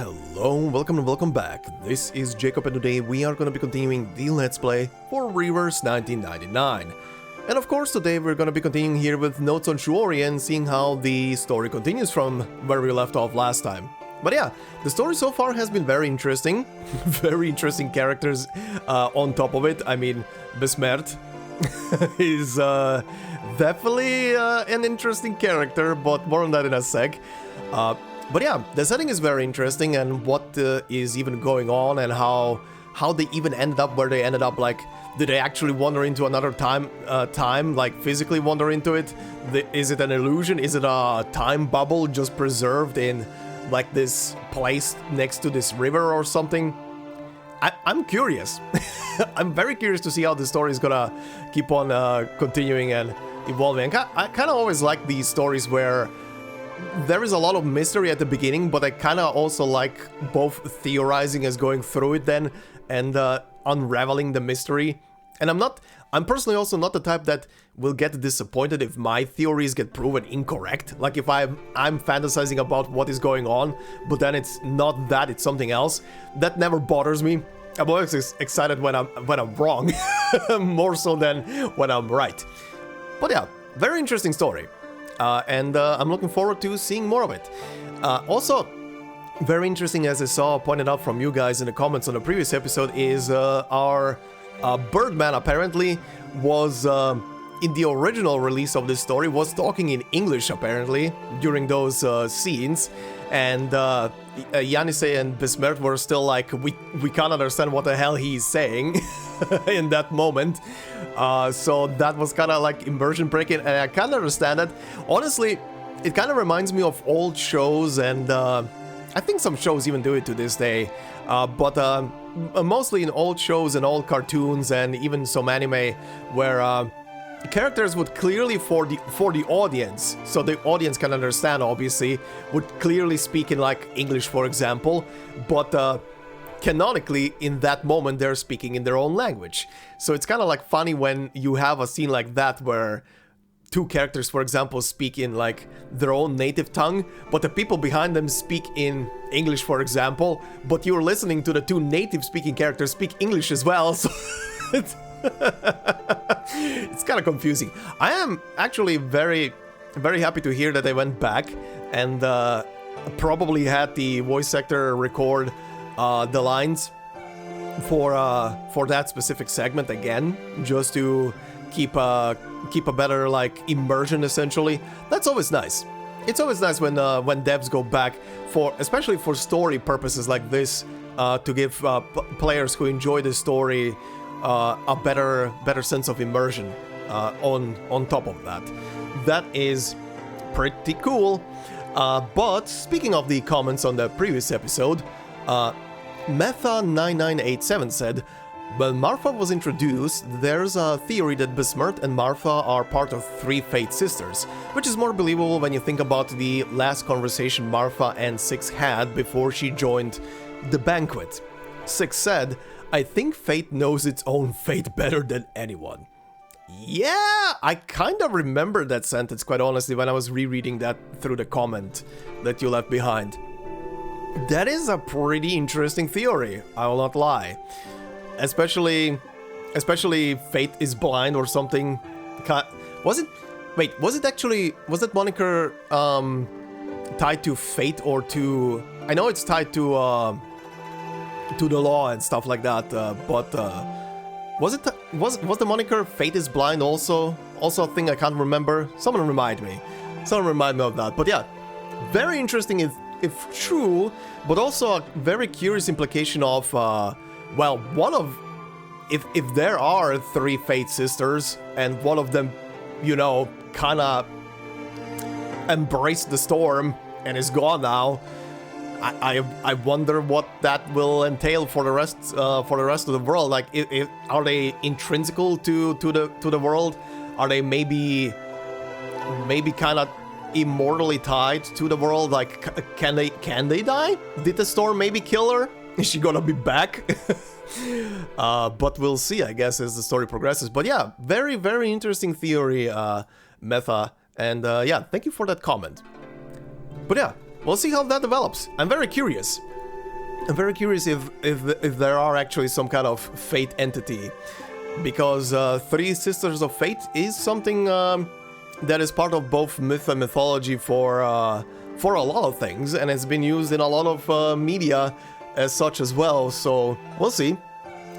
Hello, welcome and welcome back. This is Jacob and today we are going to be continuing the Let's Play for Reverse 1999. And of course today we're going to be continuing here with notes on Shuori and seeing how the story continues from where we left off last time. But yeah, the story so far has been very interesting. Very interesting characters on top of it. I mean, Bessmert is definitely an interesting character, but more on that in a sec. But yeah, the setting is very interesting and what is even going on and how they even ended up where they ended up. Like, did they actually wander into another time, like physically wander into it? Is it an illusion? Is it a time bubble just preserved in like this place next to this river or something? I'm curious. I'm very curious to see how the story is gonna keep on continuing and evolving. I kind of always like these stories where there is a lot of mystery at the beginning, but I kind of also like both theorizing as going through it then and unraveling the mystery. And I'm personally also not the type that will get disappointed if my theories get proven incorrect. Like if I'm fantasizing about what is going on, but then it's not that, it's something else. That never bothers me. I'm always excited when I'm wrong, more so than when I'm right. But yeah, very interesting story. And I'm looking forward to seeing more of it. Also, very interesting, as I saw pointed out from you guys in the comments on the previous episode, is our Birdman apparently was, in the original release of this story, was talking in English apparently during those scenes. And Niangzi and Bessmert were still like, we can't understand what the hell he's saying in that moment. So that was kind of like immersion breaking, and I kind of understand it. Honestly, it kind of reminds me of old shows, and I think some shows even do it to this day. But mostly in old shows and old cartoons and even some anime where characters would clearly, for the audience, so the audience can understand obviously, would clearly speak in like English, for example, but canonically in that moment they're speaking in their own language. So it's kind of like funny when you have a scene like that where two characters, for example, speak in like their own native tongue, but the people behind them speak in English, for example, but you're listening to the two native speaking characters speak English as well, so it's kind of confusing. I am actually very, very happy to hear that they went back and probably had the voice actor record the lines for that specific segment again, just to keep a better like immersion essentially. That's always nice. It's always nice when devs go back especially for story purposes like this, to give players who enjoy the story a better sense of immersion on top of that. That is pretty cool. But speaking of the comments on the previous episode, Metha9987 said, when Marfa was introduced, there's a theory that Bessmert and Marfa are part of three Fate sisters, which is more believable when you think about the last conversation Marfa and Six had before she joined the banquet. Six said, I think fate knows its own fate better than anyone. Yeah, I kind of remember that sentence, quite honestly, when I was rereading that through the comment that you left behind. That is a pretty interesting theory, I will not lie. Especially fate is blind or something. Was that moniker tied to fate or to... I know it's tied to the law and stuff like that, but was the moniker Fate is Blind also a thing? I can't remember. Someone remind me of that. But yeah, very interesting if true, but also a very curious implication of well, one of if there are three Fate sisters and one of them, you know, kind of embraced the storm and is gone now. I wonder what that will entail for the rest of the world. Like, are they intrinsical to the world? Are they maybe kind of immortally tied to the world? Like, can they die? Did the storm maybe kill her? Is she gonna be back? But we'll see, I guess, as the story progresses. But yeah, very, very interesting theory, Metha. And yeah, thank you for that comment. But yeah, we'll see how that develops. I'm very curious. I'm very curious if there are actually some kind of fate entity, because Three Sisters of Fate is something that is part of both myth and mythology for a lot of things, and it's been used in a lot of media as such as well. So we'll see.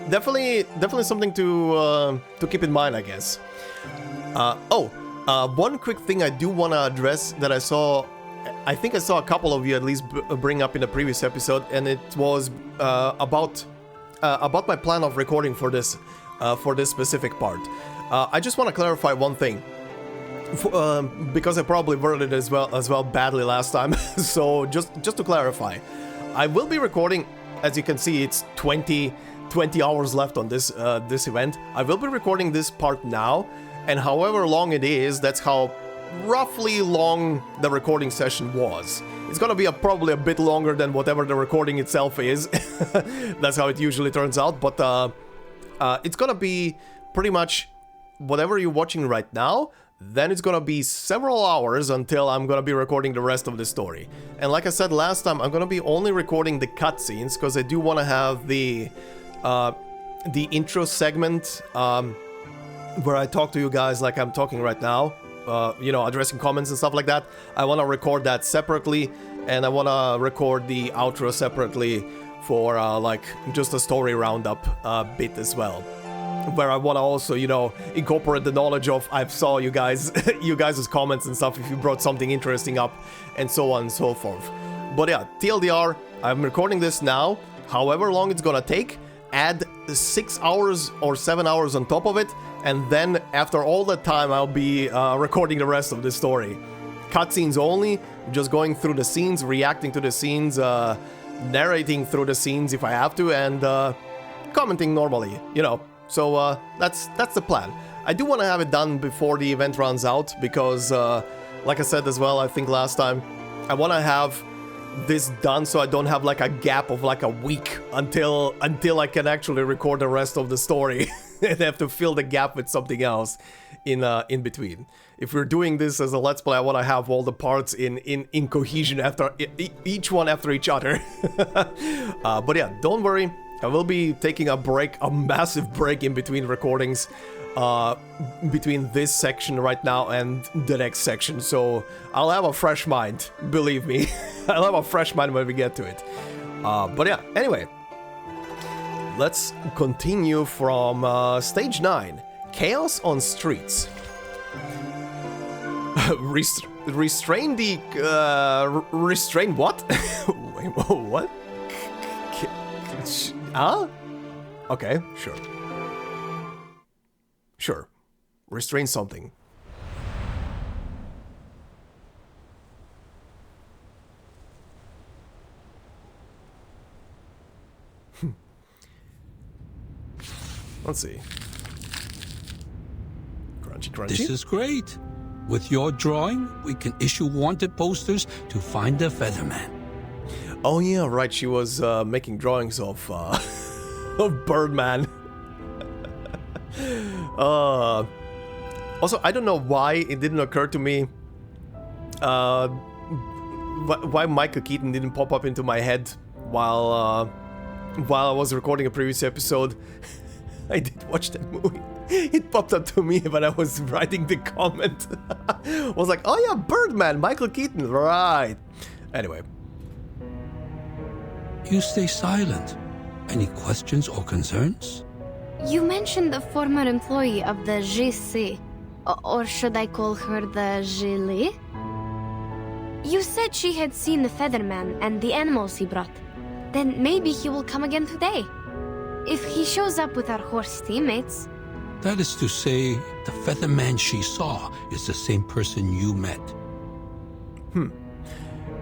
Definitely something to keep in mind, I guess. One quick thing I do want to address that I saw. I think I saw a couple of you at least bring up in the previous episode, and it was about my plan of recording for this specific part. I just want to clarify one thing, because I probably worded it as well badly last time. So just to clarify, I will be recording. As you can see, it's 20 hours left on this event. I will be recording this part now, and however long it is, that's how roughly long the recording session was. It's gonna be probably a bit longer than whatever the recording itself is. That's how it usually turns out, but it's gonna be pretty much whatever you're watching right now. Then it's gonna be several hours until I'm gonna be recording the rest of the story. And like I said last time, I'm gonna be only recording the cutscenes because I do want to have the intro segment where I talk to you guys like I'm talking right now. Addressing comments and stuff like that. I want to record that separately, and I want to record the outro separately for like just a story roundup bit as well, where I want to also, incorporate the knowledge of I saw you guys comments and stuff if you brought something interesting up, and so on and so forth. But yeah, TLDR, I'm recording this now. However long it's gonna take, add 6 hours or 7 hours on top of it, and then after all that time I'll be recording the rest of the story. Cutscenes only, just going through the scenes, reacting to the scenes, narrating through the scenes if I have to, and commenting normally, So that's the plan. I do want to have it done before the event runs out, because like I said as well, I think last time, I want to have this done so I don't have like a gap of like a week until I can actually record the rest of the story and have to fill the gap with something else in between. If we're doing this as a let's play, I want to have all the parts in cohesion after each one after each other. But yeah, don't worry, I will be taking a massive break in between recordings, between this section right now and the next section, so I'll have a fresh mind, believe me. I'll have a fresh mind when we get to it. But yeah, anyway, let's continue from stage 9, Chaos on Streets. Restrain what? Wait, what? Huh? Okay, sure. Sure. Restrain something. Let's see. Crunchy. This is great. With your drawing, we can issue wanted posters to find the Featherman. Oh yeah, right. She was making drawings of Birdman. Also, I don't know why it didn't occur to me why Michael Keaton didn't pop up into my head while I was recording a previous episode. I did watch that movie. It popped up to me when I was writing the comment. I was like, oh yeah, Birdman, Michael Keaton, right. Anyway. You stay silent. Any questions or concerns? You mentioned the former employee of the GC, or should I call her the Gili? You said she had seen the Featherman and the animals he brought. Then maybe he will come again today. If he shows up with our horse teammates. That is to say, the Featherman she saw is the same person you met.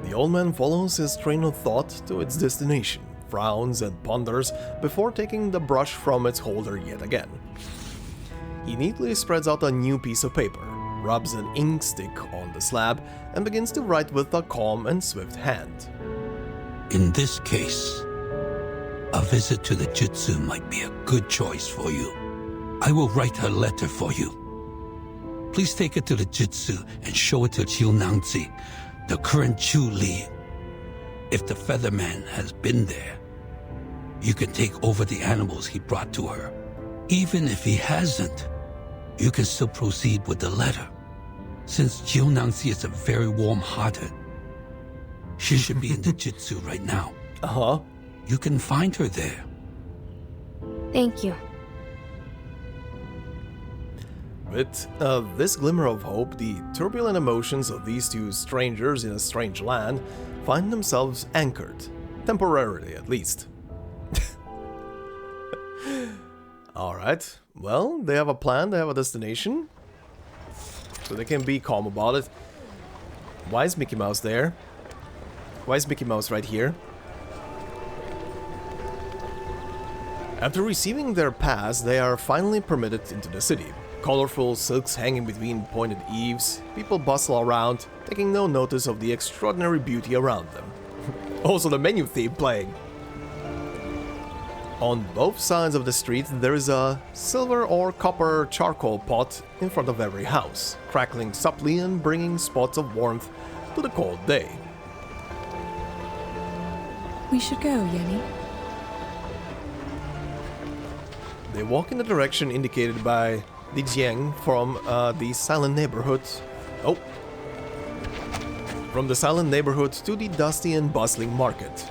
The old man follows his train of thought to its destination, frowns and ponders before taking the brush from its holder yet again. He neatly spreads out a new piece of paper, rubs an ink stick on the slab, and begins to write with a calm and swift hand. In this case, a visit to the Jutsu might be a good choice for you. I will write her letter for you. Please take it to the Jutsu and show it to Jiu Niangzi, the current Chu Li. If the Featherman has been there, you can take over the animals he brought to her. Even if he hasn't, you can still proceed with the letter. Since Jiu Niangzi is a very warm-hearted, she should be in the Jitsu right now. Uh-huh. You can find her there. Thank you. With this glimmer of hope, the turbulent emotions of these two strangers in a strange land find themselves anchored, temporarily at least. Alright, well, they have a plan, they have a destination, so they can be calm about it. Why is Mickey Mouse there? Why is Mickey Mouse right here? After receiving their pass, they are finally permitted into the city. Colorful silks hanging between pointed eaves, people bustle around, taking no notice of the extraordinary beauty around them. Also the menu theme playing. On both sides of the street there is a silver or copper charcoal pot in front of every house, crackling softly and bringing spots of warmth to the cold day. We should go, Yenny. They walk in the direction indicated by the Jiang from the silent neighborhood. Oh. From the silent neighborhood to the dusty and bustling market.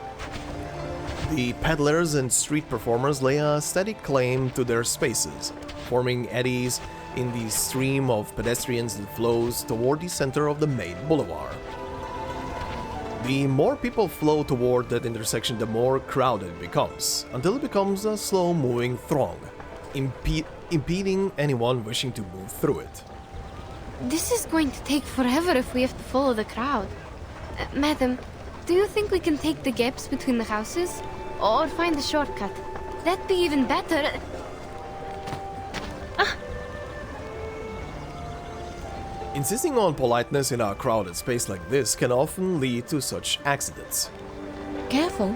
The peddlers and street performers lay a steady claim to their spaces, forming eddies in the stream of pedestrians that flows toward the center of the main boulevard. The more people flow toward that intersection, the more crowded it becomes, until it becomes a slow-moving throng, impeding anyone wishing to move through it. This is going to take forever if we have to follow the crowd. Madam, do you think we can take the gaps between the houses? Or find a shortcut? That'd be even better. Insisting on politeness in a crowded space like this can often lead to such accidents. Careful.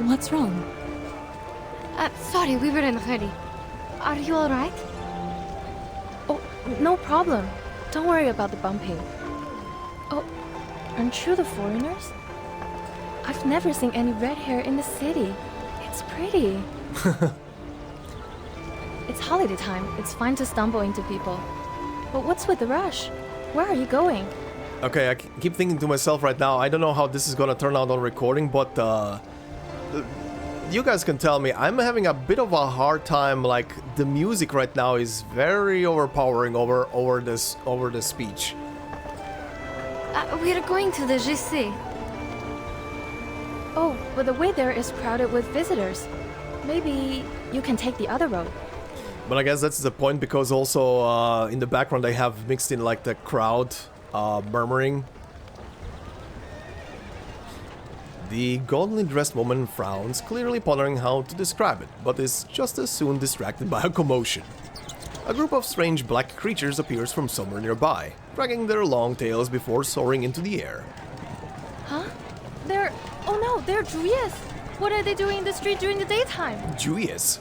What's wrong? Sorry, we were in a hurry. Are you alright? Oh, no problem. Don't worry about the bumping. Oh, aren't you the foreigners? I've never seen any red hair in the city. It's pretty. It's holiday time. It's fine to stumble into people. But what's with the rush? Where are you going? Okay, I keep thinking to myself right now, I don't know how this is gonna turn out on recording, but you guys can tell me, I'm having a bit of a hard time, like, the music right now is very overpowering over the speech. We're going to the JC. Oh, but the way there is crowded with visitors. Maybe you can take the other road. But I guess that's the point, because also in the background they have mixed in like the crowd murmuring. The gaudily dressed woman frowns, clearly pondering how to describe it, but is just as soon distracted by a commotion. A group of strange black creatures appears from somewhere nearby, dragging their long tails before soaring into the air. Huh? Oh no, they're Julius! What are they doing in the street during the daytime? Julius?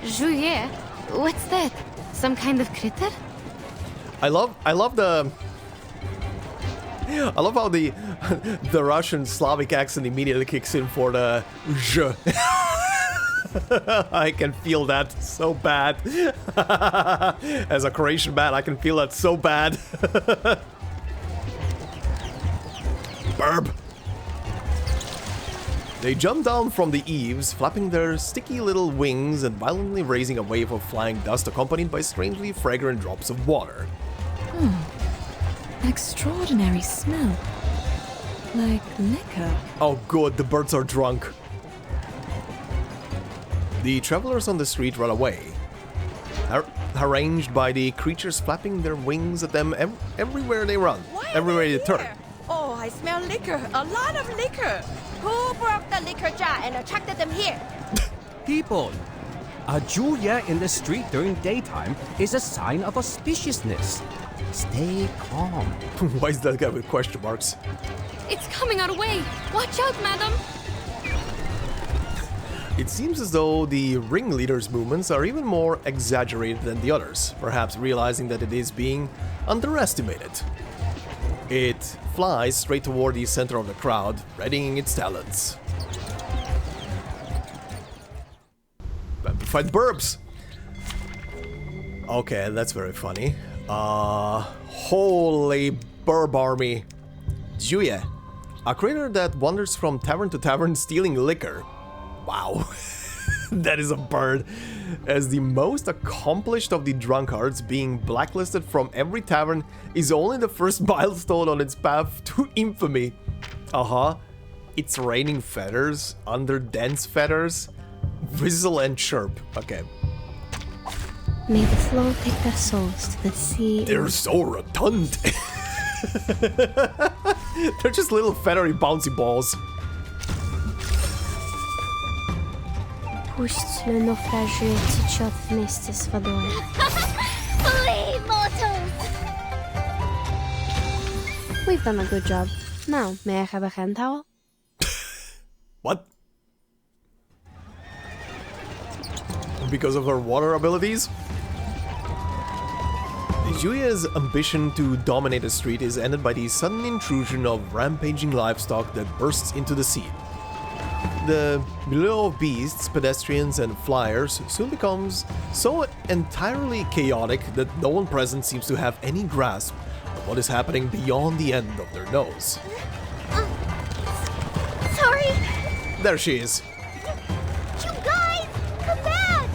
Juliet? What's that? Some kind of critter? I love how the Russian Slavic accent immediately kicks in for the je. I can feel that so bad. As a Croatian man, I can feel that so bad. Burb. They jump down from the eaves, flapping their sticky little wings and violently raising a wave of flying dust accompanied by strangely fragrant drops of water. An extraordinary smell. Like liquor. Oh good, the birds are drunk. The travelers on the street run away, harangued by the creatures flapping their wings at them everywhere they run, everywhere they turn. Oh, I smell liquor, a lot of liquor. Who broke the liquor jar and attracted them here? People, a Julia in the street during daytime is a sign of auspiciousness. Stay calm. Why is that guy with question marks? It's coming our way! Watch out, madam! It seems as though the ringleader's movements are even more exaggerated than the others, perhaps realizing that it is being underestimated. It flies straight toward the center of the crowd, readying its talons. Amplified burps. Okay, that's very funny. Holy burp army. Jiu, a critter that wanders from tavern to tavern stealing liquor. Wow. That is a bird. As the most accomplished of the drunkards, being blacklisted from every tavern is only the first milestone on its path to infamy. It's raining feathers under dense feathers. Whistle and chirp. Okay. May the flow take their souls to the sea. They're so rotund. They're just little feathery bouncy balls. Пусть le naufragé течет вместе с водой. Flee, mortals! We've done a good job. Now, may I have a hand towel? What? Because of her water abilities? Julia's ambition to dominate the street is ended by the sudden intrusion of rampaging livestock that bursts into the scene. The milieu of beasts, pedestrians, and flyers soon becomes so entirely chaotic that no one present seems to have any grasp of what is happening beyond the end of their nose. Sorry! There she is. You guys! Come back!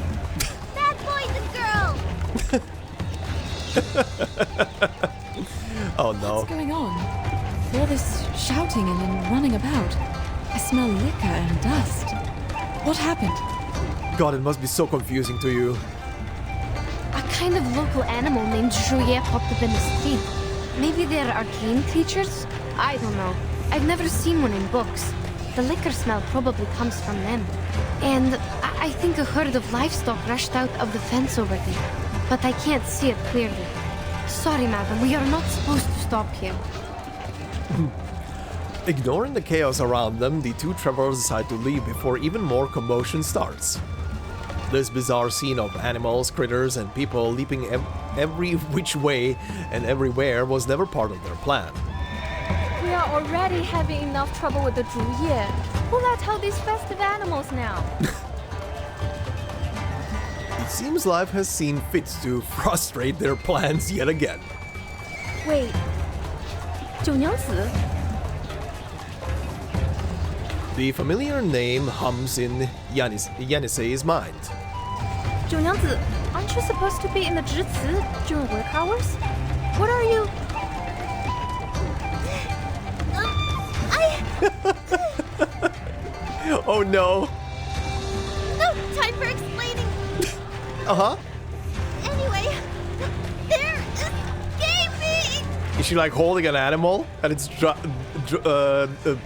Bad boys and girls! Oh no. What's going on? All this shouting and then running about. I smell liquor and dust. What happened? God, it must be so confusing to you. A kind of local animal named Juliet popped up in the street. Maybe they're arcane creatures? I don't know. I've never seen one in books. The liquor smell probably comes from them. And I think a herd of livestock rushed out of the fence over there. But I can't see it clearly. Sorry, madam, we are not supposed to stop here. Ignoring the chaos around them, the two travelers decide to leave before even more commotion starts. This bizarre scene of animals, critters, and people leaping every which way and everywhere was never part of their plan. We are already having enough trouble with the Zhu Ye. Who let out these festive animals now? It seems life has seen fit to frustrate their plans yet again. Wait. Jiu Niangzi? The familiar name hums in Yanisei's mind. Jiu Niangzi, aren't you supposed to be in the Zhici during work hours? What are you? Oh no! No time for explaining. Anyway, they're escaping! Is she like holding an animal and it's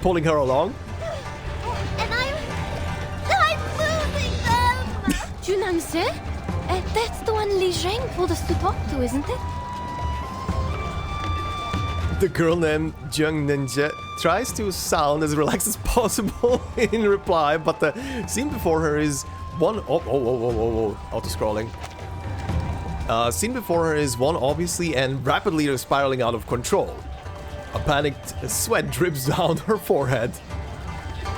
pulling her along? And I'm losing them! Jiu Niangzi? That's the one Li Zhang told us to talk to, isn't it? The girl named Jiu Niangzi tries to sound as relaxed as possible in reply, but the scene before her is one... auto-scrolling. Scene before her is one obviously and rapidly spiraling out of control. A panicked sweat drips down her forehead.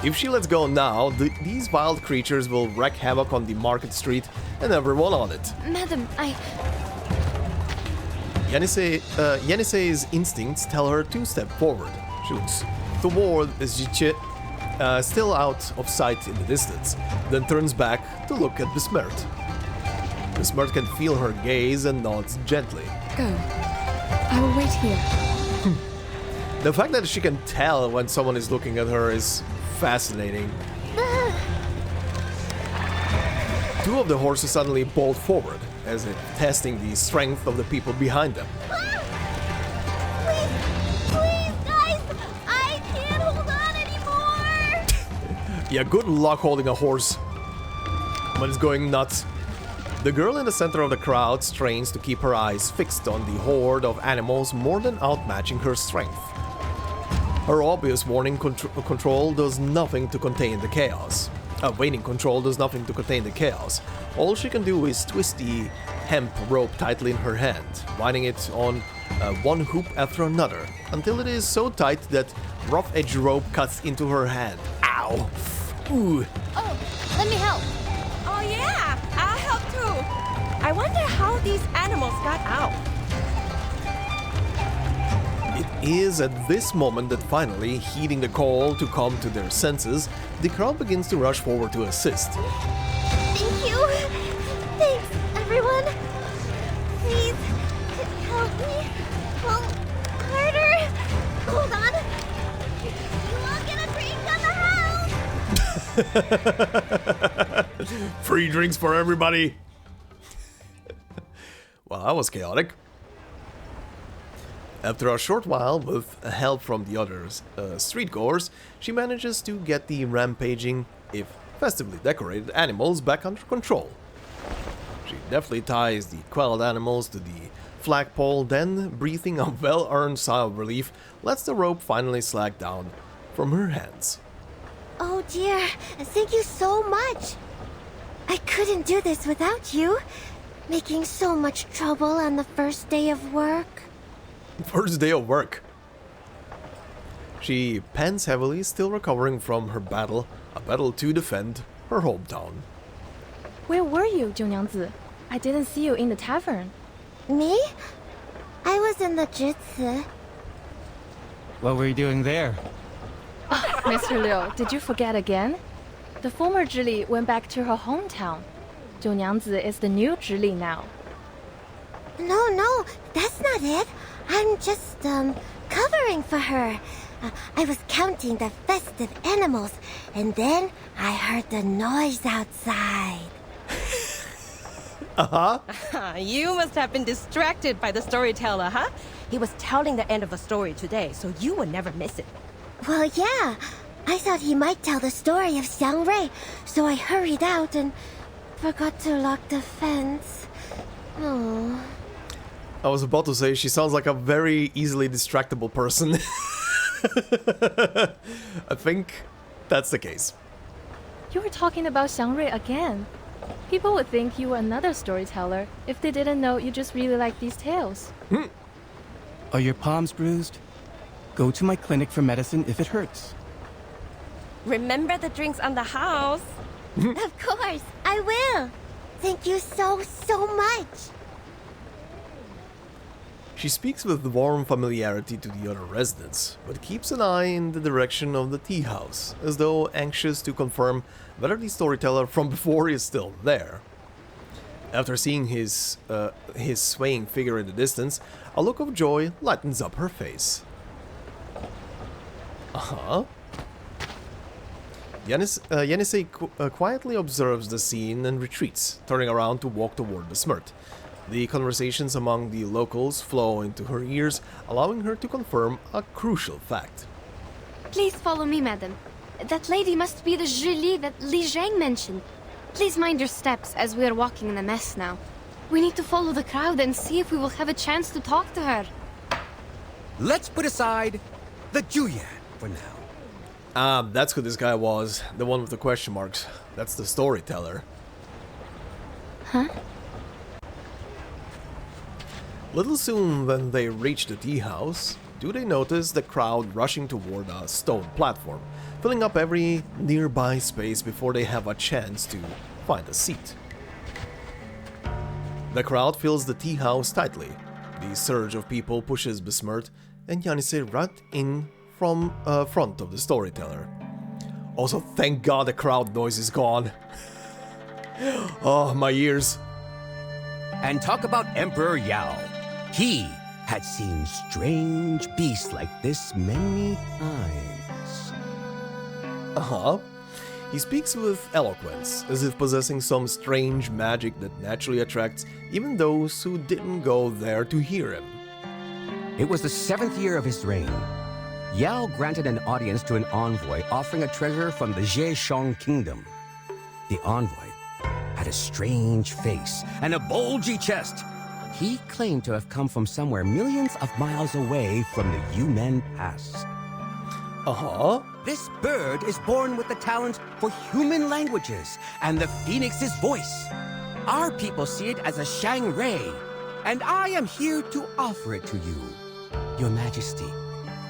If she lets go now, these wild creatures will wreak havoc on the market street and everyone on it. Madam, Yanisei's instincts tell her to step forward. She looks toward Ziche, still out of sight in the distance, then turns back to look at Bessmert. Bessmert can feel her gaze and nods gently. Go. I will wait here. The fact that she can tell when someone is looking at her is fascinating. Two of the horses suddenly bolt forward, as if testing the strength of the people behind them. Please, guys! I can't hold on anymore! Yeah, good luck holding a horse when it's going nuts. The girl in the center of the crowd strains to keep her eyes fixed on the horde of animals more than outmatching her strength. Her obvious warning control does nothing to contain the chaos. Waiting control does nothing to contain the chaos. All she can do is twist the hemp rope tightly in her hand, winding it on one hoop after another, until it is so tight that rough-edged rope cuts into her hand. Ow! Ooh! Oh, let me help. Oh yeah! I wonder how these animals got out. It is at this moment that finally, heeding the call to come to their senses, the crowd begins to rush forward to assist. Thank you. Thanks, everyone. Please, help me. Well, harder. Hold on. You all get a drink on the house. Free drinks for everybody! Well, that was chaotic. After a short while, with help from the others streetgoers, she manages to get the rampaging, if festively decorated, animals back under control. She deftly ties the quelled animals to the flagpole, then, breathing a well-earned sigh of relief, lets the rope finally slack down from her hands. Oh dear, thank you so much. I couldn't do this without you. Making so much trouble on the first day of work. First day of work. She pants heavily, still recovering from her battle, a battle to defend her hometown. Where were you, Jiu Niangzi? I didn't see you in the tavern. Me? I was in the jutsu. What were you doing there? Mr. Liu, did you forget again? The former Zhili went back to her hometown. Jiu Niangzi is the new Zhili now. No, that's not it. I'm just, covering for her. I was counting the festive animals, and then I heard the noise outside. You must have been distracted by the storyteller, huh? He was telling the end of a story today, so you would never miss it. Well, yeah. I thought he might tell the story of Xiang Rui, so I hurried out and forgot to lock the fence. Oh. I was about to say, she sounds like a very easily distractible person. I think that's the case. You were talking about Xiang Rui again. People would think you were another storyteller if they didn't know you just really like these tales. Are your palms bruised? Go to my clinic for medicine if it hurts. Remember the drinks on the house? Of course, I will. Thank you so much. She speaks with warm familiarity to the other residents, but keeps an eye in the direction of the tea house, as though anxious to confirm whether the storyteller from before is still there. After seeing his swaying figure in the distance, a look of joy lightens up her face. Yenisei quietly observes the scene and retreats, turning around to walk toward Bessmert. The conversations among the locals flow into her ears, allowing her to confirm a crucial fact. Please follow me, madam. That lady must be the Zhili that Li Zhang mentioned. Please mind your steps as we are walking in the mess now. We need to follow the crowd and see if we will have a chance to talk to her. Let's put aside the Juya for now. That's who this guy was. The one with the question marks. That's the storyteller. Huh? Little soon when they reach the tea house, do they notice the crowd rushing toward a stone platform, filling up every nearby space before they have a chance to find a seat. The crowd fills the tea house tightly. The surge of people pushes Bessmert and Yenisei right in from front of the storyteller. Also, thank God the crowd noise is gone. Oh, my ears. And talk about Emperor Yao. He had seen strange beasts like this many times. He speaks with eloquence, as if possessing some strange magic that naturally attracts even those who didn't go there to hear him. It was the 7th year of his reign. Yao granted an audience to an envoy offering a treasure from the Zhejiang kingdom. The envoy had a strange face and a bulgy chest. He claimed to have come from somewhere millions of miles away from the Yumen Pass. This bird is born with the talent for human languages and the phoenix's voice. Our people see it as a Shang Rui, and I am here to offer it to you, Your Majesty.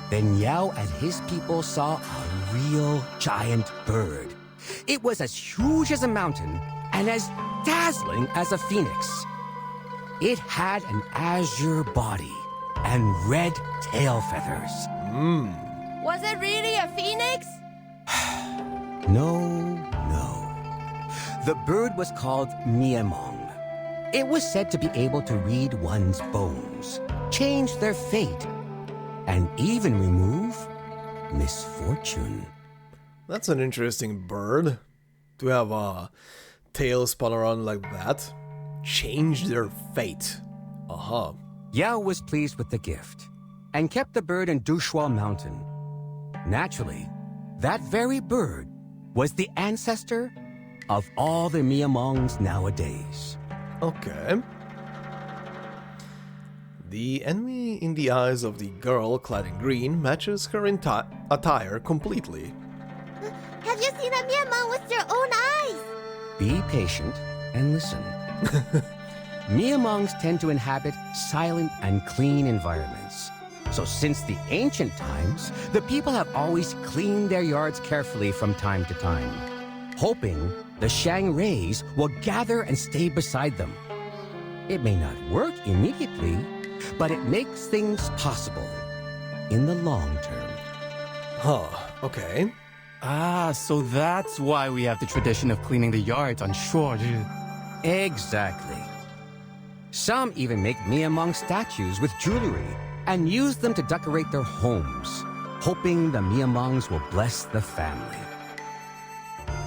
Then Yao and his people saw a real giant bird. It was as huge as a mountain and as dazzling as a phoenix. It had an azure body and red tail feathers. Was it really a phoenix? No. The bird was called Miamong. It was said to be able to read one's bones, change their fate, and even remove misfortune. That's an interesting bird. To have a tail spun around like that. Change their fate. Yao was pleased with the gift and kept the bird in Dushua Mountain. Naturally, that very bird was the ancestor of all the Miamongs nowadays. Okay. The enemy in the eyes of the girl clad in green matches her attire completely. Have you seen a Miamong with your own eyes? Be patient and listen. Miamongs tend to inhabit silent and clean environments. So since the ancient times, the people have always cleaned their yards carefully from time to time, hoping the Shang rays will gather and stay beside them. It may not work immediately, but it makes things possible in the long term. Okay. So that's why we have the tradition of cleaning the yards on Shuori. Exactly. Some even make Miamong statues with jewelry and use them to decorate their homes, hoping the Miamongs will bless the family.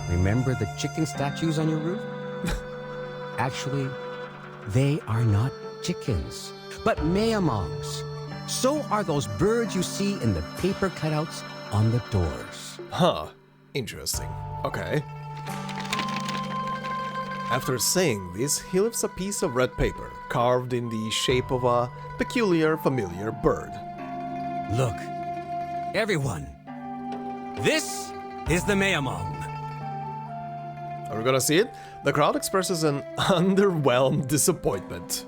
Remember the chicken statues on your roof? Actually, they are not chickens, but Miamongs. So are those birds you see in the paper cutouts on the doors. Interesting. Okay. After saying this, he lifts a piece of red paper, carved in the shape of a peculiar, familiar bird. Look, everyone, this is the Miamong. Are we gonna see it? The crowd expresses an underwhelmed disappointment.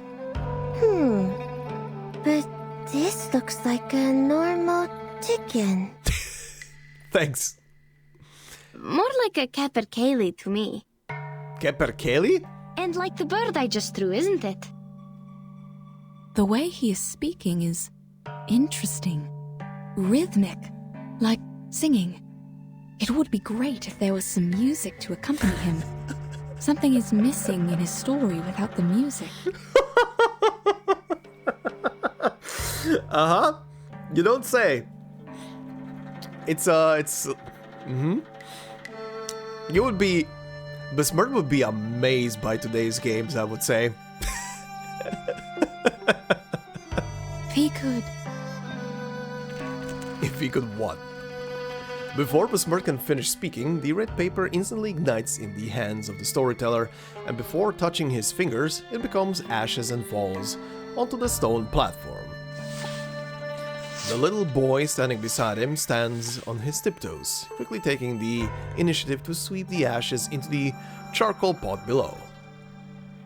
But this looks like a normal chicken. Thanks. More like a capercaillie to me. Capercaillie? And like the bird I just threw, isn't it? The way he is speaking is interesting, rhythmic, like singing. It would be great if there was some music to accompany him. Something is missing in his story without the music. You don't say. You would be... Bessmert would be amazed by today's games, I would say. If he could. If he could what? Before Bessmert can finish speaking, the red paper instantly ignites in the hands of the storyteller, and before touching his fingers, it becomes ashes and falls onto the stone platform. The little boy standing beside him stands on his tiptoes, quickly taking the initiative to sweep the ashes into the charcoal pot below.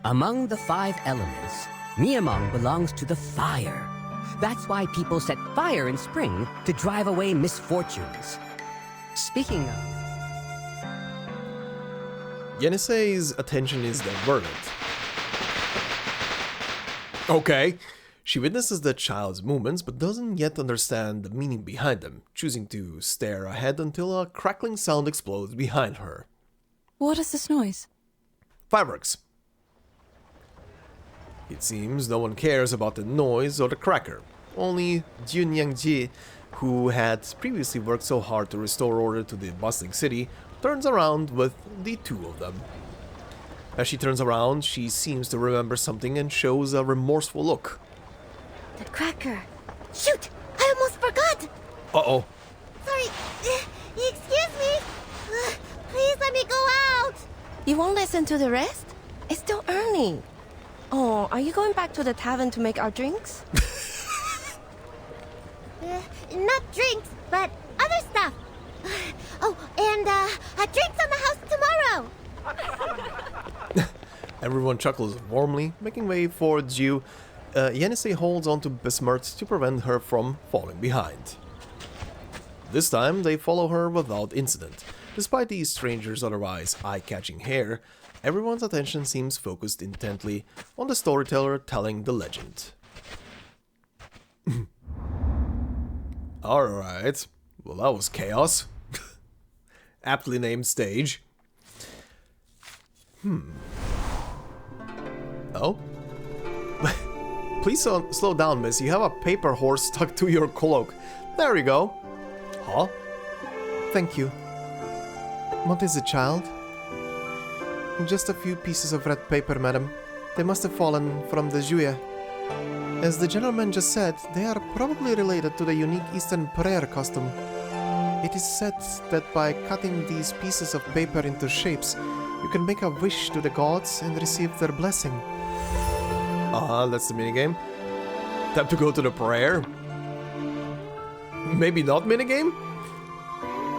Among the 5 elements, Miamong belongs to the fire. That's why people set fire in spring to drive away misfortunes. Speaking of... Yenisei's attention is diverted. Okay. She witnesses the child's movements, but doesn't yet understand the meaning behind them, choosing to stare ahead until a crackling sound explodes behind her. What is this noise? Fireworks. It seems no one cares about the noise or the cracker. Only Jiu Niangzi, who had previously worked so hard to restore order to the bustling city, turns around with the 2 of them. As she turns around, she seems to remember something and shows a remorseful look. The cracker. Shoot! I almost forgot! Uh-oh. Sorry. Excuse me. Please let me go out. You won't listen to the rest? It's still early. Oh, are you going back to the tavern to make our drinks? Not drinks, but other stuff. Oh, and drinks on the house tomorrow. Everyone chuckles warmly, making way for Jiu. Yenisei holds onto Bessmert to prevent her from falling behind. This time, they follow her without incident, Despite these strangers' otherwise eye-catching hair, everyone's attention seems focused intently on the storyteller telling the legend. Alright, well that was chaos. Aptly named stage. Oh? Please slow down, miss. You have a paper horse stuck to your cloak. There you go. Huh? Thank you. What is it, child? Just a few pieces of red paper, madam. They must have fallen from the Juye. As the gentleman just said, they are probably related to the unique Eastern prayer custom. It is said that by cutting these pieces of paper into shapes, you can make a wish to the gods and receive their blessing. That's the minigame. Time to go to the prayer. Maybe not minigame?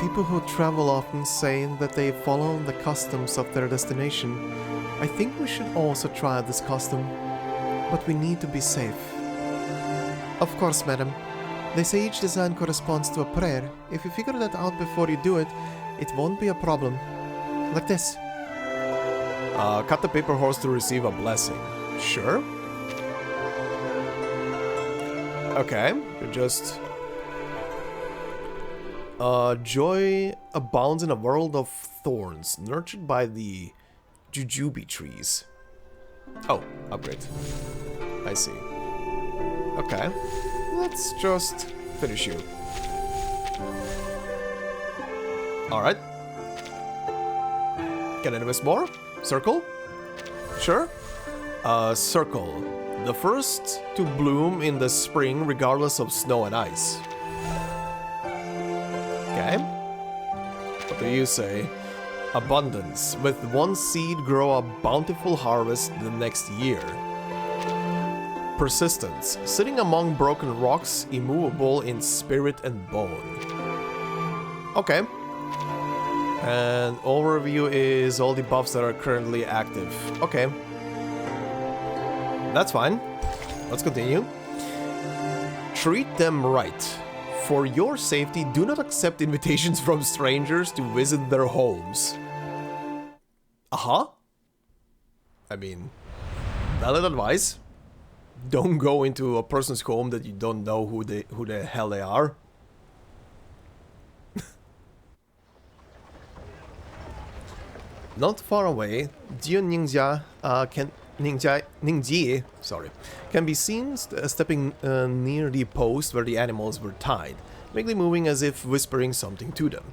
People who travel often say that they follow the customs of their destination. I think we should also try this custom, but we need to be safe. Of course, madam. They say each design corresponds to a prayer. If you figure that out before you do it, it won't be a problem. Like this. Cut the paper horse to receive a blessing. Sure. Okay, you're just... joy abounds in a world of thorns, nurtured by the jujube trees. Oh, upgrade. I see. Okay, let's just finish you. Alright. Can I invest more? Circle? Sure. Circle. The first to bloom in the spring regardless of snow and ice. Okay. What do you say? Abundance. With one seed grow a bountiful harvest the next year. Persistence. Sitting among broken rocks, immovable in spirit and bone. Okay. And overview is all the buffs that are currently active. Okay. That's fine. Let's continue. Treat them right. For your safety, do not accept invitations from strangers to visit their homes. I mean, valid advice. Don't go into a person's home that you don't know who the hell they are. Not far away, Jiu Niangzi can be seen stepping near the post where the animals were tied, vaguely moving as if whispering something to them.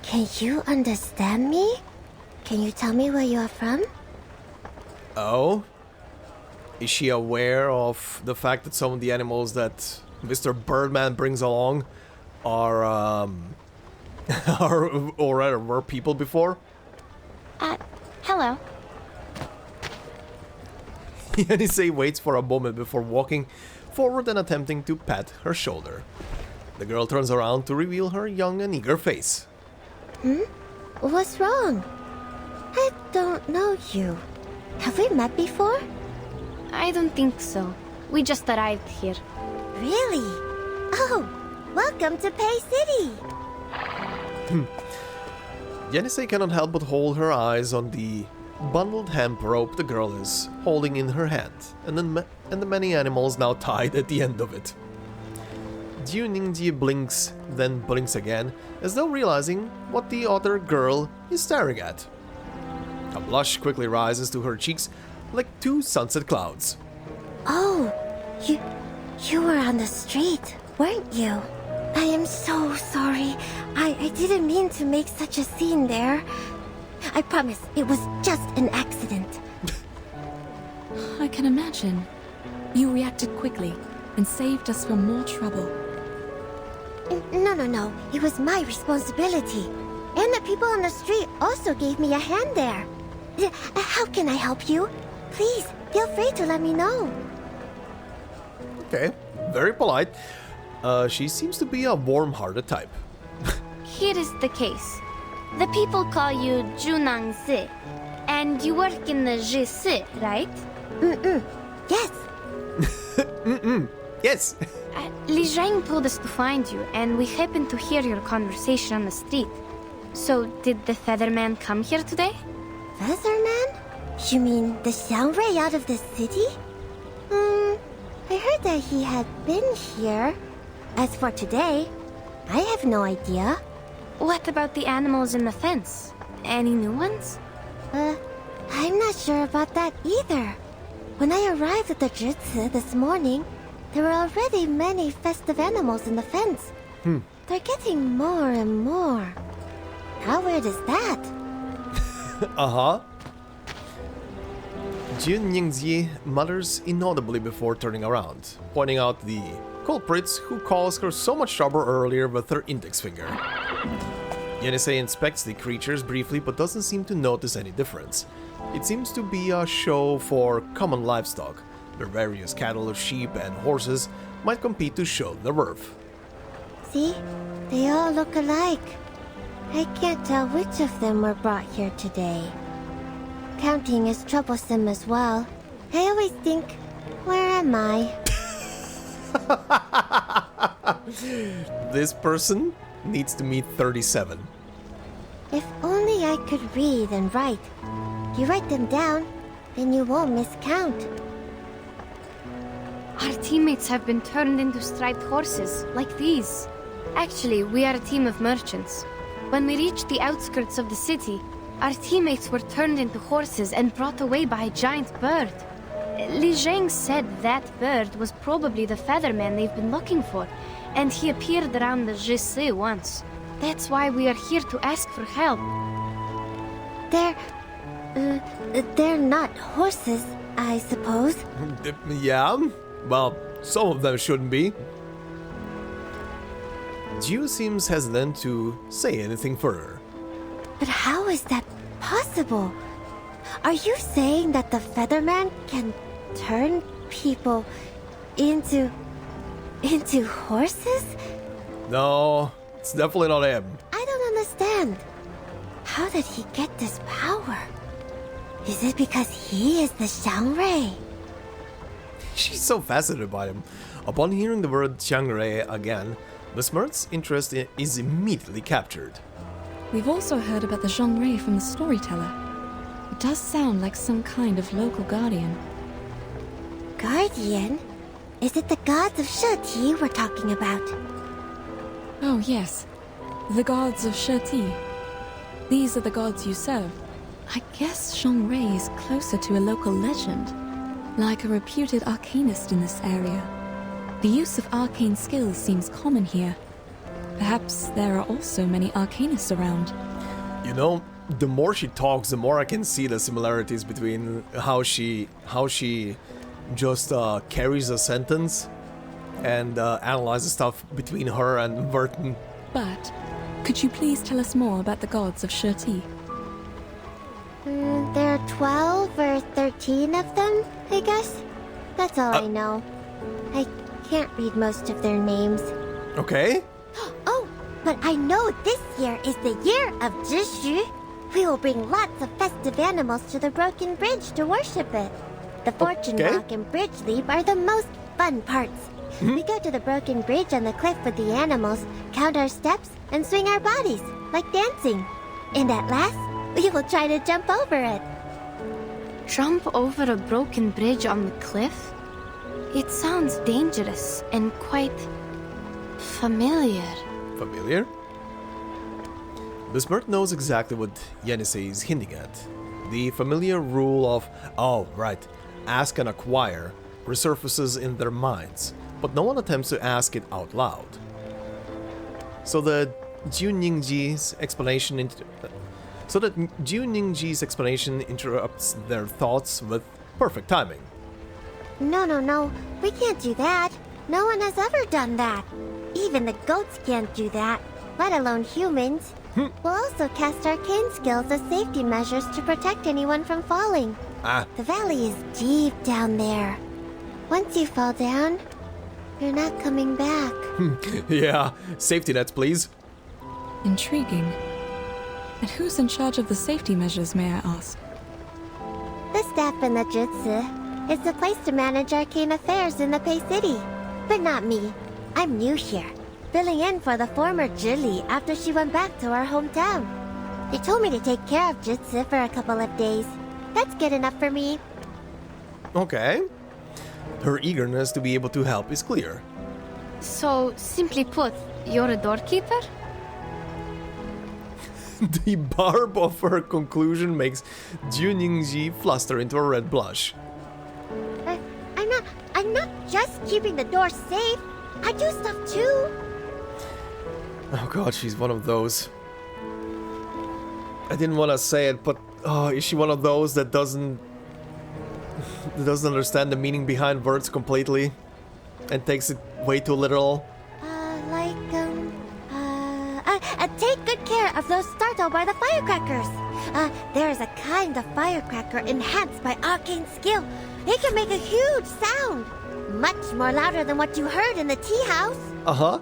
Can you understand me? Can you tell me where you are from? Oh? Is she aware of the fact that some of the animals that Mr. Birdman brings along are, or rather were people before? Hello. Yenisei waits for a moment before walking forward and attempting to pat her shoulder. The girl turns around to reveal her young and eager face. What's wrong? I don't know you. Have we met before? I don't think so. We just arrived here. Really? Oh, welcome to Pèi City! Yenisei cannot help but hold her eyes on the bundled hemp rope the girl is holding in her hand, and the many animals now tied at the end of it. Jiu Niangzi blinks, then blinks again, as though realizing what the other girl is staring at. A blush quickly rises to her cheeks like two sunset clouds. Oh, you were on the street, weren't you? I am so sorry. I didn't mean to make such a scene there. I promise it was just an accident. I can imagine. You reacted quickly and saved us from more trouble. No. It was my responsibility. And the people on the street also gave me a hand there. How can I help you? Please, feel free to let me know. Okay, very polite. She seems to be a warm-hearted type. Here is the case. The people call you Jiu Niangzi, and you work in the Jiu, right? Yes. Yes. Li Zhang told us to find you, and we happened to hear your conversation on the street. So, did the Featherman come here today? Featherman? You mean the Xiangrui out of the city? I heard that he had been here. As for today, I have no idea. What about the animals in the fence? Any new ones? I'm not sure about that either. When I arrived at the Jutsu this morning, there were already many festive animals in the fence. They're getting more and more. How weird is that? Jiu Niangzi mutters inaudibly before turning around, pointing out the culprits who caused her so much trouble earlier with her index finger. Yenisei inspects the creatures briefly but doesn't seem to notice any difference. It seems to be a show for common livestock, where various cattle, sheep, and horses might compete to show their worth. See? They all look alike. I can't tell which of them were brought here today. Counting is troublesome as well. I always think, where am I? This person needs to meet 37. If only I could read and write. You write them down, then you won't miscount. Our teammates have been turned into striped horses, like these. Actually, we are a team of merchants. When we reached the outskirts of the city, our teammates were turned into horses and brought away by a giant bird. Li Zheng said that bird was probably the Featherman they've been looking for, and he appeared around the Jisse once. That's why we are here to ask for help. They're not horses, I suppose. Yeah, well, some of them shouldn't be. Jiu seems hesitant to say anything further. But how is that possible? Are you saying that the Featherman can turn people into horses? No, it's definitely not him. I don't understand. How did he get this power? Is it because he is the Xiangrui? She's so fascinated by him. Upon hearing the word Xiangrui again, Bessmert's interest is immediately captured. We've also heard about the Xiangrui from the storyteller. It does sound like some kind of local guardian. Guardian? Is it the gods of Sheti we're talking about? Oh yes, the gods of Sheti. These are the gods you serve. I guess Xiangrui is closer to a local legend, like a reputed Arcanist in this area. The use of arcane skills seems common here. Perhaps there are also many Arcanists around. You know, the more she talks, the more I can see the similarities between how she just carries a sentence and analyzes stuff between her and Vertin. But could you please tell us more about the gods of Sheti? There are 12 or 13 of them, I guess. That's all I know. I can't read most of their names. Okay. Oh, but I know this year is the year of Zhishu. We will bring lots of festive animals to the Broken Bridge to worship it. The Fortune Walk and Bridge Leap are the most fun parts. We go to the Broken Bridge on the cliff with the animals, count our steps, and swing our bodies, like dancing. And at last, we will try to jump over it. Jump over a broken bridge on the cliff? It sounds dangerous and quite familiar. Familiar? Bessmert knows exactly what Yenisei is hinting at. The familiar rule of, oh, right, ask and acquire, resurfaces in their minds, but no one attempts to ask it out loud. So that Jiu Niangzi's explanation interrupts their thoughts with perfect timing. No, we can't do that. No one has ever done that. Even the goats can't do that, let alone humans. We'll also cast arcane skills as safety measures to protect anyone from falling. The valley is deep down there. Once you fall down, you're not coming back. Yeah, safety nets, please. Intriguing. And who's in charge of the safety measures, may I ask? The staff in the Jutsu. It's the place to manage arcane affairs in the Pèi City. But not me. I'm new here, filling in for the former Jili after she went back to our hometown. They told me to take care of Jutsu for a couple of days. That's good enough for me. Okay. Her eagerness to be able to help is clear. So, simply put, you're a doorkeeper? The barb of her conclusion makes Jiu Niangzi fluster into a red blush. I'm not just keeping the door safe. I do stuff too. Oh god, she's one of those. I didn't want to say it, but is she one of those that doesn't understand the meaning behind words completely and takes it way too literal? Take good care of those startled by the firecrackers. There is a kind of firecracker enhanced by arcane skill. It can make a huge sound, much more louder than what you heard in the tea house. Uh-huh.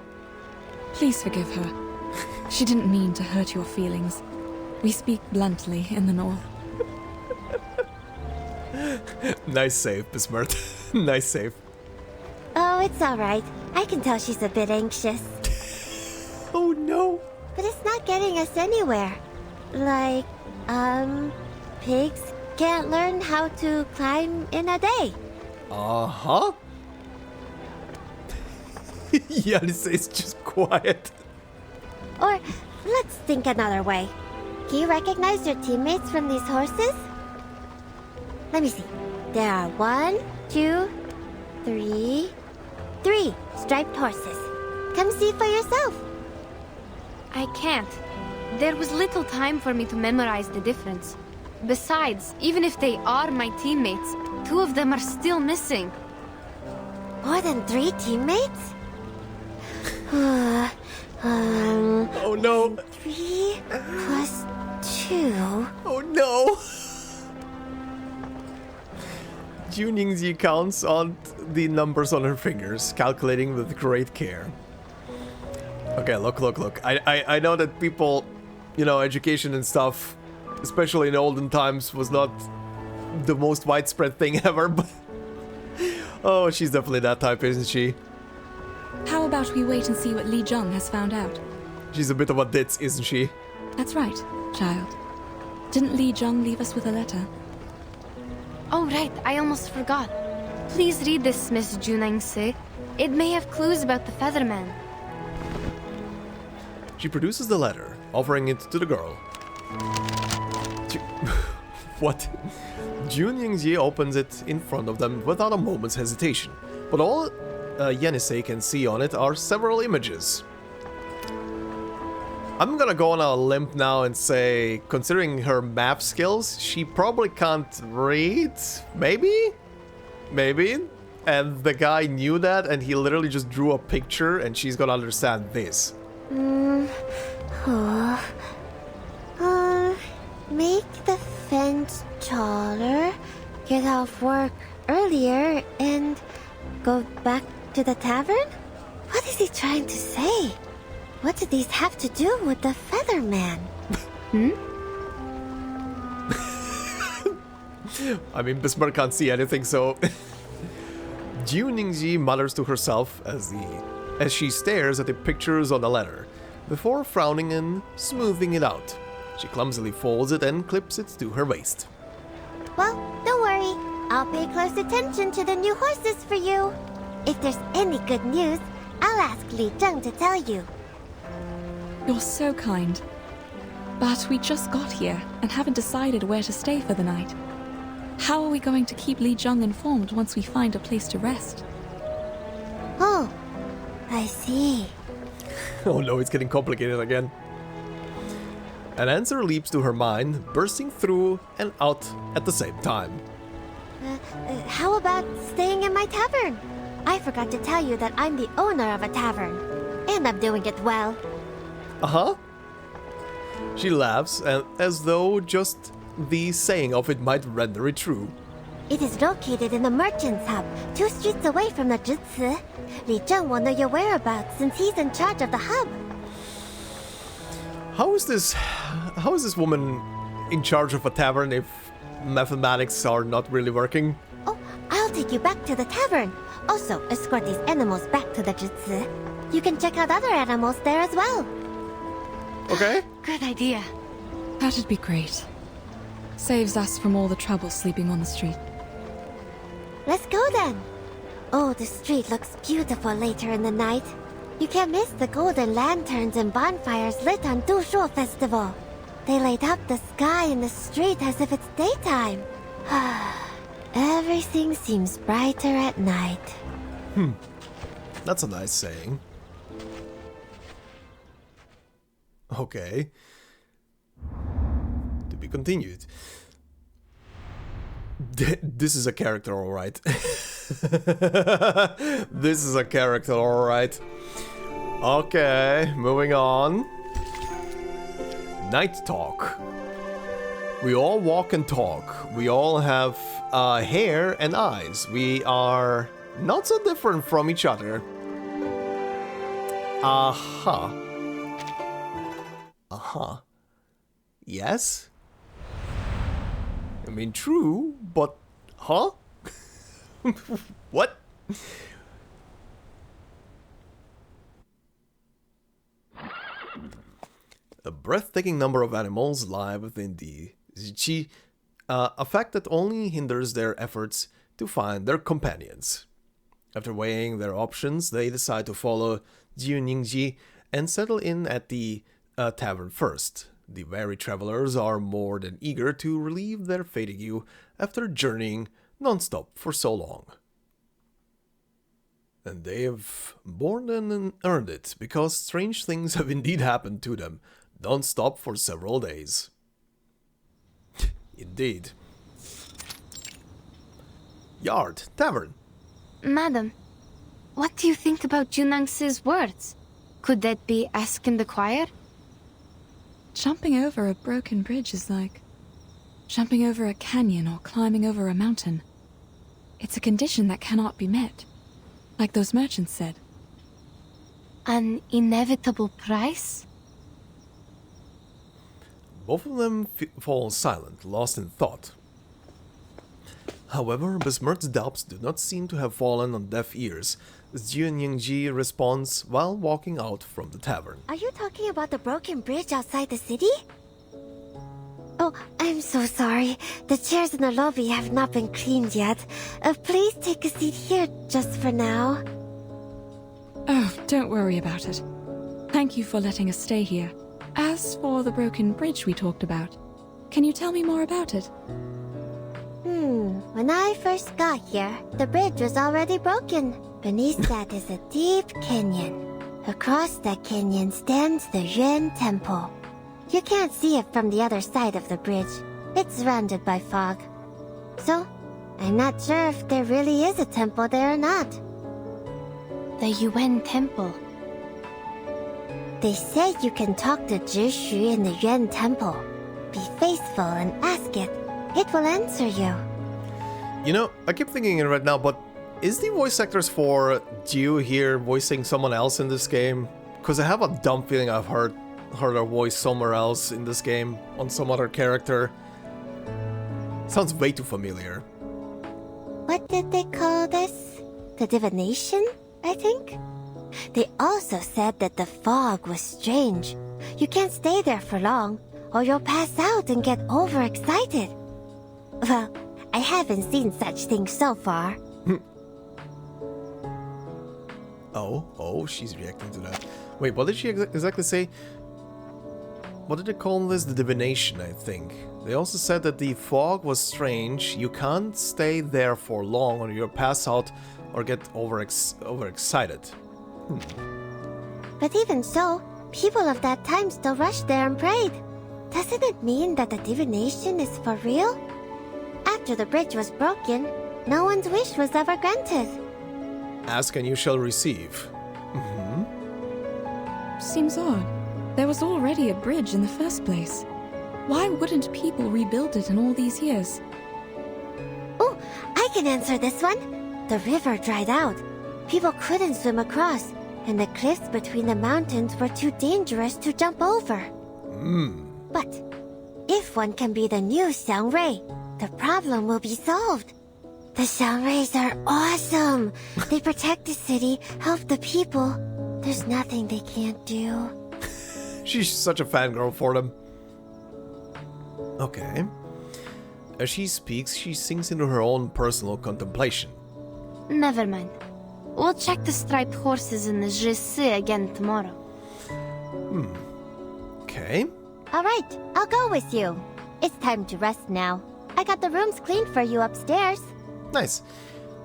Please forgive her. She didn't mean to hurt your feelings. We speak bluntly in the north. Nice save, Bessmert. Nice save. Oh, it's alright. I can tell she's a bit anxious. Oh no. But it's not getting us anywhere. Like, pigs can't learn how to climb in a day. Uh-huh. Yeah, it's just quiet. Or, let's think another way. Can you recognize your teammates from these horses? Let me see. There are 1, 2, 3 striped horses. Come see for yourself. I can't. There was little time for me to memorize the difference. Besides, even if they are my teammates, 2 of them are still missing. More than 3 teammates? Oh no. 3 plus 2. Oh no. Jiu Niangzi counts on the numbers on her fingers, calculating with great care. Okay, look. I know that people, education and stuff, especially in olden times, was not the most widespread thing ever, but... Oh, she's definitely that type, isn't she? How about we wait and see what Li Zheng has found out? She's a bit of a ditz, isn't she? That's right, child. Didn't Li Zheng leave us with a letter? Oh, right, I almost forgot. Please read this, Miss Jiu Niangzi. It may have clues about the Featherman. She produces the letter, offering it to the girl. What? Jiu Niangzi opens it in front of them without a moment's hesitation, but all Yenisei can see on it are several images. I'm gonna go on a limb now and say, considering her math skills, she probably can't read? Maybe? And the guy knew that, and he literally just drew a picture, and she's gonna understand this. Make the fence taller, get off work earlier, and go back to the tavern? What is he trying to say? What do these have to do with the Featherman? I mean, Bessmert can't see anything, so... Jiu Niangzi mutters to herself as she stares at the pictures on the letter, before frowning and smoothing it out. She clumsily folds it and clips it to her waist. Well, don't worry. I'll pay close attention to the new horses for you. If there's any good news, I'll ask Li Zheng to tell you. You're so kind. But we just got here and haven't decided where to stay for the night. How are we going to keep Li Zheng informed once we find a place to rest? Oh, I see. Oh no, it's getting complicated again. An answer leaps to her mind, bursting through and out at the same time. How about staying in my tavern? I forgot to tell you that I'm the owner of a tavern. And I'm doing it well. Uh-huh. She laughs, as though just the saying of it might render it true. It is located in the Merchant's Hub, 2 streets away from the Jutsu. Li Zheng will know your whereabouts since he's in charge of the hub. How is this woman in charge of a tavern if mathematics are not really working? Oh, I'll take you back to the tavern. Also, escort these animals back to the Jutsu. You can check out other animals there as well. Okay. Good idea. That'd be great. Saves us from all the trouble sleeping on the street. Let's go then. Oh, the street looks beautiful later in the night. You can't miss the golden lanterns and bonfires lit on Dushuo Festival. They light up the sky and the street as if it's daytime. Everything seems brighter at night. That's a nice saying. Okay. To be continued. This is a character, alright. This is a character, alright. Okay, moving on. Night talk. We all walk and talk. We all have hair and eyes. We are not so different from each other. Yes? I mean, true, but... Huh? What? A breathtaking number of animals lie within the Zichi, a fact that only hinders their efforts to find their companions. After weighing their options, they decide to follow Jiu Niangzi and settle in at the tavern first. The weary travelers are more than eager to relieve their fatigue after journeying non-stop for so long. And they have more than earned it, because strange things have indeed happened to them, non-stop for several days. Indeed. Yard, tavern. Madam, what do you think about Jiu Niangzi's words? Could that be ask in the choir? Jumping over a broken bridge is like jumping over a canyon or climbing over a mountain. It's a condition that cannot be met, like those merchants said. An inevitable price? Both of them fall silent, lost in thought. However, Bessmert's doubts do not seem to have fallen on deaf ears, as Jiu Niangzi responds while walking out from the tavern. Are you talking about the broken bridge outside the city? Oh, I'm so sorry. The chairs in the lobby have not been cleaned yet. Please take a seat here just for now. Oh, don't worry about it. Thank you for letting us stay here. As for the broken bridge we talked about, can you tell me more about it? When I first got here, the bridge was already broken. Beneath that is a deep canyon. Across that canyon stands the Yuan Temple. You can't see it from the other side of the bridge. It's surrounded by fog. So, I'm not sure if there really is a temple there or not. The Yuan Temple. They say you can talk to Zhishu in the Yuan Temple. Be faithful and ask it. It will answer you. You know, I keep thinking it right now, but is the voice actors for Jiu here voicing someone else in this game? Because I have a dumb feeling I've heard her voice somewhere else in this game, on some other character. Sounds way too familiar. What did they call this? The divination, I think? They also said that the fog was strange. You can't stay there for long, or you'll pass out and get overexcited. Well, I haven't seen such things so far. Oh, she's reacting to that. Wait, what did she exactly say? What did they call this? The divination, I think. They also said that the fog was strange. You can't stay there for long or you'll pass out or get overexcited. But even so, people of that time still rushed there and prayed. Doesn't it mean that the divination is for real? After the bridge was broken, no one's wish was ever granted. Ask and you shall receive. Seems odd. There was already a bridge in the first place. Why wouldn't people rebuild it in all these years? Oh, I can answer this one. The river dried out. People couldn't swim across, and the cliffs between the mountains were too dangerous to jump over. But if one can be the new Xiangrui, the problem will be solved. The Xiangruis are awesome. They protect the city, help the people. There's nothing they can't do. She's such a fangirl for them. Okay. As she speaks, she sinks into her own personal contemplation. Never mind. We'll check the striped horses in the GC again tomorrow. Okay. All right, I'll go with you. It's time to rest now. I got the rooms cleaned for you upstairs. Nice.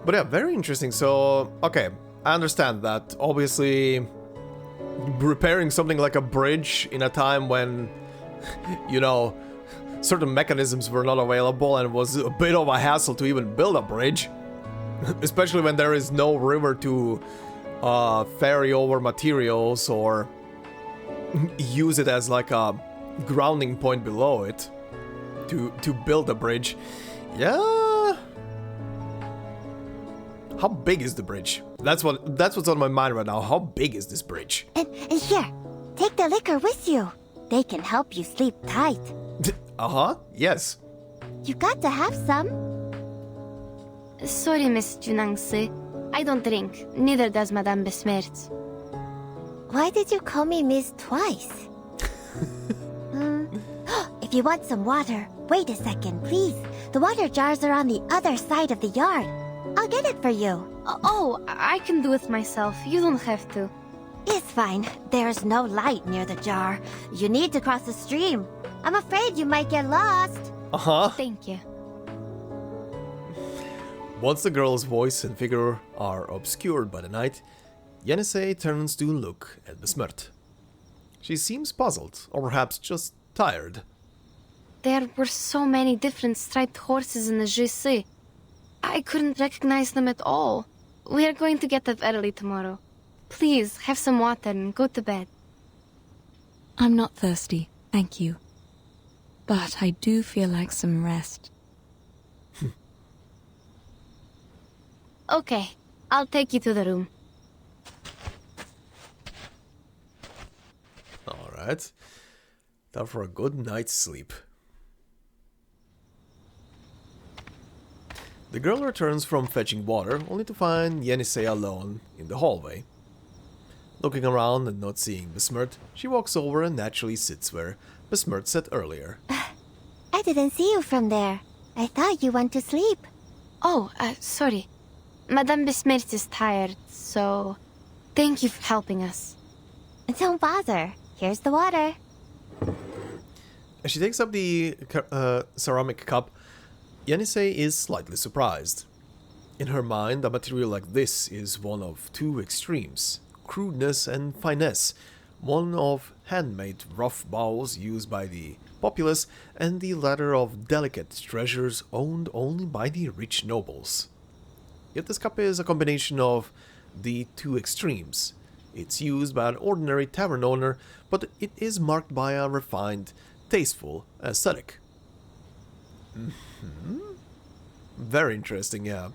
But yeah, very interesting. So, okay, I understand that. Obviously, repairing something like a bridge in a time when, you know, certain mechanisms were not available and it was a bit of a hassle to even build a bridge. Especially when there is no river to ferry over materials or use it as like a grounding point below it to build a bridge. Yeah. How big is the bridge? That's what's on my mind right now. How big is this bridge? And here, take the liquor with you. They can help you sleep tight. Uh-huh, yes. You got to have some. Sorry, Miss Jiu Niangzi. I don't drink. Neither does Madame Bessmert. Why did you call me Miss twice? If you want some water, wait a second, please. The water jars are on the other side of the yard. I'll get it for you. Oh, I can do it myself. You don't have to. It's fine. There's no light near the jar. You need to cross the stream. I'm afraid you might get lost. Uh-huh. Thank you. Once the girl's voice and figure are obscured by the night, Yenisei turns to look at Bessmert. She seems puzzled, or perhaps just tired. There were so many different striped horses in the GC. I couldn't recognize them at all. We are going to get up early tomorrow. Please, have some water and go to bed. I'm not thirsty, thank you. But I do feel like some rest. Okay, I'll take you to the room. Alright. Time for a good night's sleep. The girl returns from fetching water, only to find Yenisei alone in the hallway. Looking around and not seeing Bessmert, she walks over and naturally sits where Bessmert sat earlier. I didn't see you from there. I thought you went to sleep. Oh, sorry. Madame Bessmert is tired, so thank you for helping us. Don't bother. Here's the water. As she takes up the ceramic cup, Yenisei is slightly surprised. In her mind, a material like this is one of two extremes, crudeness and finesse, one of handmade rough bowls used by the populace, and the latter of delicate treasures owned only by the rich nobles. Yet this cup is a combination of the two extremes. It's used by an ordinary tavern owner, but it is marked by a refined, tasteful aesthetic. Very interesting, yeah.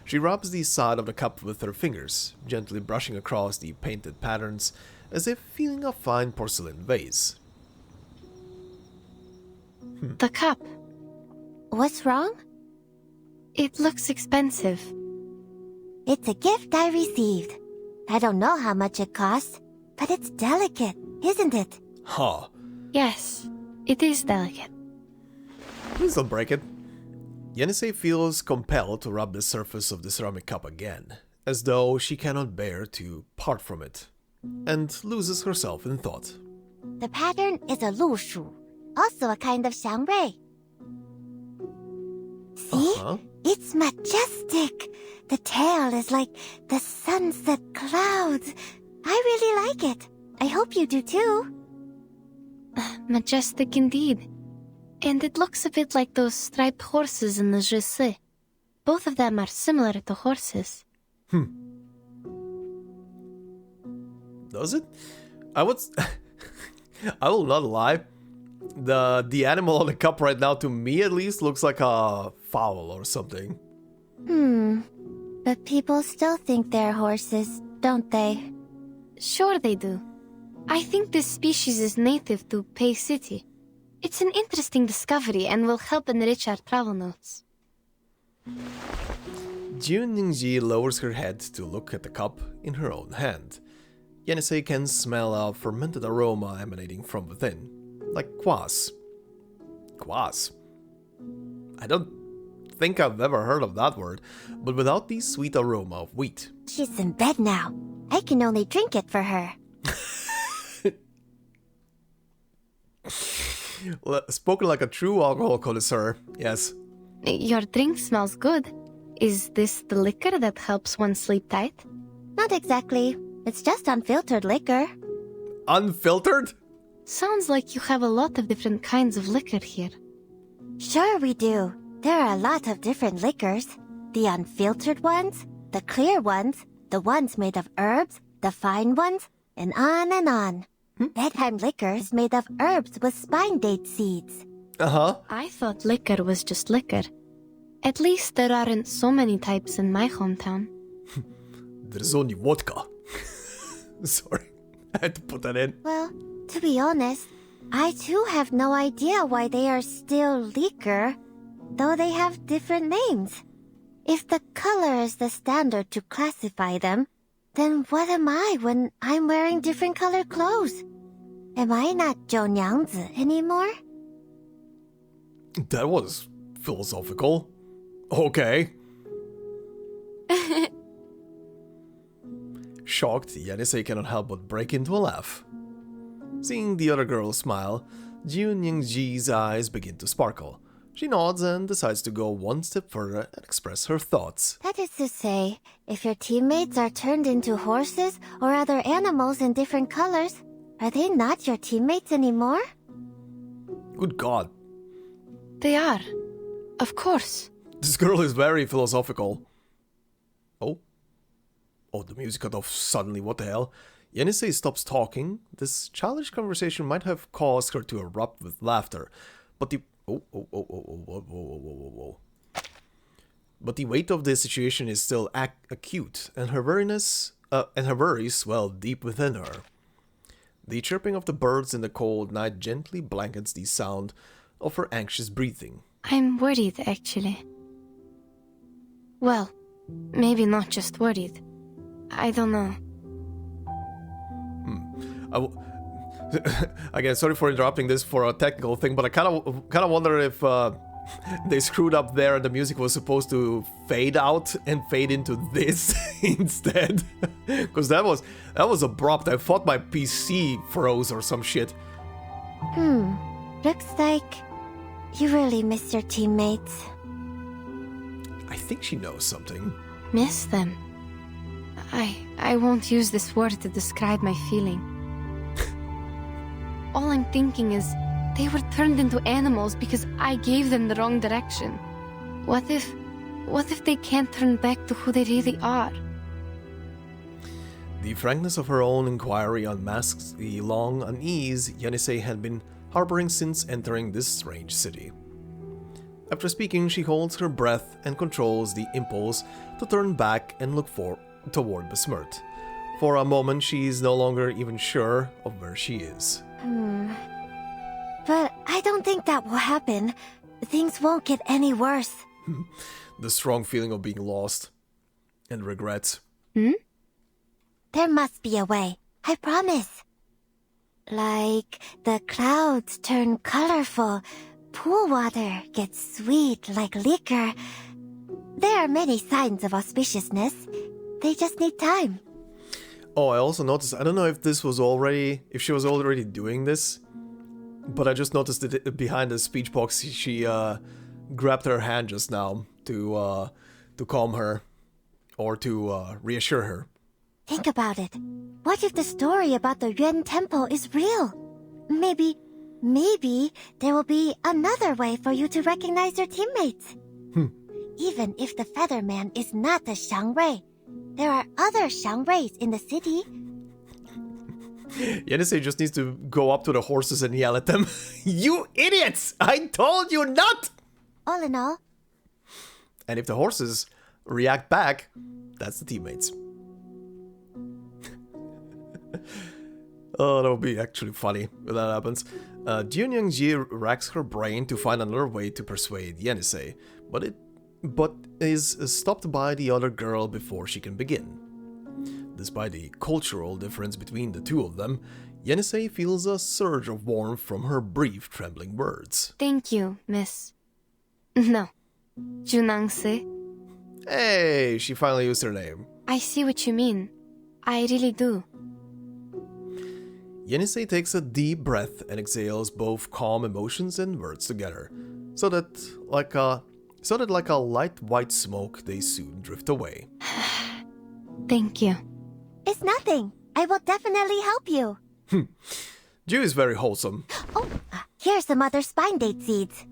She rubs the side of the cup with her fingers, gently brushing across the painted patterns, as if feeling a fine porcelain vase. The cup. What's wrong? It looks expensive. It's a gift I received. I don't know how much it costs, but it's delicate, isn't it? Huh. Yes, it is delicate. Please don't break it. Yenisei feels compelled to rub the surface of the ceramic cup again, as though she cannot bear to part from it, and loses herself in thought. The pattern is a lu shu, also a kind of xiangrui. See? It's majestic. The tail is like the sunset clouds. I really like it. I hope you do too. Majestic indeed. And it looks a bit like those striped horses in the GC. Both of them are similar to horses. Does it? I will not lie. The animal on the cup right now, to me at least, looks like a fowl or something. But people still think they're horses, don't they? Sure they do. I think this species is native to Pèi City. It's an interesting discovery and will help enrich our travel notes. Jiu Niangzi lowers her head to look at the cup in her own hand. Yenisei can smell a fermented aroma emanating from within, like kvass. Kwas. I don't think I've ever heard of that word, but without the sweet aroma of wheat. She's in bed now. I can only drink it for her. Spoken like a true alcohol connoisseur, yes. Your drink smells good. Is this the liquor that helps one sleep tight? Not exactly. It's just unfiltered liquor. Unfiltered? Sounds like you have a lot of different kinds of liquor here. Sure we do. There are a lot of different liquors. The unfiltered ones, the clear ones, the ones made of herbs, the fine ones, and on and on. Bedtime liquor is made of herbs with spine date seeds. Uh-huh. I thought liquor was just liquor. At least there aren't so many types in my hometown. There's only vodka. Sorry, I had to put that in. Well, to be honest, I too have no idea why they are still liquor, though they have different names. If the color is the standard to classify them, then what am I when I'm wearing different colored clothes? Am I not Jiu Niangzi anymore? That was philosophical. Okay. Shocked, Yenisei cannot help but break into a laugh. Seeing the other girl smile, Jiu Niangzi's eyes begin to sparkle. She nods and decides to go one step further and express her thoughts. That is to say, if your teammates are turned into horses or other animals in different colors, are they not your teammates anymore? Good God. They are. Of course. This girl is very philosophical. Oh? Oh, the music cut off suddenly, what the hell? Yenisei stops talking. This childish conversation might have caused her to erupt with laughter, but the... Whoa. But the weight of the situation is still acute, and her worries swell deep within her. The chirping of the birds in the cold night gently blankets the sound of her anxious breathing. I'm worried, actually. Well, maybe not just worried. I don't know. Again, sorry for interrupting this for a technical thing, but I kind of wonder if they screwed up there and the music was supposed to fade out and fade into this instead, because that was abrupt. I thought my PC froze or some shit. Looks like you really miss your teammates. I think she knows something. Miss them. I won't use this word to describe my feeling. All I'm thinking is, they were turned into animals because I gave them the wrong direction. What if they can't turn back to who they really are? The frankness of her own inquiry unmasks the long unease Yenisei had been harboring since entering this strange city. After speaking, she holds her breath and controls the impulse to turn back and look toward Bessmert. For a moment, she is no longer even sure of where she is. But I don't think that will happen. Things won't get any worse. The strong feeling of being lost and regret. There must be a way, I promise. Like the clouds turn colorful, pool water gets sweet like liquor. There are many signs of auspiciousness. They just need time. Oh, I also noticed, I don't know if she was already doing this, but I just noticed that behind the speech box, she grabbed her hand just now to calm her or to reassure her. Think about it. What if the story about the Yuan Temple is real? Maybe there will be another way for you to recognize your teammates. Even if the Featherman is not a Xiangrui, there are other Xiangruis in the city. Yenisei just needs to go up to the horses and yell at them. You idiots! I told you not! All in all. And if the horses react back, that's the teammates. Oh, that would be actually funny if that happens. Jiu Niangzi racks her brain to find another way to persuade Yenisei, but is stopped by the other girl before she can begin. Despite the cultural difference between the two of them, Yenisei feels a surge of warmth from her brief, trembling words. Thank you, Miss... No. Jiu Niangzi. Hey, she finally used her name. I see what you mean. I really do. Yenisei takes a deep breath and exhales both calm emotions and words together, so that like a light white smoke, they soon drift away. Thank you. It's nothing. I will definitely help you. Jiu is very wholesome. Oh, here's some other spine date seeds.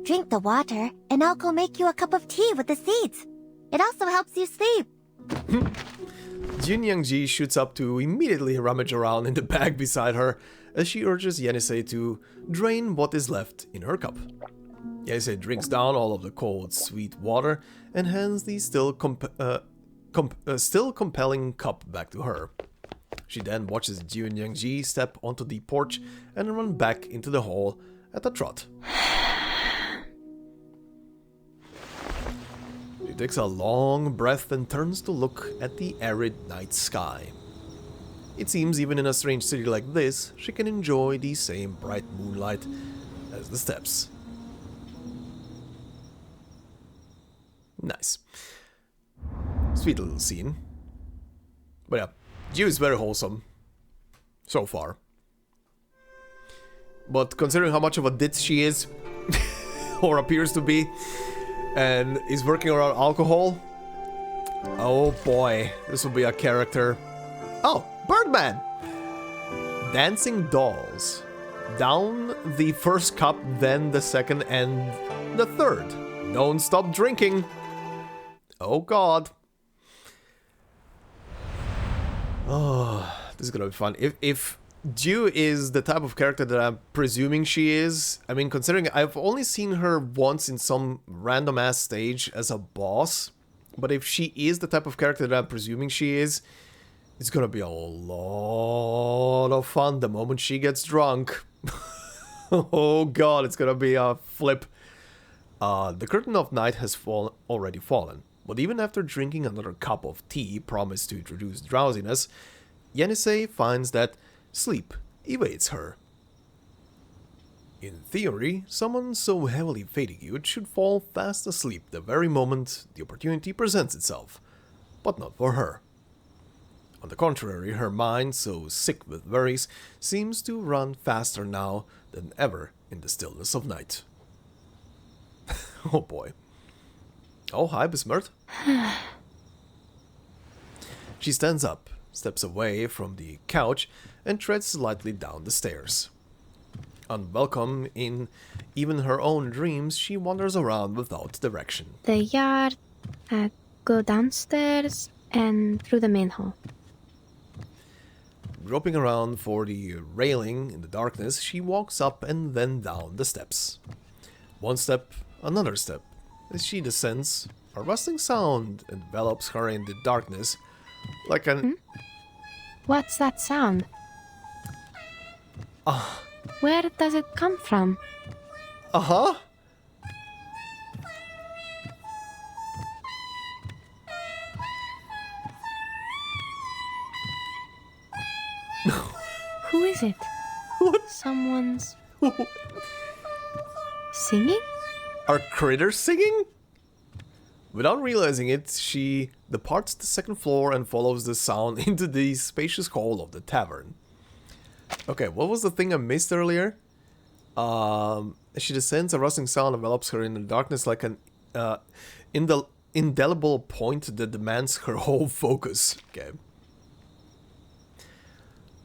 Drink the water, and I'll go make you a cup of tea with the seeds. It also helps you sleep. Jiu Niangzi shoots up to immediately rummage around in the bag beside her as she urges Yenisei to drain what is left in her cup. Yenisei drinks down all of the cold, sweet water and hands the still compelling cup back to her. She then watches Jiu Niangzi step onto the porch and run back into the hall at a trot. She takes a long breath and turns to look at the arid night sky. It seems even in a strange city like this, she can enjoy the same bright moonlight as the steppes. Nice. Sweet little scene. But yeah, Jiu is very wholesome. So far. But considering how much of a ditz she is, or appears to be, and is working around alcohol, oh boy, this will be a character. Oh, Birdman! Dancing dolls. Down the first cup, then the second and the third. Don't stop drinking. Oh god. Oh, this is gonna be fun. If Jiu is the type of character that I'm presuming she is, I mean, considering I've only seen her once in some random ass stage as a boss, but if she is the type of character that I'm presuming she is, it's gonna be a lot of fun the moment she gets drunk. Oh god, it's gonna be a flip. The curtain of night has already fallen, but even after drinking another cup of tea promised to introduce drowsiness, Yenisei finds that sleep evades her. In theory, someone so heavily fatigued should fall fast asleep the very moment the opportunity presents itself, but not for her. On the contrary, her mind, so sick with worries, seems to run faster now than ever in the stillness of night. Oh boy. Oh, hi, Bessmert. She stands up, steps away from the couch, and treads lightly down the stairs. Unwelcome in even her own dreams, she wanders around without direction. The yard, go downstairs, and through the main hall. Groping around for the railing in the darkness, she walks up and then down the steps. One step, another step. As she descends, a rustling sound envelops her in the darkness, like an... What's that sound? Where does it come from? Uh-huh. Who is it? What? Someone's... singing? Are critters singing? Without realizing it, she departs the second floor and follows the sound into the spacious hall of the tavern. Okay, what was the thing I missed earlier? As she descends, a rustling sound envelops her in the darkness like an indelible point that demands her whole focus. Okay.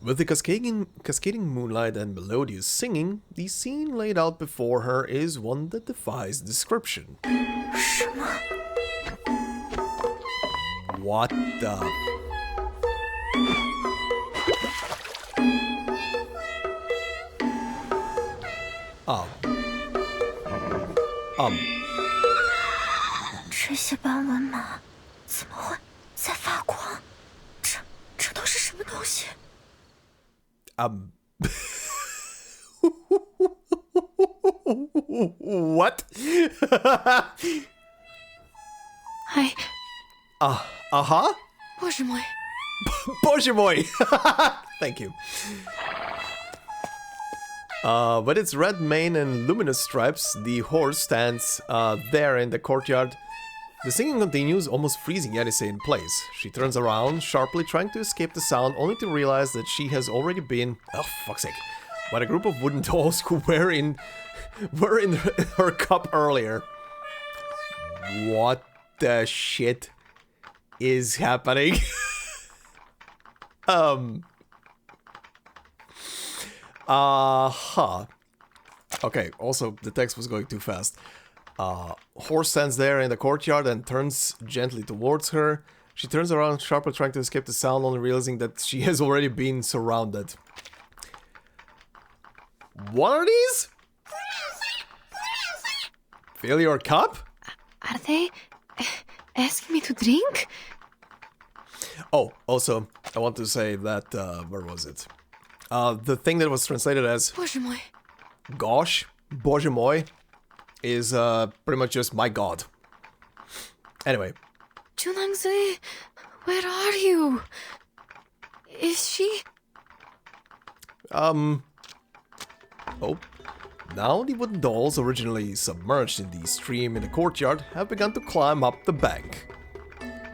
With the cascading moonlight and melodious singing, the scene laid out before her is one that defies description. What the...这些斑纹马怎么会在发光？这都是什么东西？ What? Боже мой. Боже мой! Thank you. With its red mane and luminous stripes, the horse stands there in the courtyard. The singing continues, almost freezing Yenisei in place. She turns around, sharply trying to escape the sound, only to realize that she has already been, oh fuck's sake, by a group of wooden dolls who were in her cup earlier. What the shit is happening? Okay, also the text was going too fast. Horse stands there in the courtyard and turns gently towards her. She turns around sharply trying to escape the sound, only realizing that she has already been surrounded. What are these? Fill your cup? Are they asking me to drink? Oh, also, I want to say that, where was it? The thing that was translated as Боже мой. gosh, Боже мой, is pretty much just my god. Anyway. Jiu Niangzi, where are you? Is she? Oh. Now the wooden dolls, originally submerged in the stream in the courtyard, have begun to climb up the bank.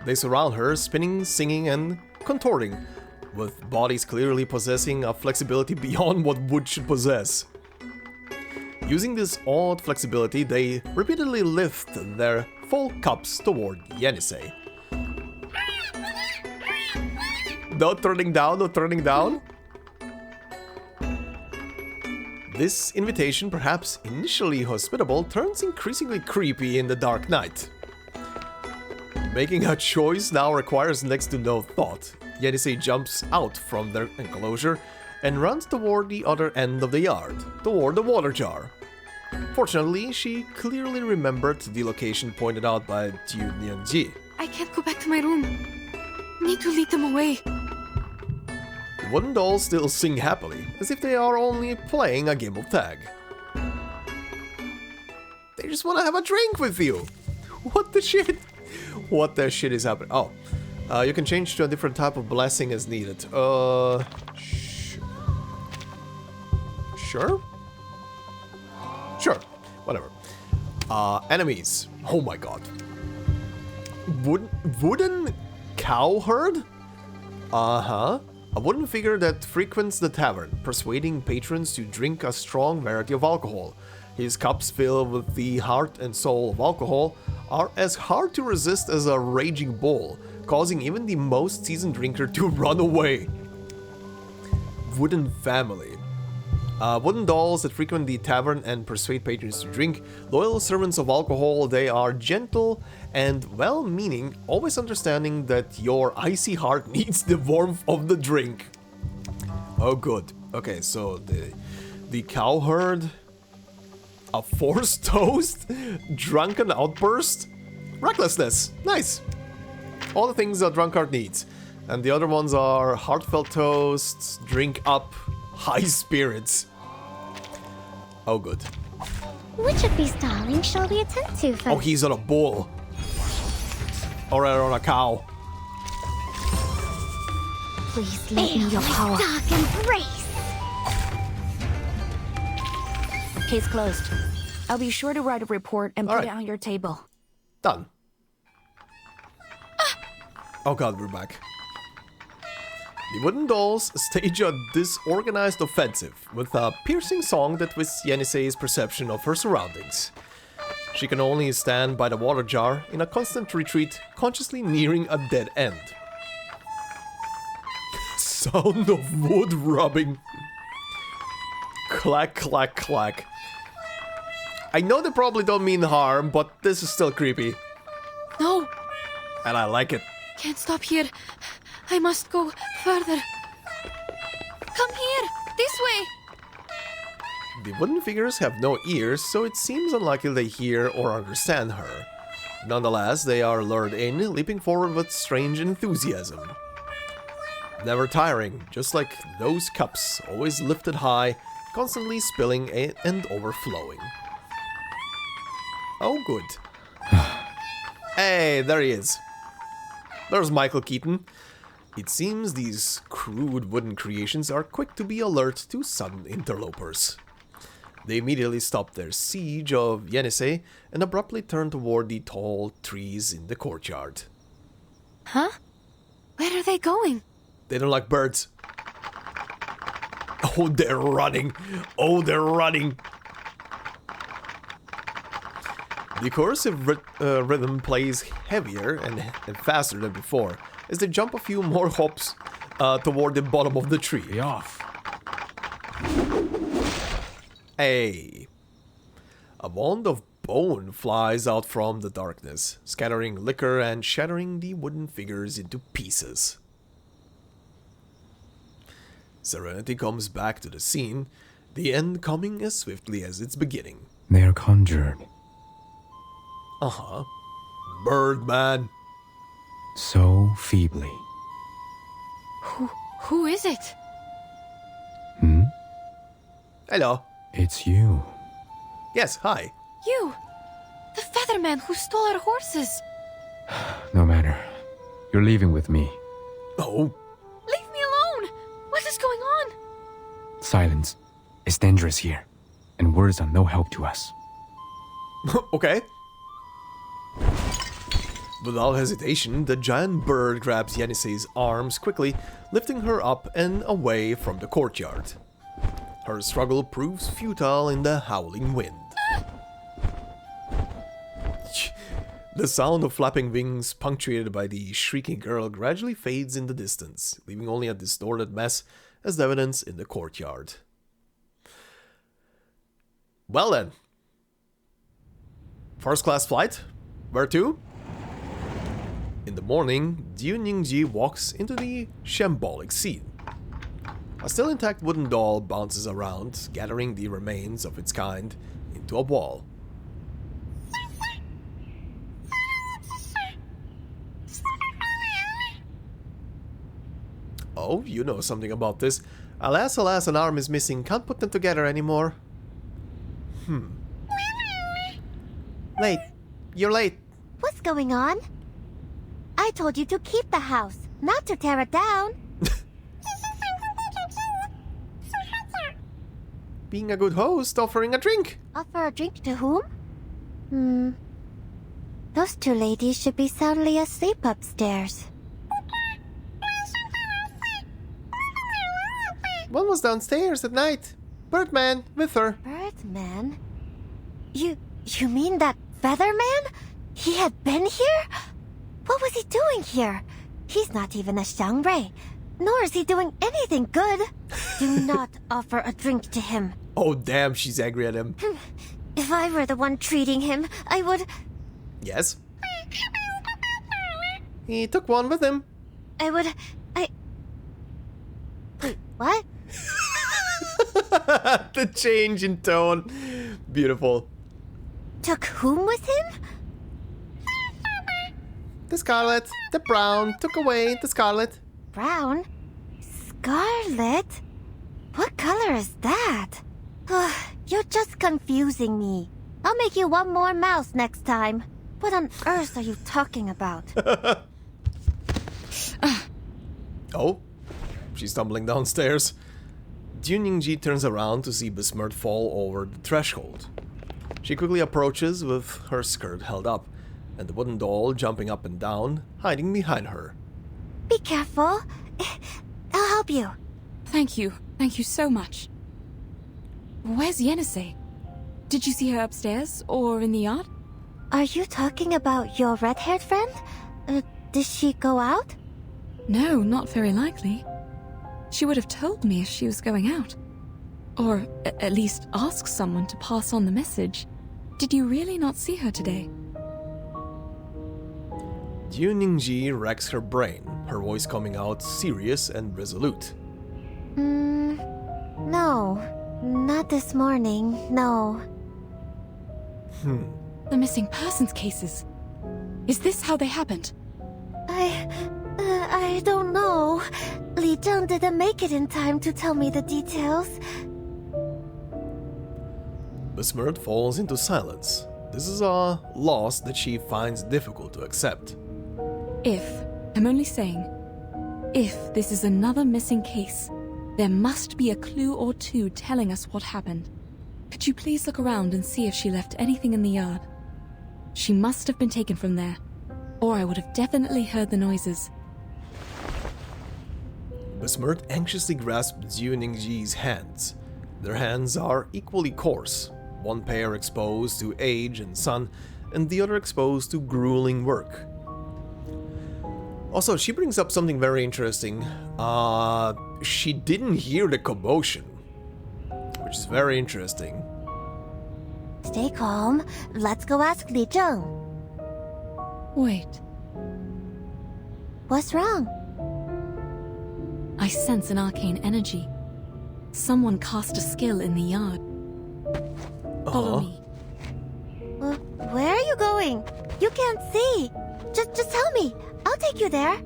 They surround her, spinning, singing, and contorting, with bodies clearly possessing a flexibility beyond what wood should possess. Using this odd flexibility, they repeatedly lift their full cups toward Yenisei. No turning down, no turning down. This invitation, perhaps initially hospitable, turns increasingly creepy in the dark night. Making a choice now requires next to no thought. Yenisei jumps out from their enclosure and runs toward the other end of the yard, toward the water jar. Fortunately, she clearly remembered the location pointed out by Jiu Niangzi. I can't go back to my room. Need to lead them away. The wooden dolls still sing happily, as if they are only playing a game of tag. They just want to have a drink with you. What the shit? What the shit is happening? Oh, you can change to a different type of blessing as needed. Sure? Sure, whatever. Enemies. Oh my god. Wooden cow herd? Uh-huh. A wooden figure that frequents the tavern, persuading patrons to drink a strong variety of alcohol. His cups filled with the heart and soul of alcohol are as hard to resist as a raging bull, causing even the most seasoned drinker to run away. Wooden family. Wooden dolls that frequent the tavern and persuade patrons to drink. Loyal servants of alcohol, they are gentle and well-meaning, always understanding that your icy heart needs the warmth of the drink. Oh, good. Okay, so the cow herd, a forced toast, drunken outburst, recklessness. Nice. All the things a drunkard needs. And the other ones are heartfelt toasts, drink up, high spirits. Oh, good. Which of these darlings shall we attend to first? Oh, he's on a bull. Or on a cow. Please leave me your power. Dark embrace. Case closed. I'll be sure to write a report and put it on your table. Done. Oh god, we're back. The wooden dolls stage a disorganized offensive with a piercing song that twists Yenisei's perception of her surroundings. She can only stand by the water jar in a constant retreat, consciously nearing a dead end. Sound of wood rubbing. Clack, clack, clack. I know they probably don't mean harm, but this is still creepy. No! And I like it. Can't stop here. I must go further. Come here! This way! The wooden figures have no ears, so it seems unlikely they hear or understand her. Nonetheless, they are lured in, leaping forward with strange enthusiasm. Never tiring, just like those cups, always lifted high, constantly spilling and overflowing. Oh, good. Hey, there he is. There's Michael Keaton. It seems these crude wooden creations are quick to be alert to sudden interlopers. They immediately stopped their siege of Yenisei and abruptly turned toward the tall trees in the courtyard. Huh? Where are they going? They don't like birds. Oh, they're running. Oh, they're running. The corrosive rhythm plays heavier and faster than before as they jump a few more hops toward the bottom of the tree. Be off. Hey. A wand of bone flies out from the darkness, scattering liquor and shattering the wooden figures into pieces. Serenity comes back to the scene, the end coming as swiftly as its beginning. They are conjured. Uh-huh. Birdman. So feebly. Who is it? Hello. It's you. Yes, hi. You! The featherman who stole our horses! No matter. You're leaving with me. Oh. Leave me alone! What is going on? Silence. It's dangerous here, and words are no help to us. Okay. Without hesitation, the giant bird grabs Yenisei's arms quickly, lifting her up and away from the courtyard. Her struggle proves futile in the howling wind. The sound of flapping wings, punctuated by the shrieking girl, gradually fades in the distance, leaving only a distorted mess as evidence in the courtyard. Well then. First class flight? Where to? In the morning, Jiu Niangzi walks into the shambolic scene. A still intact wooden doll bounces around, gathering the remains of its kind into a ball. Oh, you know something about this. Alas, alas, an arm is missing. Can't put them together anymore. Late. You're late. What's going on? I told you to keep the house, not to tear it down. Being a good host, offering a drink. Offer a drink to whom? Those two ladies should be soundly asleep upstairs. One was downstairs at night. Birdman with her. Birdman? You mean that Featherman? He had been here? What was he doing here? He's not even a Xiangrui, nor is he doing anything good. Do not offer a drink to him. Oh damn, she's angry at him. If I were the one treating him, I would... Yes? He took one with him. Wait, what? The change in tone. Beautiful. Took whom with him? The scarlet, the brown, took away the scarlet. Brown? Scarlet? What color is that? You're just confusing me. I'll make you one more mouse next time. What on earth are you talking about? Oh, she's tumbling downstairs. Jiu Niangzi turns around to see Bessmert fall over the threshold. She quickly approaches with her skirt held up, and the wooden doll jumping up and down, hiding behind her. Be careful. I'll help you. Thank you. Thank you so much. Where's Yenisei? Did you see her upstairs or in the yard? Are you talking about your red-haired friend? Did she go out? No, not very likely. She would have told me if she was going out. Or at least ask someone to pass on the message. Did you really not see her today? Jiu Niangzi racks her brain, her voice coming out serious and resolute. No. Not this morning, no. The missing persons cases. Is this how they happened? I don't know. Li Zheng didn't make it in time to tell me the details. Bessmert falls into silence. This is a loss that she finds difficult to accept. I'm only saying, if this is another missing case, there must be a clue or two telling us what happened. Could you please look around and see if she left anything in the yard? She must have been taken from there, or I would have definitely heard the noises. Bessmert anxiously grasps Jiu Niangzi's hands. Their hands are equally coarse, one pair exposed to age and sun, and the other exposed to grueling work. Also, she brings up something very interesting. She didn't hear the commotion, which is very interesting. Stay calm. Let's go ask Li Zheng. Wait, What's wrong? I sense an arcane energy. Someone cast a skill in the yard. Follow me. Where are you going? You can't see. Just tell me. I'll take you there.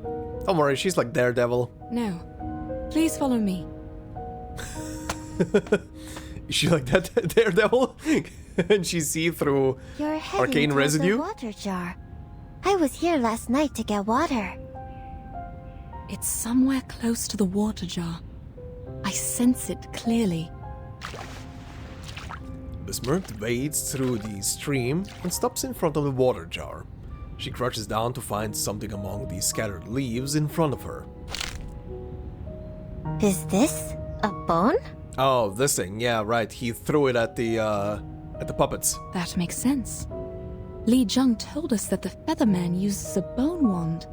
Don't worry, she's like Daredevil. No. Please follow me. Is she like that Daredevil? And she see through You're heading arcane toward residue? the water jar. I was here last night to get water. It's somewhere close to the water jar. I sense it clearly. Bessmert wades through the stream and stops in front of the water jar. She crouches down to find something among the scattered leaves in front of her. Is this a bone? Oh, this thing. Yeah, right. He threw it at the puppets. That makes sense. Li Zheng told us that the Featherman uses a bone wand.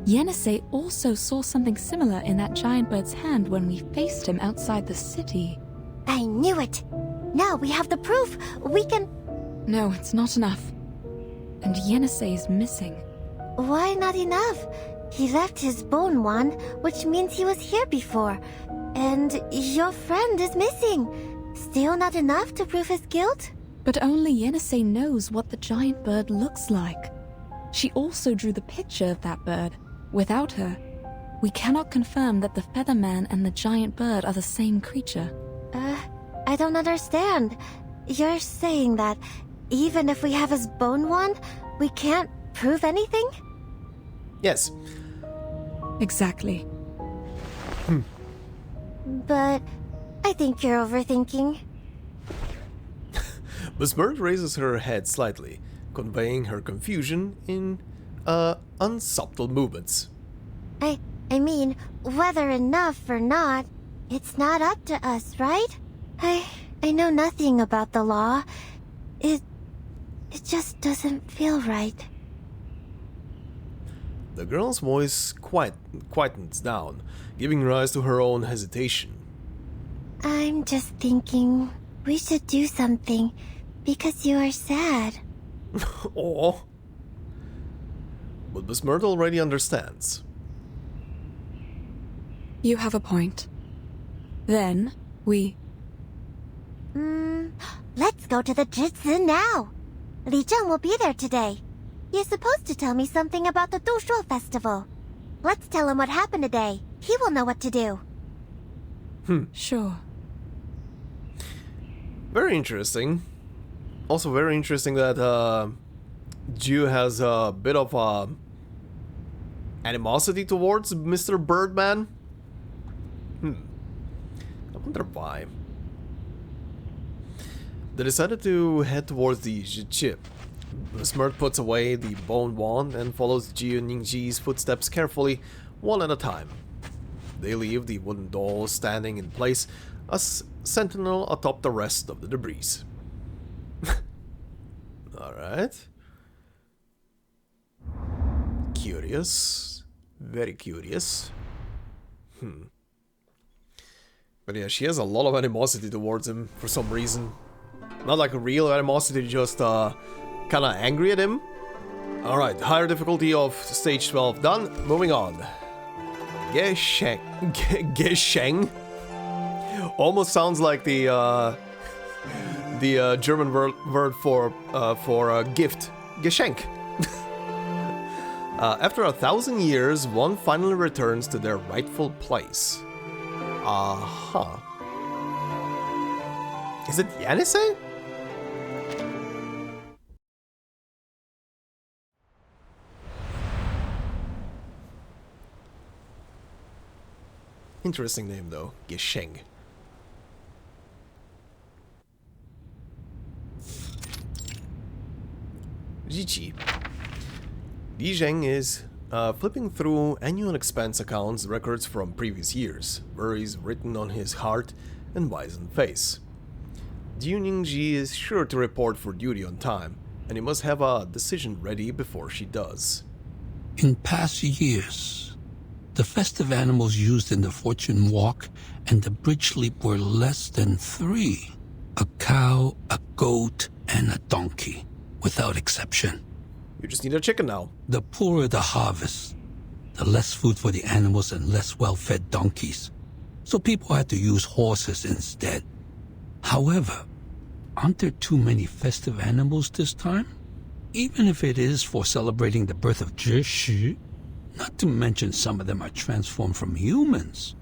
Yenisei also saw something similar in that giant bird's hand when we faced him outside the city. I knew it. Now we have the proof. We can... No, it's not enough. And Yenisei is missing. Why not enough? He left his bone wand, which means he was here before. And your friend is missing. Still not enough to prove his guilt? But only Yenisei knows what the giant bird looks like. She also drew the picture of that bird. Without her, we cannot confirm that the Featherman and the giant bird are the same creature. I don't understand. You're saying that even if we have his bone wand, we can't prove anything? Yes. Exactly. But I think you're overthinking. Bessmert raises her head slightly, conveying her confusion in unsubtle movements. I mean, whether enough or not, it's not up to us, right? I know nothing about the law. It just doesn't feel right. The girl's voice quietens down, giving rise to her own hesitation. I'm just thinking we should do something because you are sad. Aww. But Bessmert already understands. You have a point. Then, we... Let's go to the Jitsu now. Li Zheng will be there today. He's supposed to tell me something about the Dushuo festival. Let's tell him what happened today. He will know what to do. Sure. Very interesting. Also very interesting that Jiu has a bit of animosity towards Mr. Birdman. I wonder why. They decided to head towards the Jiu. Bessmert puts away the bone wand and follows Jiu Niangzi's footsteps carefully, one at a time. They leave the wooden doll standing in place, a sentinel atop the rest of the debris. Alright. Curious. Very curious. But yeah, she has a lot of animosity towards him for some reason. Not like a real animosity, just kinda angry at him. Alright, higher difficulty of stage 12 done. Moving on. Geschenk. Almost sounds like the German word for gift. Geschenk. After 1,000 years, one finally returns to their rightful place. Is it Yenisei? Interesting name though, Geschenk. Jiqi. Li Zheng is flipping through annual expense accounts records from previous years, worries written on his heart and wizened face. Jiu Niangzi is sure to report for duty on time, and he must have a decision ready before she does. In past years, the festive animals used in the fortune walk and the bridge leap were less than 3. A cow, a goat, and a donkey, without exception. You just need a chicken now. The poorer the harvest, the less food for the animals and less well-fed donkeys. So people had to use horses instead. However, aren't there too many festive animals this time? Even if it is for celebrating the birth of Zhi, not to mention some of them are transformed from humans.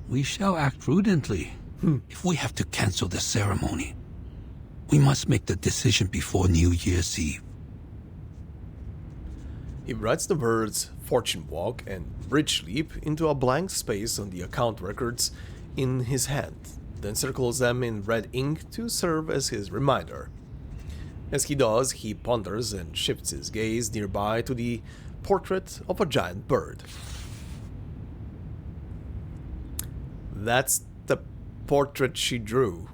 We shall act prudently. If we have to cancel the ceremony, we must make the decision before New Year's Eve. He writes the words fortune walk and bridge leap into a blank space on the account records in his hand, then circles them in red ink to serve as his reminder. As he does, he ponders and shifts his gaze nearby to the portrait of a giant bird. That's the portrait she drew.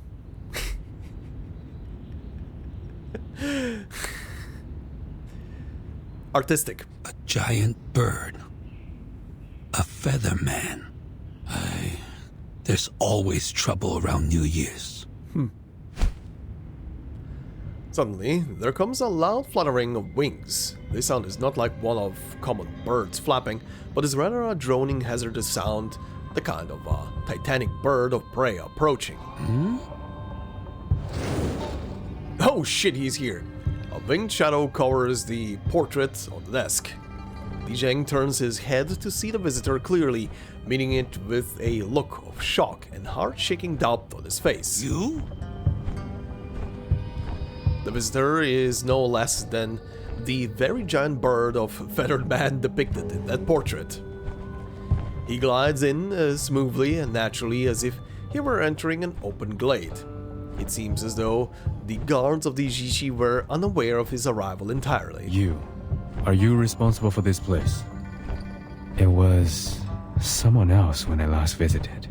Artistic. A giant bird. A feather man. There's always trouble around New Year's. Suddenly, there comes a loud fluttering of wings. This sound is not like one of common birds flapping, but is rather a droning, hazardous sound, the kind of a titanic bird of prey approaching. Oh shit, he's here. A winged shadow covers the portrait on the desk. Li Zheng turns his head to see the visitor clearly, meeting it with a look of shock and heart-shaking doubt on his face. You? The visitor is no less than the very giant bird of feathered man depicted in that portrait. He glides in as smoothly and naturally as if he were entering an open glade. It seems as though the guards of the Jiqi were unaware of his arrival entirely. Are you responsible for this place? It was someone else when I last visited.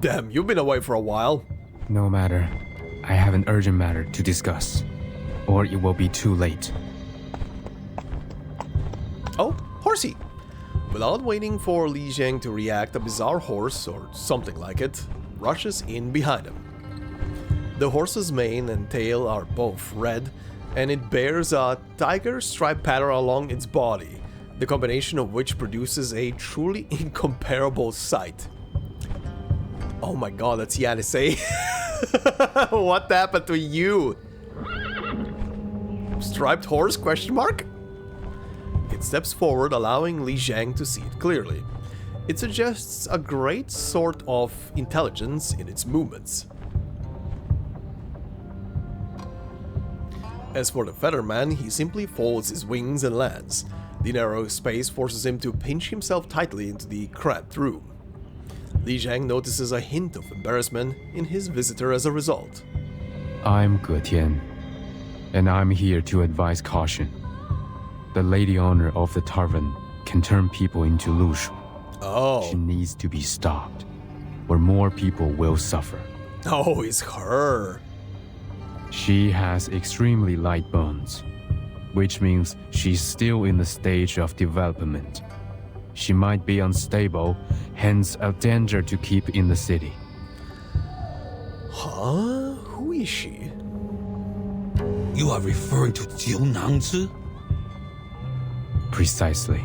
Damn, you've been away for a while. No matter. I have an urgent matter to discuss, or it will be too late. Oh, horsey! Without waiting for Li Zheng to react, a bizarre horse, or something like it, rushes in behind him. The horse's mane and tail are both red, and it bears a tiger stripe pattern along its body, the combination of which produces a truly incomparable sight. Oh my god, that's Yanisei. What happened to you? Striped horse, question mark? It steps forward, allowing Li Zheng to see it clearly. It suggests a great sort of intelligence in its movements. As for the featherman, he simply folds his wings and lands. The narrow space forces him to pinch himself tightly into the cramped room. Li Zheng notices a hint of embarrassment in his visitor as a result. I'm Ge Tian, and I'm here to advise caution. The lady owner of the tavern can turn people into lushu. Oh. She needs to be stopped, or more people will suffer. Oh, it's her. She has extremely light bones, which means she's still in the stage of development. She might be unstable, hence a danger to keep in the city. Huh? Who is she? You are referring to Jiu Niangzi? Precisely.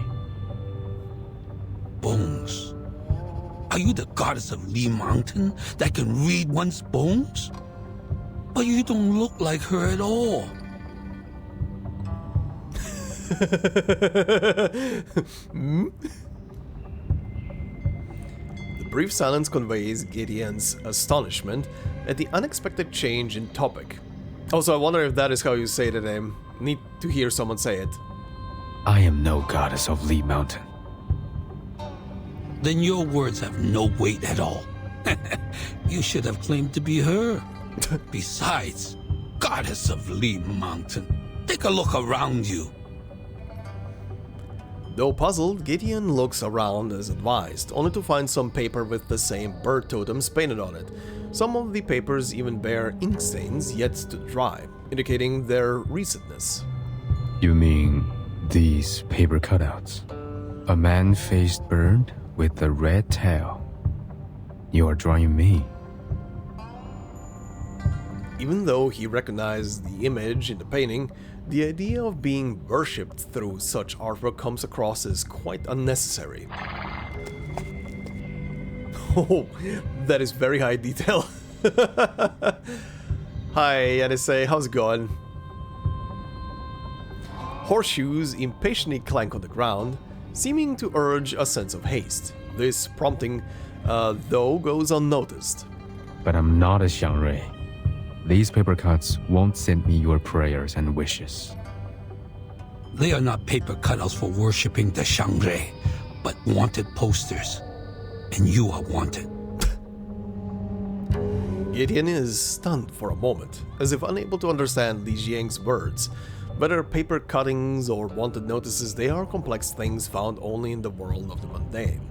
Bones. Are you the goddess of Li Mountain that can read one's bones? But you don't look like her at all. The brief silence conveys Gideon's astonishment at the unexpected change in topic. Also, I wonder if that is how you say the name. Need to hear someone say it. I am no goddess of Li Mountain. Then your words have no weight at all. You should have claimed to be her. Besides, Goddess of Lee Mountain, take a look around you. Though puzzled, Gideon looks around as advised, only to find some paper with the same bird totems painted on it. Some of the papers even bear ink stains yet to dry, indicating their recentness. You mean these paper cutouts? A man-faced bird with a red tail. You are drawing me. Even though he recognized the image in the painting, the idea of being worshipped through such artwork comes across as quite unnecessary. Oh, that is very high detail. Hi, NSA, how's it going? Horseshoes impatiently clank on the ground, seeming to urge a sense of haste. This prompting, though, goes unnoticed. But I'm not a Shuori. These paper cuts won't send me your prayers and wishes. They are not paper cutouts for worshipping the Shuori, but wanted posters. And you are wanted. Gideon is stunned for a moment, as if unable to understand Li Jiang's words. Whether paper cuttings or wanted notices, they are complex things found only in the world of the mundane.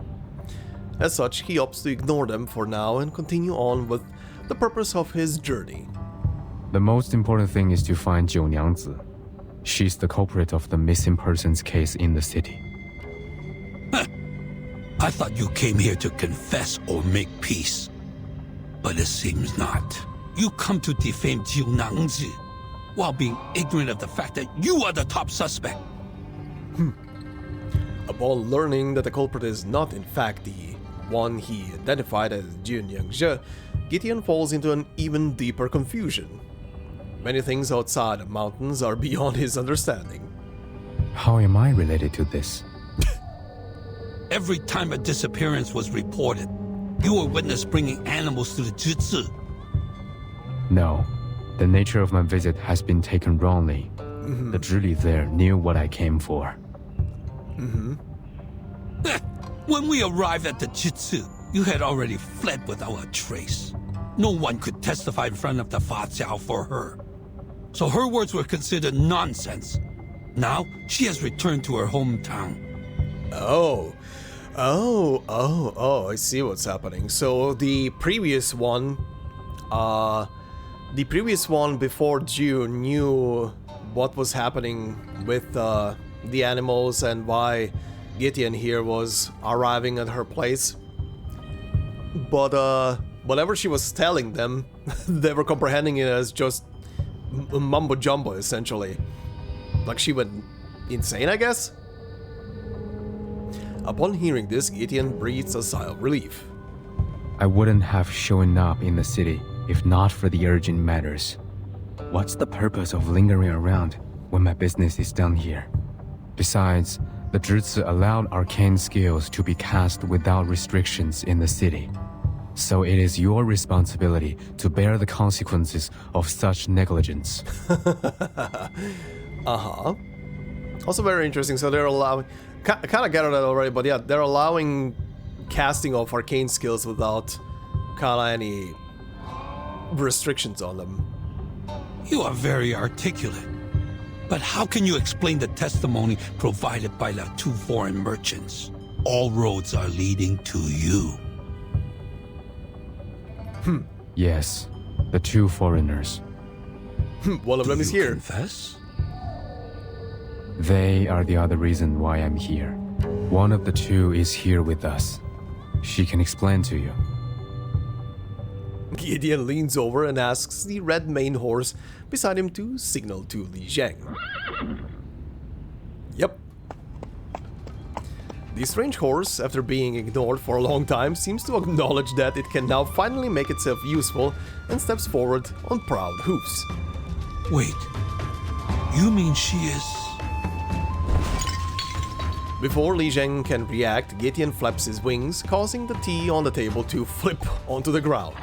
As such, he opts to ignore them for now and continue on with the purpose of his journey. The most important thing is to find Jiu Niangzi. She's the culprit of the missing persons case in the city. I thought you came here to confess or make peace. But it seems not. You come to defame Jiu Niangzi, while being ignorant of the fact that you are the top suspect. Upon learning that the culprit is not in fact the one he identified as Jiu Niangzi, Gideon falls into an even deeper confusion. Many things outside of mountains are beyond his understanding. How am I related to this? Every time a disappearance was reported, you were witness bringing animals to the Jutsu. No. The nature of my visit has been taken wrongly. The Zhili there knew what I came for. When we arrived at the Jutsu, you had already fled without a trace. No one could testify in front of the Fa Jiao for her. So her words were considered nonsense. Now, she has returned to her hometown. Oh, I see what's happening. So the previous one before Jiu knew what was happening with the animals and why Gideon here was arriving at her place. But whatever she was telling them, they were comprehending it as just mumbo jumbo, essentially. Like she went insane, I guess? Upon hearing this, Gideon breathes a sigh of relief. I wouldn't have shown up in the city if not for the urgent matters. What's the purpose of lingering around when my business is done here? Besides, the Jutsu allowed arcane skills to be cast without restrictions in the city. So it is your responsibility to bear the consequences of such negligence. Also very interesting, so they're allowing... I kind of gathered that already, but yeah, they're allowing casting of arcane skills without kind of any restrictions on them. You are very articulate. But how can you explain the testimony provided by the two foreign merchants? All roads are leading to you. Yes, the two foreigners. One of them is here. Confess? They are the other reason why I'm here. One of the two is here with us. She can explain to you. Gideon leans over and asks the red mane horse beside him to signal to Li Jiang. Yep. The strange horse, after being ignored for a long time, seems to acknowledge that it can now finally make itself useful and steps forward on proud hoofs. Wait, you mean she is... Before Li Jiang can react, Gideon flaps his wings, causing the tea on the table to flip onto the ground.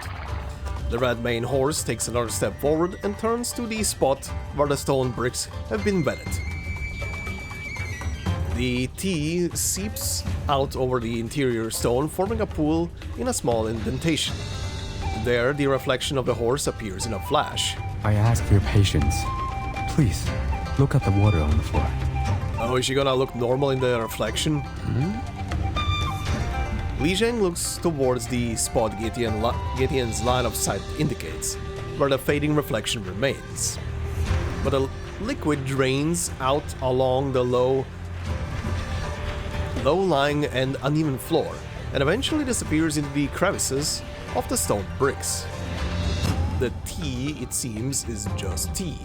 The red mane horse takes another step forward and turns to the spot where the stone bricks have been wetted. The tea seeps out over the interior stone, forming a pool in a small indentation. There, the reflection of the horse appears in a flash. I ask for your patience. Please, look at the water on the floor. Oh, is she gonna look normal in the reflection? Li Zhang looks towards the spot Gideon's line of sight indicates, where the fading reflection remains. But a liquid drains out along the low-lying and uneven floor, and eventually disappears into the crevices of the stone bricks. The tea, it seems, is just tea.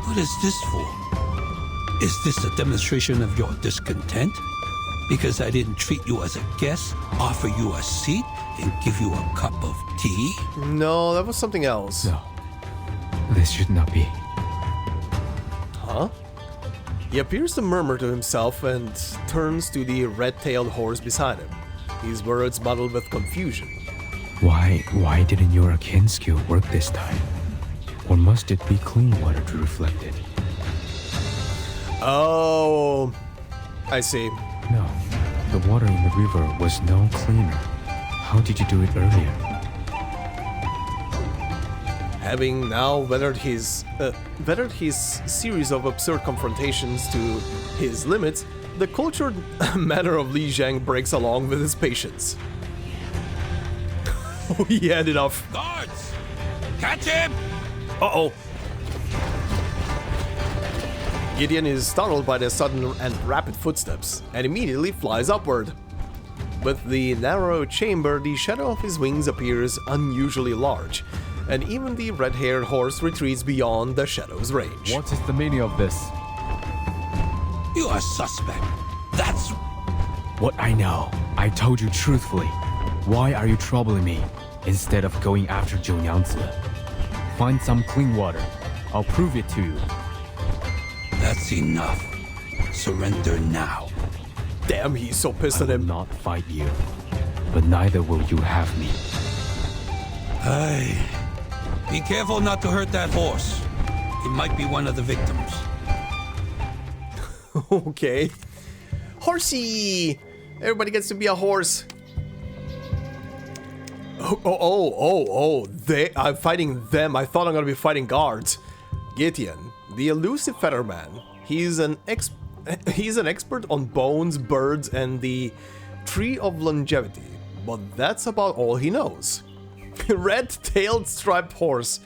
What is this for? Is this a demonstration of your discontent? Because I didn't treat you as a guest, offer you a seat, and give you a cup of tea? No, that was something else. No. This should not be. Huh? He appears to murmur to himself and turns to the red-tailed horse beside him, his words muddled with confusion. Why didn't your arcane skill work this time? Or must it be clean water to reflect it? Oh, I see. No, the water in the river was no cleaner. How did you do it earlier? Having now weathered his series of absurd confrontations to his limits, the cultured manner of Li Zhang breaks along with his patience. Oh, he had enough. Guards! Catch him! Uh-oh. Gideon is startled by the sudden and rapid footsteps, and immediately flies upward. With the narrow chamber, the shadow of his wings appears unusually large, and even the red-haired horse retreats beyond the shadow's range. What is the meaning of this? You are suspect. That's... What I know. I told you truthfully. Why are you troubling me, instead of going after Jiu Niangzi? Find some clean water. I'll prove it to you. That's enough. Surrender now. Damn, he's so pissed at I will him. not fight you, but neither will you have me. Hey, be careful not to hurt that horse. It might be one of the victims. Okay. Horsey! Everybody gets to be a horse. I'm fighting them. I thought I'm gonna be fighting guards. Gideon, the elusive featherman. He's an expert on bones, birds, and the tree of longevity. But that's about all he knows. Red-tailed striped horse.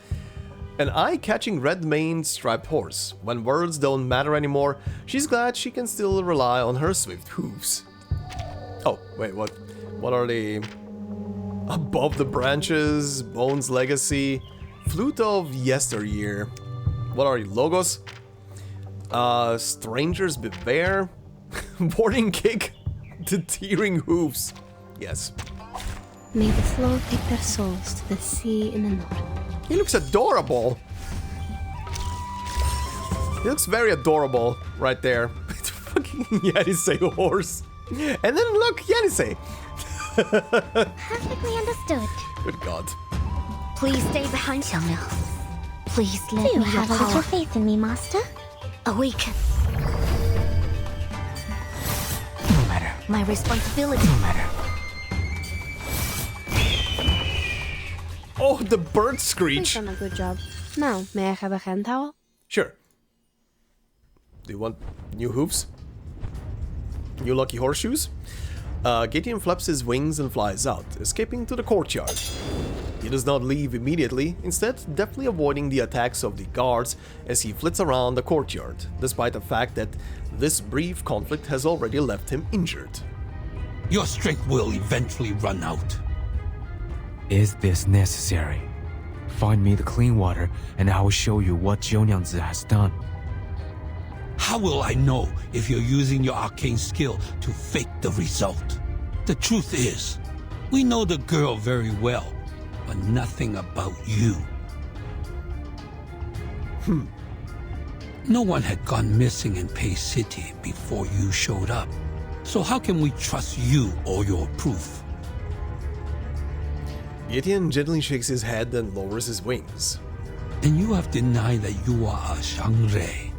An eye-catching red-maned striped horse. When words don't matter anymore, she's glad she can still rely on her swift hooves. Oh, wait, what are they? Above the branches, Bones Legacy, Flute of Yesteryear. What are you, logos? Strangers Beware, Warning Kick, the Tearing Hooves. Yes. May the flow take their souls to the sea in the north. He looks adorable. He looks very adorable right there. Fucking Yenisei horse. And then look, Yenisei. Perfectly understood. Good God. Please stay behind, Xiangliu. Please let me have a little faith in me, Master. Awaken. No matter. My responsibility. No matter. Oh, the bird You've screech. done a good job. Now, may I have a hand towel? Sure. Do you want new hooves? New lucky horseshoes? Gideon flaps his wings and flies out, escaping to the courtyard. He does not leave immediately, instead deftly avoiding the attacks of the guards as he flits around the courtyard, despite the fact that this brief conflict has already left him injured. Your strength will eventually run out. Is this necessary? Find me the clean water, and I will show you what Jiu Niangzi has done. How will I know if you're using your arcane skill to fake the result? The truth is, we know the girl very well, but nothing about you. No one had gone missing in Pèi City before you showed up. So how can we trust you or your proof? Gideon gently shakes his head and lowers his wings. And you have denied that you are a Shangre.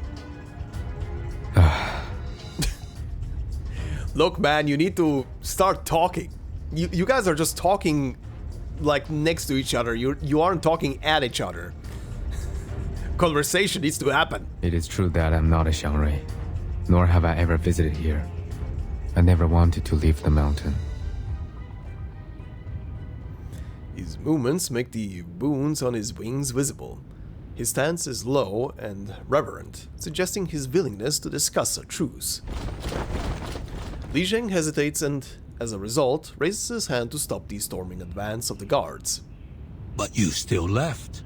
Look, man, you need to start talking. You guys are just talking like next to each other. You aren't talking at each other. Conversation needs to happen. It is true that I'm not a Xiangrui, nor have I ever visited here. I never wanted to leave the mountain. His movements make the wounds on his wings visible. His stance is low and reverent, suggesting his willingness to discuss a truce. Li Zheng hesitates and, as a result, raises his hand to stop the storming advance of the guards. But you still left.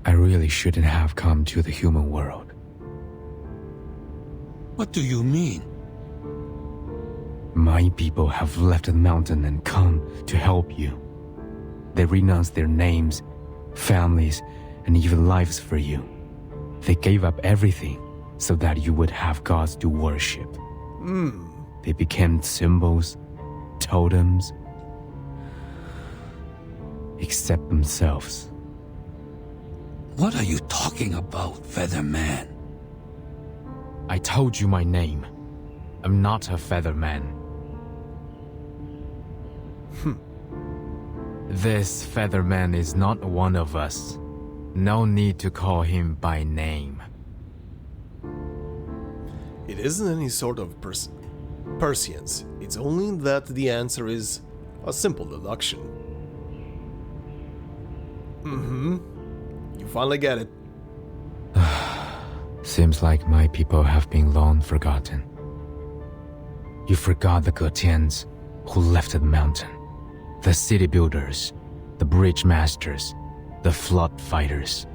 I really shouldn't have come to the human world. What do you mean? My people have left the mountain and come to help you. They renounced their names, families, and even lives for you. They gave up everything so that you would have gods to worship. They became symbols, totems, except themselves. What are you talking about, Featherman? I told you my name. I'm not a Featherman. This Featherman is not one of us. No need to call him by name. It isn't any sort of prescience. It's only that the answer is a simple deduction. You finally get it. Seems like my people have been long forgotten. You forgot the Getians who left the mountain, the city builders, the bridge masters, the flood fighters.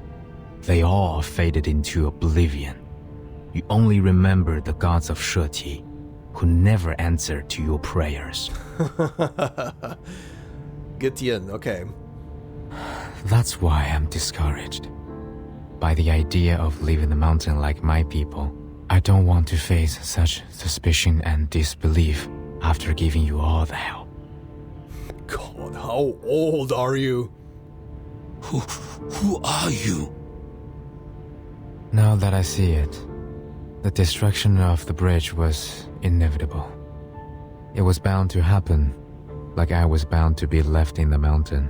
They all faded into oblivion. You only remember the gods of Shuori, who never answered to your prayers. Getian, okay. That's why I'm discouraged by the idea of leaving the mountain like my people. I don't want to face such suspicion and disbelief after giving you all the help. God, how old are you? Who are you? Now that I see it, the destruction of the bridge was inevitable. It was bound to happen, like I was bound to be left in the mountain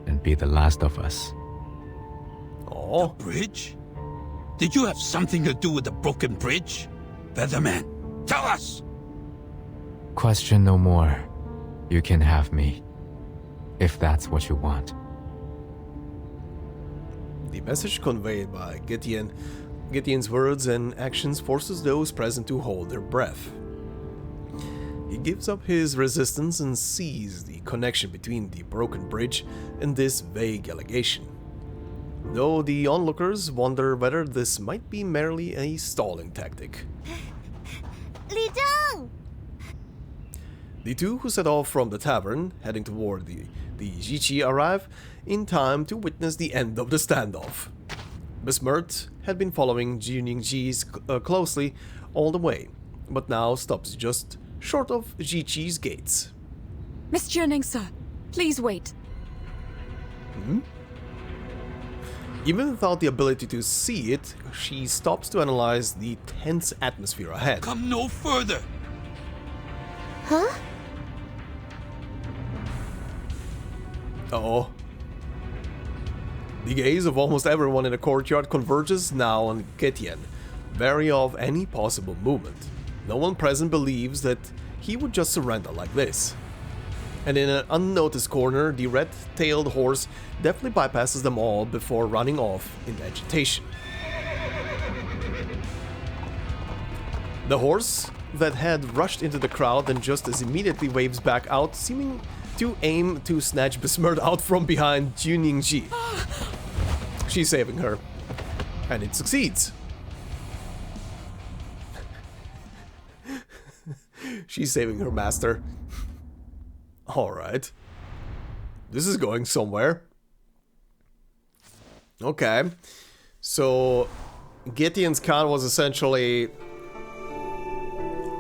and be the last of us. The bridge? Did you have something to do with the broken bridge? Featherman, tell us! Question no more. You can have me, if that's what you want. The message conveyed by Getian's words and actions forces those present to hold their breath. He gives up his resistance and sees the connection between the broken bridge and this vague allegation, though the onlookers wonder whether this might be merely a stalling tactic. Li Zheng! The two who set off from the tavern, heading toward the Jiqi, arrive in time to witness the end of the standoff. Bessmert had been following Jiu Niangzi closely all the way, but now stops just short of Jiqi's gates. Miss Jiu Niangzi, please wait. Even without the ability to see it, she stops to analyze the tense atmosphere ahead. Come no further! Huh? Uh-oh. The gaze of almost everyone in the courtyard converges now on Getian, wary of any possible movement. No one present believes that he would just surrender like this. And in an unnoticed corner, the red-tailed horse deftly bypasses them all before running off in agitation. The horse that had rushed into the crowd then just as immediately waves back out, seeming to aim to snatch Bessmert out from behind Jiu Niangzi. She's saving her, and it succeeds. She's saving her master. Alright. This is going somewhere. Okay. So, Getian's Khan was essentially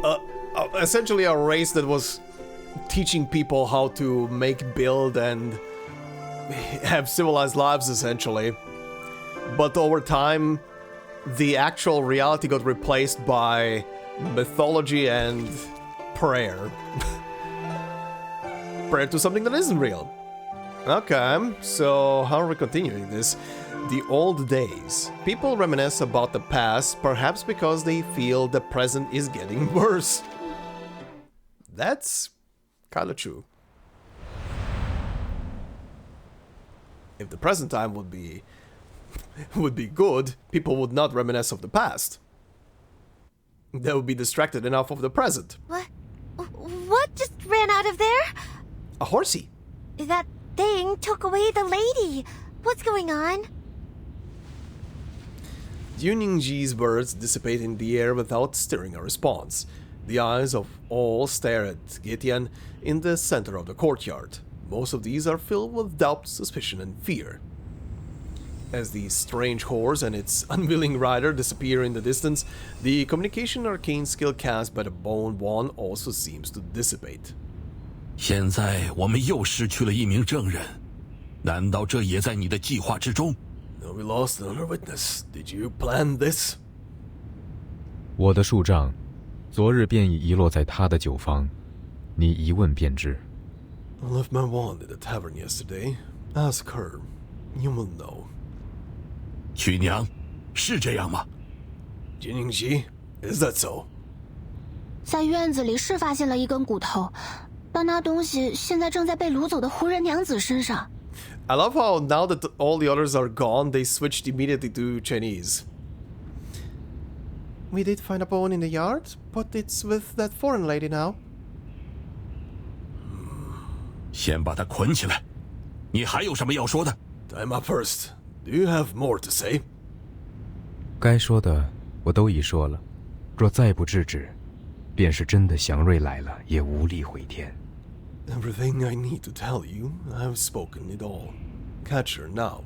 a race that was teaching people how to make, build, and have civilized lives, essentially. But over time, the actual reality got replaced by mythology and prayer. prayer to something that isn't real. Okay, so how are we continuing this? The old days. People reminisce about the past, perhaps because they feel the present is getting worse. That's kinda true. If the present time would be good, people would not reminisce of the past. They would be distracted enough of the present. What just ran out of there? A horsey. That thing took away the lady. What's going on? Jiu Niangzi's words dissipate in the air without stirring a response. The eyes of all stare at Getian in the center of the courtyard. Most of these are filled with doubt, suspicion, and fear. As the strange horse and its unwilling rider disappear in the distance, the communication arcane skill cast by the Bone One also seems to dissipate. 现在我们又失去了一名证人，难道这也在你的计划之中？ No, we lost another witness. Did you plan this? 我的树杖，昨日便已遗落在他的酒坊，你一问便知。 I left my wand at the tavern yesterday. Ask her. You will know. 曲娘，是这样吗？ Jiu Niangzi, is that so? 在院子里是发现了一根骨头，但那东西现在正在被掳走的胡人娘子身上。 I love how now that all the others are gone, they switched immediately to Chinese. We did find a bone in the yard, but it's with that foreign lady now. 先把他捆起来。你还有什么要说的？ Time up first. Do you have more to say? 该说的我都已说了，若再不制止，便是真的祥瑞来了，也无力回天。 Everything I need to tell you, I've spoken it all. Catch her now,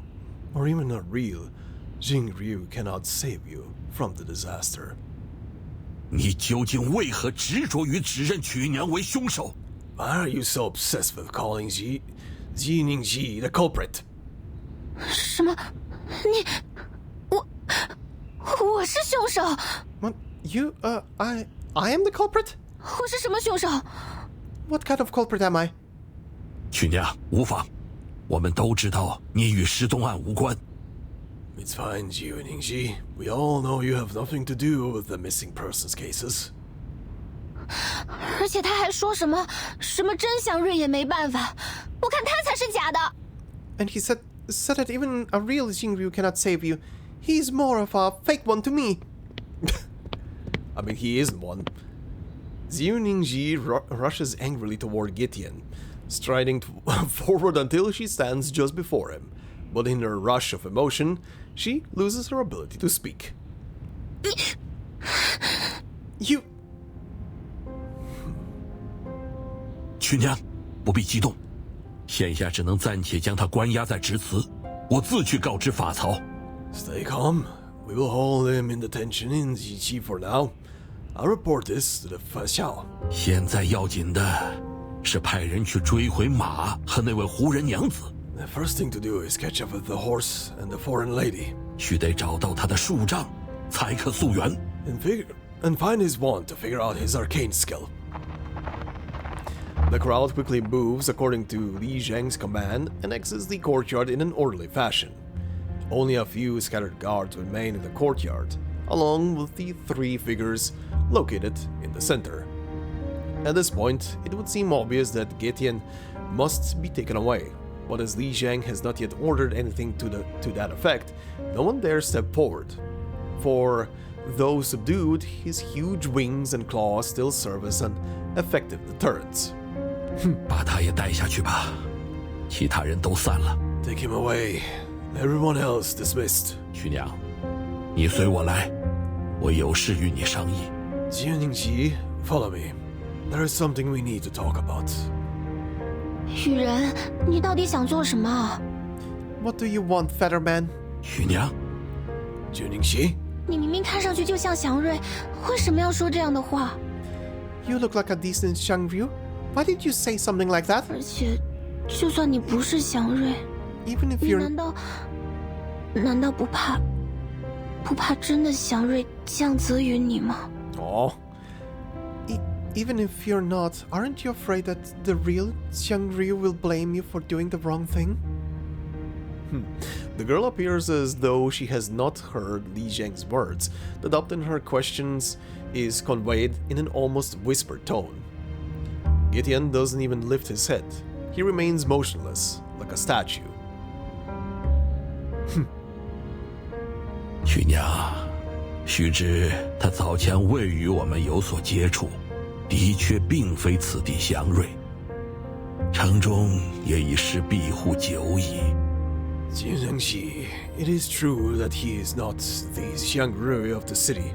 or even a real Jingryu cannot save you from the disaster. 你究竟为何执着于指认曲娘为凶手？ Why are you so obsessed with calling Jiu Niangzi the culprit? 什么？我是凶手？ What? You, I am the culprit? 我是什么凶手？ What kind of culprit am I? 曲娘，无妨，我们都知道你与失踪案无关。 It's fine, Jiu Niangzi. We all know you have nothing to do with the missing persons cases. 而且他还说什么真祥瑞也没办法，我看他才是假的。 And he said that even a real Jingryu cannot save you. He's more of a fake one to me. I mean, he isn't one. Jiu Niangzi rushes angrily toward Getian, striding forward until she stands just before him. But in her rush of emotion, she loses her ability to speak. You... 曲娘，不必激动，现下只能暂且将他关押在直祠，我自去告知法曹。 Stay calm. We will hold him in detention in Jiqi for now. I'll report this to the Fashao. 现在要紧的是派人去追回马和那位胡人娘子。 The first thing to do is catch up with the horse and the foreign lady. 须得找到他的树杖，才可溯源。 And find his wand to figure out his arcane skill. The crowd quickly moves according to Li Zheng's command and exits the courtyard in an orderly fashion. Only a few scattered guards remain in the courtyard, along with the three figures located in the center. At this point, it would seem obvious that Getian must be taken away, but as Li Zheng has not yet ordered anything to that effect, no one dares step forward. For though subdued, his huge wings and claws still serve as an effective deterrent. 把他也带下去吧，其他人都散了。 Take him away. Everyone else dismissed. 曲娘，你随我来，我有事与你商议。 Jiu Niangzi, follow me. There is something we need to talk about. 雨人，你到底想做什么？ What do you want, Featherman? 曲娘， Jiu Niangzi? 你明明看上去就像祥瑞，为什么要说这样的话？ You look like a decent Xiangryu. Why did you say something like that? 而且，就算你不是祥瑞， Even if 你 you're... 难道不怕真的祥瑞降责于你吗？ Oh. even if you're not, aren't you afraid that the real Xiangri will blame you for doing the wrong thing? The girl appears as though she has not heard Li Zheng's words. The doubt in her questions is conveyed in an almost whispered tone. Getian doesn't even lift his head. He remains motionless, like a statue. 徐娘，须知他早前未与我们有所接触，的确并非此地祥瑞，城中也已是庇护久矣。Jiu Niangzi, it is true that he is not the Xiangru of the city.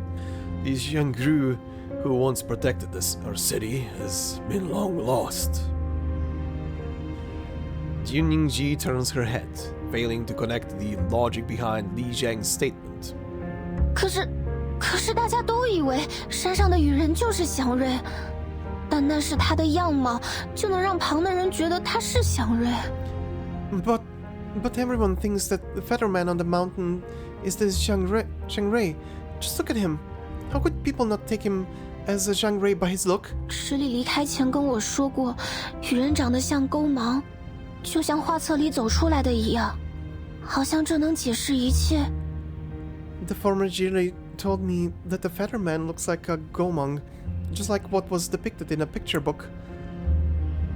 The Xiangru who once protected our city has been long lost. Jiu Niangzi turns her head, failing to connect the logic behind Li Zheng's statement. 可是大家都以为山上的羽人就是祥瑞，但那是他的样貌，就能让旁的人觉得他是祥瑞。But everyone thinks that the featherman on the mountain is the Xiangri. Just look at him. How could people not take him as a Xiangri by his look? 池里离开前跟我说过，羽人长得像钩芒，就像画册里走出来的一样，好像这能解释一切。The former Jiri told me that the featherman looks like a Gomang, just like what was depicted in a picture book.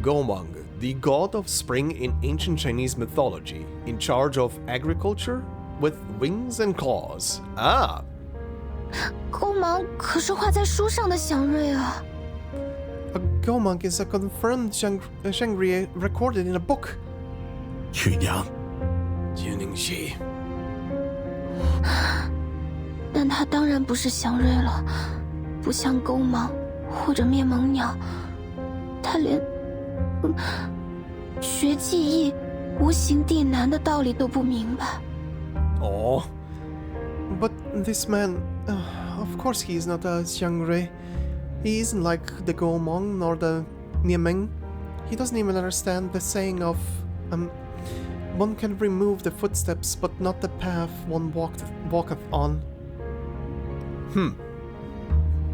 Gomang, the god of spring in ancient Chinese mythology, in charge of agriculture, with wings and claws. Ah! 钩芒可是画在书上的祥瑞啊。A Gomang is a confirmed Xiangri recorded in a book. 徐娘， Jiu Niangzi. 但他当然不是祥瑞了，不像钩芒或者面蒙鸟，他连学技艺无形地难的道理都不明白。Oh, but this man, of course he is not a Xiangri. He isn't like the Gomang nor the Miemeng. He doesn't even understand the saying of, one can remove the footsteps but not the path one walketh on.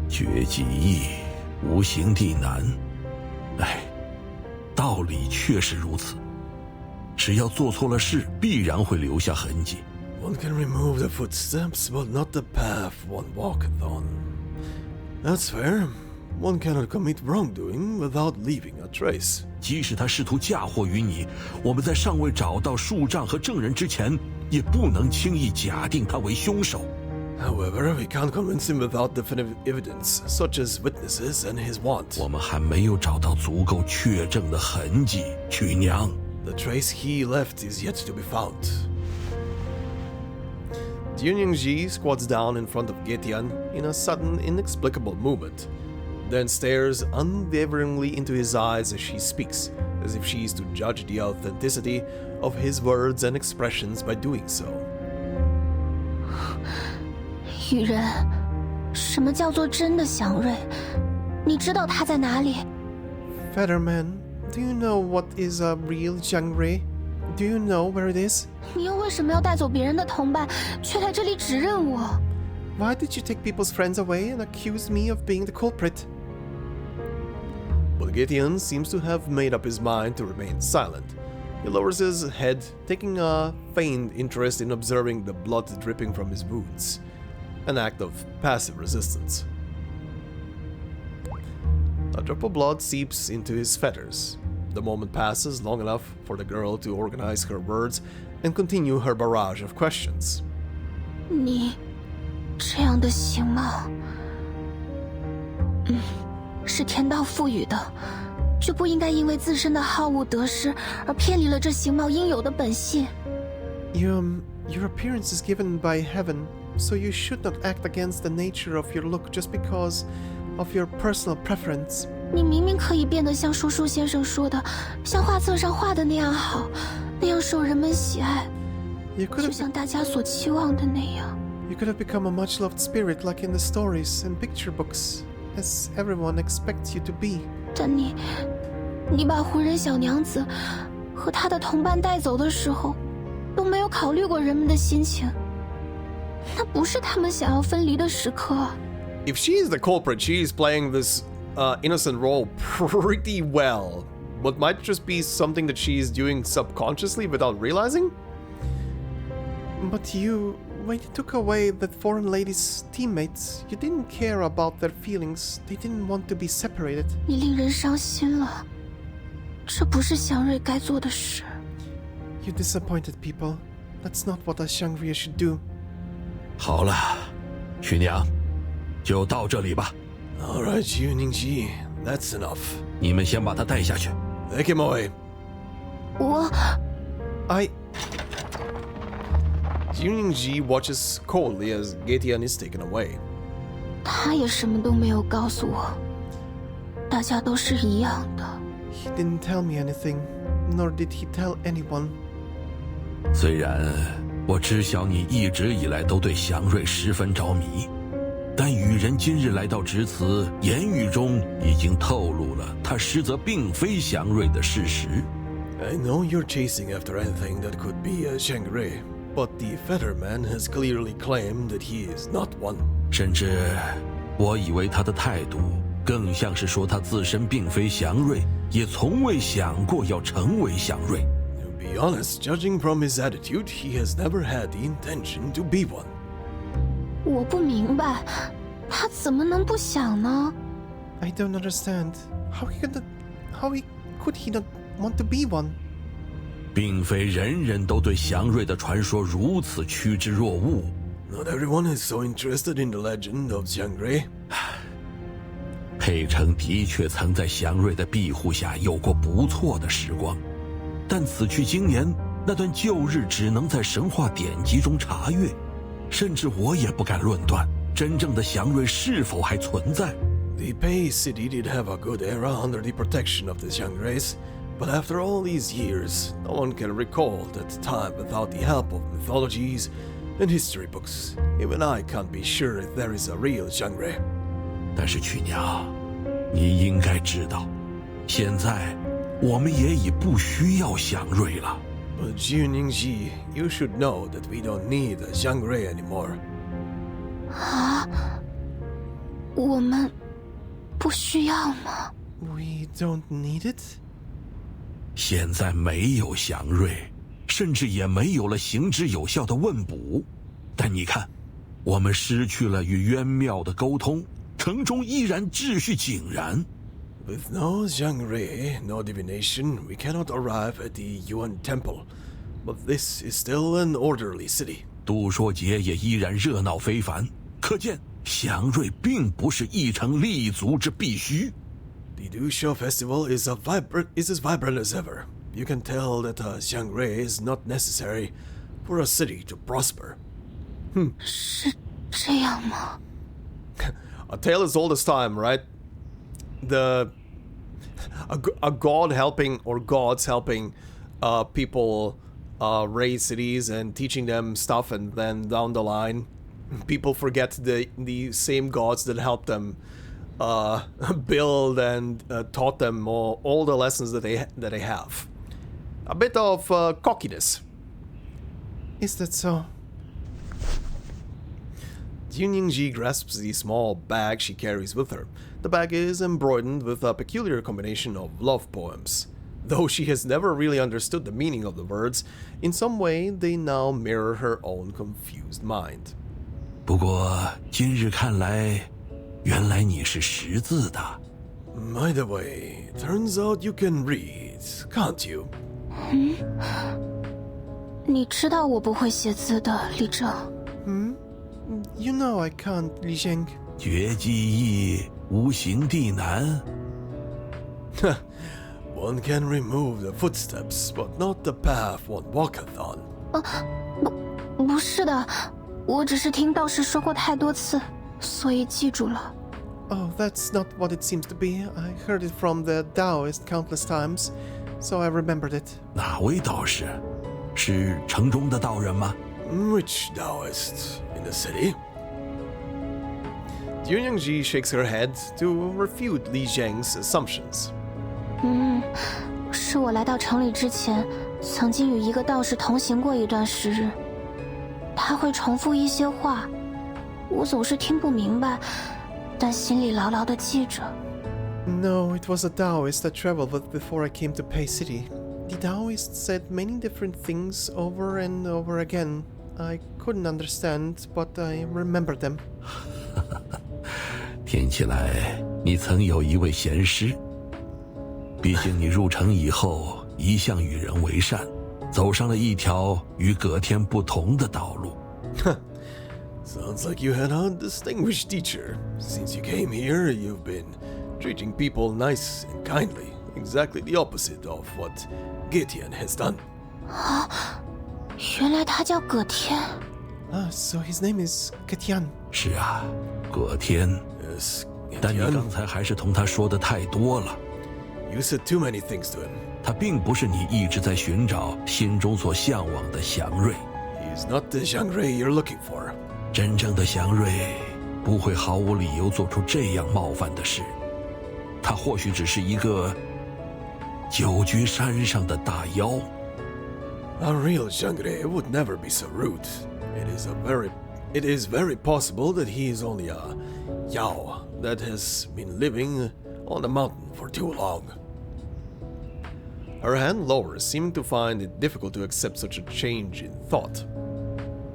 绝技艺，无形地难。哎，道理确实如此。只要做错了事，必然会留下痕迹。One can remove the footsteps, but not the path one walketh on. That's fair. One cannot commit wrongdoing without leaving a trace. 即使他试图嫁祸于你，我们在尚未找到树杖和证人之前，也不能轻易假定他为凶手。However, we can't convince him without definitive evidence, such as witnesses and his want. 我们还没有找到足够确证的痕迹，曲娘。The trace he left is yet to be found. Jiu Niangzi squats down in front of Getian in a sudden, inexplicable movement, then stares unwaveringly into his eyes as she speaks, as if she is to judge the authenticity of his words and expressions by doing so. 羽人，什么叫做真的祥瑞？你知道他在哪里？ Featherman, do you know what is a real Xiangri? Do you know where it is? 你又为什么要带走别人的同伴，却在这里指认我？ Why did you take people's friends away and accuse me of being the culprit? But Getian seems to have made up his mind to remain silent. He lowers his head, taking a feigned interest in observing the blood dripping from his wounds. An act of passive resistance. A drop of blood seeps into his fetters. The moment passes long enough for the girl to organize her words and continue her barrage of questions. 你这样的形貌，是天道赋予的，就不应该因为自身的好恶得失而偏离了这形貌应有的本性。Your appearance is given by heaven, so you should not act against the nature of your look just because of your personal preference. 你明明可以变得像说书先生说的，像画册上画的那样好，那样受人们喜爱，就像大家所期望的那样。You could have become a much-loved spirit like in the stories and picture books, as everyone expects you to be. 但你把胡人小娘子和她的同伴带走的时候，都没有考虑过人们的心情。那不是他们想要分离的时刻。If she is the culprit, she is playing this innocent role pretty well. What might just be something that she's doing subconsciously without realizing? But you, when you took away that foreign lady's teammates, you didn't care about their feelings. They didn't want to be separated. 你令人伤心了，这不是祥瑞该做的事。You disappointed people. That's not what a Shangria should do. 好了，徐娘，就到这里吧。All right, Jiu Niangzi, that's enough. 你们先把他带下去。Take him away. Jiu Niangzi watches coldly as Getian is taken away. 他也什么都没有告诉我，大家都是一样的。He didn't tell me anything, nor did he tell anyone. 虽然我知晓你一直以来都对祥瑞十分着迷，但羽人今日来到直祠，言语中已经透露了他实则并非祥瑞的事实。I know you're chasing after anything that could be a Shangri, but the Featherman has clearly claimed that he is not one. 甚至，我以为他的态度更像是说他自身并非祥瑞，也从未想过要成为祥瑞。To be honest, judging from his attitude, he has never had the intention to be one. 我不明白，他怎么能不想呢？ I don't understand. How could he not want to be one? 并非人人都对祥瑞的传说如此趋之若鹜。Not everyone is so interested in the legend of Xiangri. 佩城的确曾在祥瑞的庇护下有过不错的时光，但此去经年，那段旧日只能在神话典籍中查阅，甚至我也不敢论断真正的祥瑞是否还存在。The Pèi City did have a good era under the protection of the Xiangris, but after all these years, no one can recall that time without the help of mythologies and history books. Even I can't be sure if there is a real Xiangri. 但是曲娘，你应该知道，现在我们也已不需要祥瑞了。But Jiu Niangzi, you should know that we don't need a Xiangri anymore. 啊，我们不需要吗？ We don't need it? 现在没有祥瑞，甚至也没有了行之有效的问卜。但你看，我们失去了与渊庙的沟通，城中依然秩序井然。With no Xiangri, no divination, we cannot arrive at the Yuan Temple. But this is still an orderly city. 度说节也依然热闹非凡，可见祥瑞并不是一城立足之必须。The Dusha Festival is as vibrant as ever. You can tell that a Xiangri is not necessary for a city to prosper. 是这样吗？ A tale as old as time, right? A god helping or gods helping people raise cities and teaching them stuff, and then down the line, people forget the same gods that helped them build and taught them all the lessons that they have. A bit of cockiness. Is that so? Jiu Niangzi grasps the small bag she carries with her. The bag is embroidered with a peculiar combination of love poems. Though she has never really understood the meaning of the words, in some way they now mirror her own confused mind. 不过今日看来，原来你是识字的。By the way, turns out you can read, can't you? 你知道我不会写字的，李正。You know I can't, Li Zheng. 绝技易，无形地难。One can remove the footsteps, but not the path one walketh on. 不是的，我只是听道士说过太多次，所以记住了。Oh, that's not what it seems to be. I heard it from the Taoist countless times, so I remembered it. 哪位道士？是城中的道人吗？ Which Taoist? In the city? Jiu Niangzi shakes her head to refute Li Zheng's assumptions. 是我来到城里之前，曾经与一个道士同行过一段时日。他会重复一些话，我总是听不明白，但心里牢牢地记着。No, it was a Taoist I traveled with before I came to Pèi City. The Taoist said many different things over and over again. I couldn't understand, but I remember them. 听起来你曾有一位贤师。毕竟你入城以后一向与人为善，走上了一条与葛天不同的道路。Sounds like you had a distinguished teacher. Since you came here, you've been treating people nice and kindly. Exactly the opposite of what Getian has done. 原来他叫葛天。So his name is Getian. 是啊，葛天。Yes, 但你 Getian. 刚才还是同他说的太多了。You said too many things to him. 他并不是你一直在寻找、心中所向往的祥瑞。He's not the Xiangray you're looking for. 真正的祥瑞不会毫无理由做出这样冒犯的事。他或许只是一个久居山上的大妖。A real Xiangray would never be so rude. It is very possible that he is only a Yao that has been living on the mountain for too long. Her hand lowers, seeming to find it difficult to accept such a change in thought.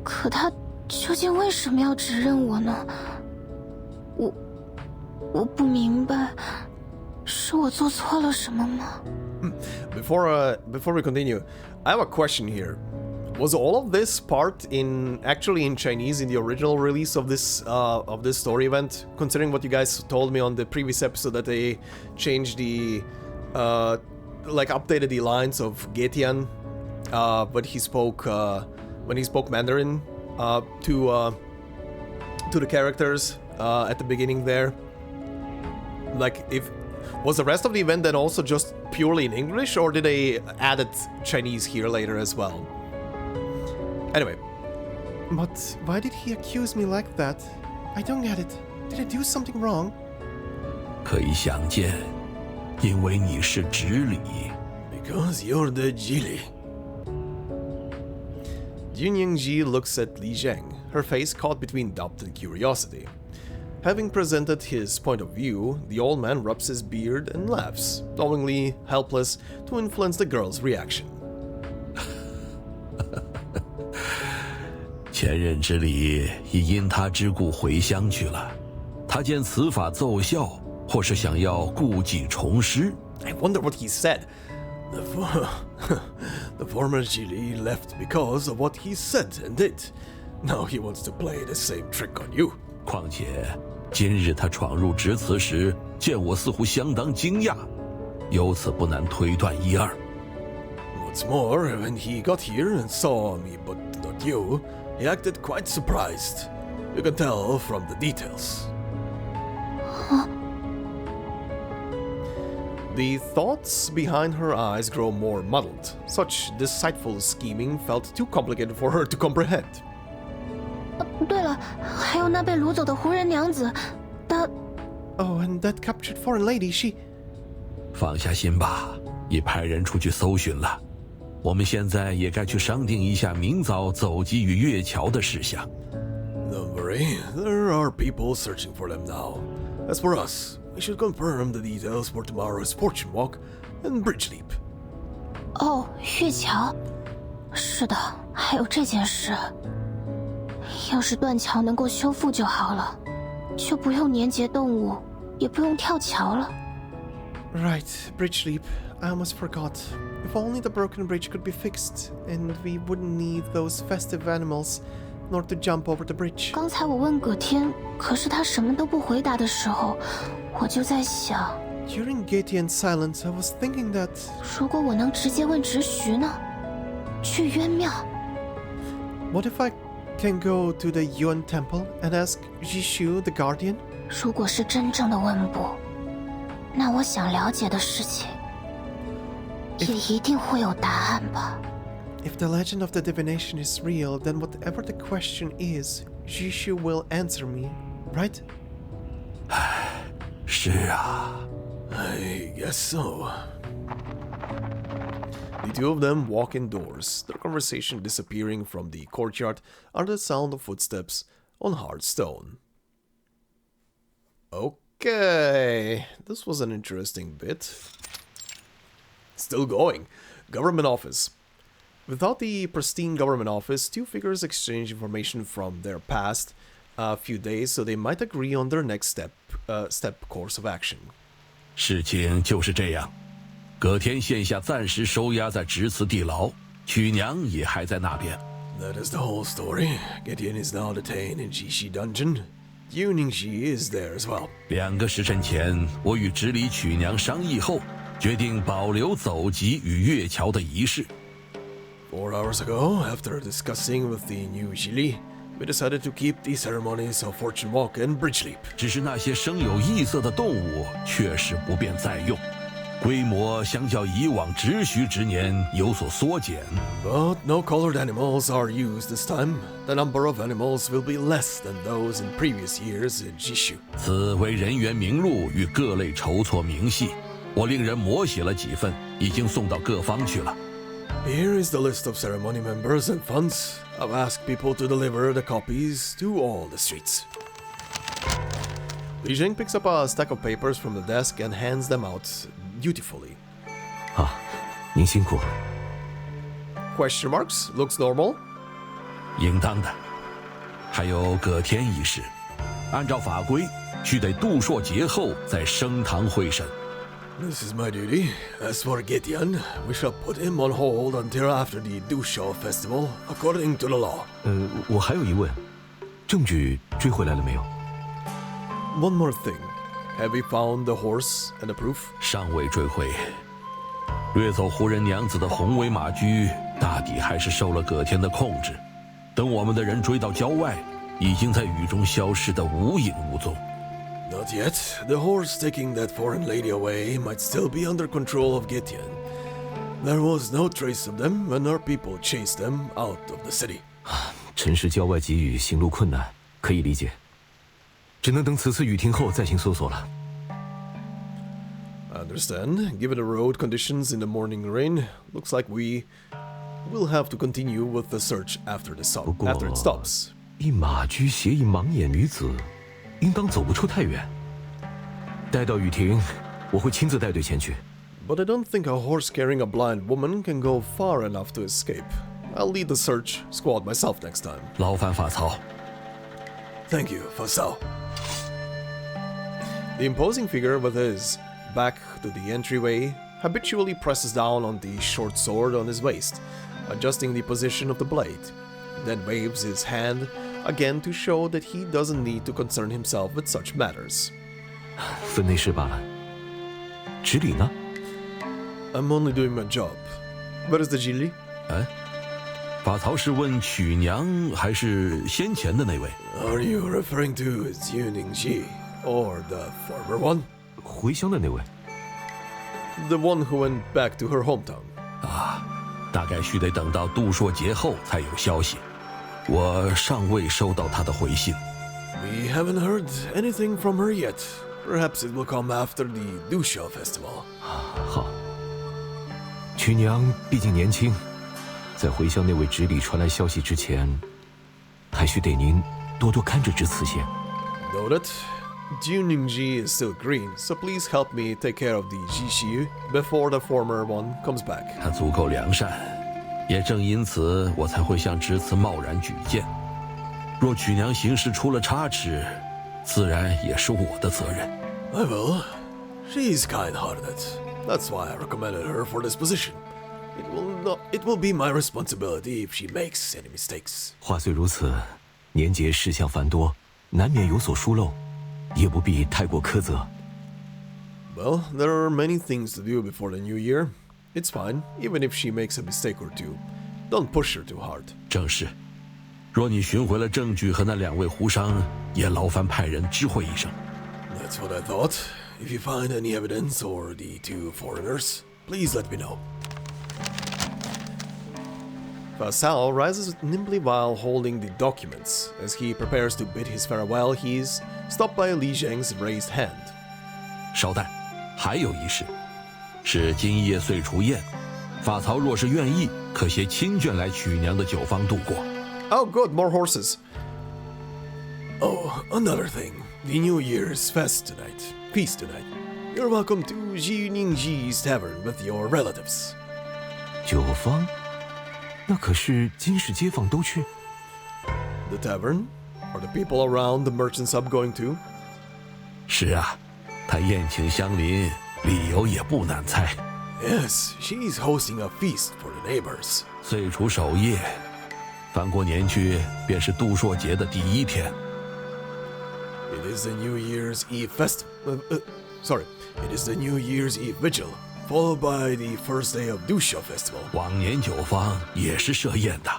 可他究竟为什么要指认我呢？我不明白，是我做错了什么吗？ Before we continue, I have a question here. Was all of this part actually in Chinese in the original release of this story event? Considering what you guys told me on the previous episode that they changed the updated the lines of Getian, but he spoke when he spoke Mandarin to the characters at the beginning there. Like, was the rest of the event then also just purely in English, or did they added Chinese here later as well? Anyway. But why did he accuse me like that? I don't get it. Did I do something wrong? 可以想见，因为你是直理。Because you're the Jili. Jiu Niangzi looks at Li Zheng, her face caught between doubt and curiosity. Having presented his point of view, the old man rubs his beard and laughs, knowingly helpless to influence the girl's reaction. 前任之礼已因他之故回乡去了，他见此法奏效，或是想要故技重施。I wonder what he said. The former Jili left because of what he said and did. Now he wants to play the same trick on you. 况且，今日他闯入直祠时，见我似乎相当惊讶，由此不难推断一二。What's more, when he got here and saw me but not you, he acted quite surprised. You can tell from the details. The thoughts behind her eyes grow more muddled. Such deceitful scheming felt too complicated for her to comprehend. 对了，还有那被掳走的胡人娘子，她。Oh, and that captured foreign lady, she. 放下心吧，已派人出去搜寻了。我们现在也该去商定一下明早走击与月桥的事项。Don't worry, there are people searching for them now. As for us, we should confirm the details for tomorrow's fortune walk and bridge leap. 哦，月桥，是的，还有这件事。要是断桥能够修复就好了，就不用年节动物，也不用跳桥了。Right, bridge leap. I almost forgot. If only the broken bridge could be fixed, and we wouldn't need those festive animals, nor to jump over the bridge. 刚才我问葛天，可是他什么都不回答的时候，我就在想。During Getian's silence, I was thinking that. 如果我能直接问直徐呢？去渊庙。What if I can go to the Yuan Temple and ask Jishu, the Guardian? 如果是真正的问卜，那我想了解的事情也一定会有答案吧。If the legend of the divination is real, then whatever the question is, Jishu will answer me, right? 是啊。I guess so. The two of them walk indoors, their conversation disappearing from the courtyard under the sound of footsteps on hard stone. Okay, this was an interesting bit. Still going. Government office. Without the pristine government office, two figures exchange information from their past few days, so they might agree on their next step course of action. 事情就是这样，葛天现下暂时收押在直祠地牢，曲娘也还在那边。That is the whole story. Gideon is now detained in Jishi dungeon. Jiu Niangzi is there as well. 2个时辰前，我与直里曲娘商议后，决定保留走集与月桥的仪式。4 hours ago, after discussing with the new Jili, we decided to keep the ceremonies of Fortune Walk and Bridge Leap. 只是那些生有异色的动物确实不便再用，规模相较以往直须之年有所缩减。But no colored animals are used this time. The number of animals will be less than those in previous years in Jishu. 此为人员名录与各类筹措明细，我令人摹写了几份，已经送到各方去了。Here is the list of ceremony members and funds. I've asked people to deliver the copies to all the streets. Li Jing picks up a stack of papers from the desk and hands them out dutifully. 您辛苦。 Question marks? Looks normal. 应当的。还有葛天一事，按照法规，须得度朔节后再升堂会审。 This is my duty. As for Gideon, we shall put him on hold until after the Dusho festival, according to the law. 我还有疑问，证据追回来了没有？ One more thing. Have we found the horse and the proof? 尚未追回。掠走胡人娘子的宏伟马驹，大抵还是受了葛天的控制。等我们的人追到郊外，已经在雨中消失得无影无踪。 Not yet. The horse taking that foreign lady away might still be under control of Gideon. There was no trace of them when our people chased them out of the city. 辰时郊外急雨，行路困难，可以理解。只能等此次雨停后再行搜索了。 I understand. Given the road conditions in the morning rain, looks like we will have to continue with the search after it stops. 一马驹携一盲眼女子，应当走不出太远。待到雨停，我会亲自带队前去。 But I don't think a horse carrying a blind woman can go far enough to escape. I'll lead the search squad myself next time. 劳烦法曹。 Thank you, Fasao. The imposing figure with his back to the entryway habitually presses down on the short sword on his waist, adjusting the position of the blade, then waves his hand again to show that he doesn't need to concern himself with such matters. 分内事罢了。直理呢？ I'm only doing my job. Where is the Jili? 法曹是问曲娘还是先前的那位？ Are you referring to Jiu Niangzi or the former one? 回乡的那位。 The one who went back to her hometown. 大概须得等到度朔节后才有消息。我尚未收到她的回信。 We haven't heard anything from her yet. Perhaps it will come after the Dusho festival. 好。曲娘毕竟年轻，在回乡那位直理传来消息之前，还需得您多多看着这次县。 Noted. Jiu Niangzi is still green, so please help me take care of the Jishu before the former one comes back. 他足够良善，也正因此我才会向直祠贸然举荐。若曲娘行事出了差池，自然也是我的责任。 I will. She's kind-hearted. That's why I recommended her for this position. It will be my responsibility if she makes any mistakes. 话虽如此，年节事项繁多，难免有所疏漏。 也不必太过苛责。 Well, there are many things to do before the new year. It's fine, even if she makes a mistake or two. Don't push her too hard. 正是。若你寻回了证据和那2位胡商，也劳烦派人知会一声。 That's what I thought. If you find any evidence or the 2 foreigners, please let me know. Fasao rises nimbly while holding the documents. As he prepares to bid his farewell, he is stopped by Li Zheng's raised hand. 稍待，还有一事，是今夜岁除宴。法曹若是愿意，可携亲眷来曲娘的酒坊度过。 Oh good, more horses. Oh, another thing. The New Year's feast tonight. You're welcome to Jiu Niangzi's tavern with your relatives. 酒坊？那可是金氏街坊都去。The tavern? Are the people around the merchant sub going to? 是啊，他宴请乡邻，理由也不难猜。Yes, she's hosting a feast for the neighbors. 岁除首夜，翻过年去便是度朔节的第一天。It is the New Year's Eve It is the New Year's Eve vigil, followed by the first day of Dusha festival. 往年酒坊也是设宴的。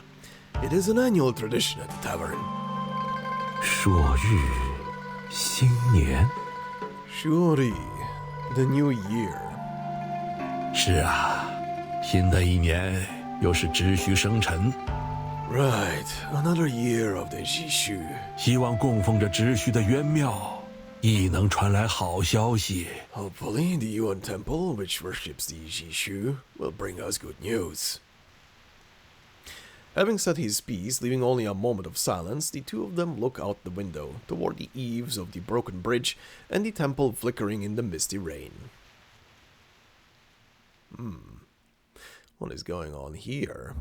It is an annual tradition at the tavern. 朔日，新年。Shuori, the new year. 是啊，新的一年又是秩序生辰。Right, another year of the Jishu. 希望供奉着秩序的渊庙，亦能传来好消息。Hopefully, the Yuan temple, which worships the Jishu, will bring us good news. Having said his piece, leaving only a moment of silence, the two of them look out the window, toward the eaves of the broken bridge and the temple flickering in the misty rain. What is going on here?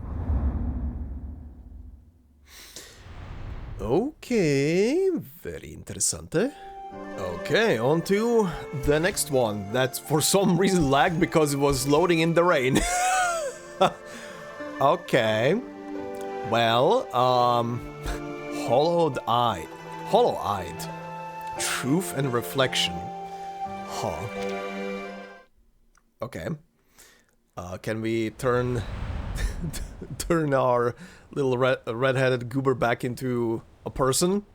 Okay, very interessante. Okay, on to the next one. That for some reason lagged because it was loading in the rain. Okay. Well, hollow-eyed. Truth and reflection. Huh. Okay. Can we turn our little red-headed goober back into a person?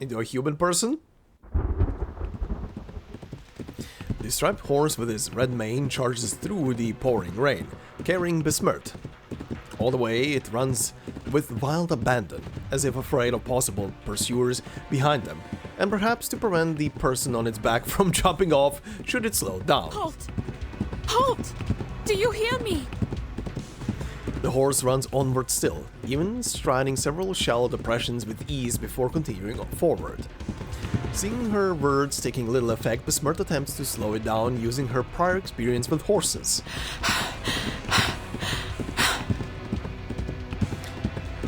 Into a human person? The striped horse with his red mane charges through the pouring rain, carrying Bessmert. All the way it runs with wild abandon, as if afraid of possible pursuers behind them, and perhaps to prevent the person on its back from jumping off should it slow down. Halt! Halt! Do you hear me? The horse runs onward still, even striding several shallow depressions with ease before continuing forward. Seeing her words taking little effect, Bessmert attempts to slow it down using her prior experience with horses.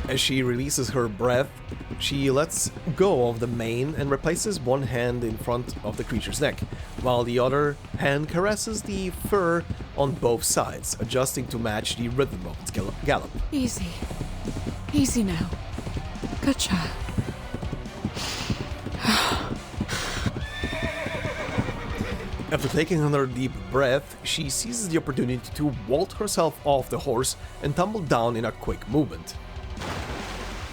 As she releases her breath, she lets go of the mane and replaces one hand in front of the creature's neck, while the other hand caresses the fur on both sides, adjusting to match the rhythm of its gallop. Easy. Easy now. Good child. After taking another deep breath, she seizes the opportunity to vault herself off the horse and tumble down in a quick movement.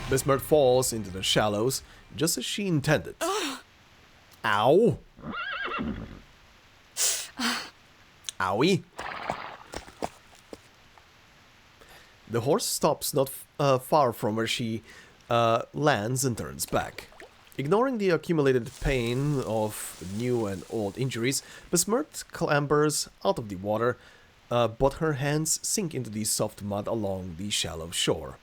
Bessmert falls into the shallows, just as she intended. Ow! Owie! The horse stops not far from where she lands and turns back. Ignoring the accumulated pain of new and old injuries, Bessmert clambers out of the water, but her hands sink into the soft mud along the shallow shore.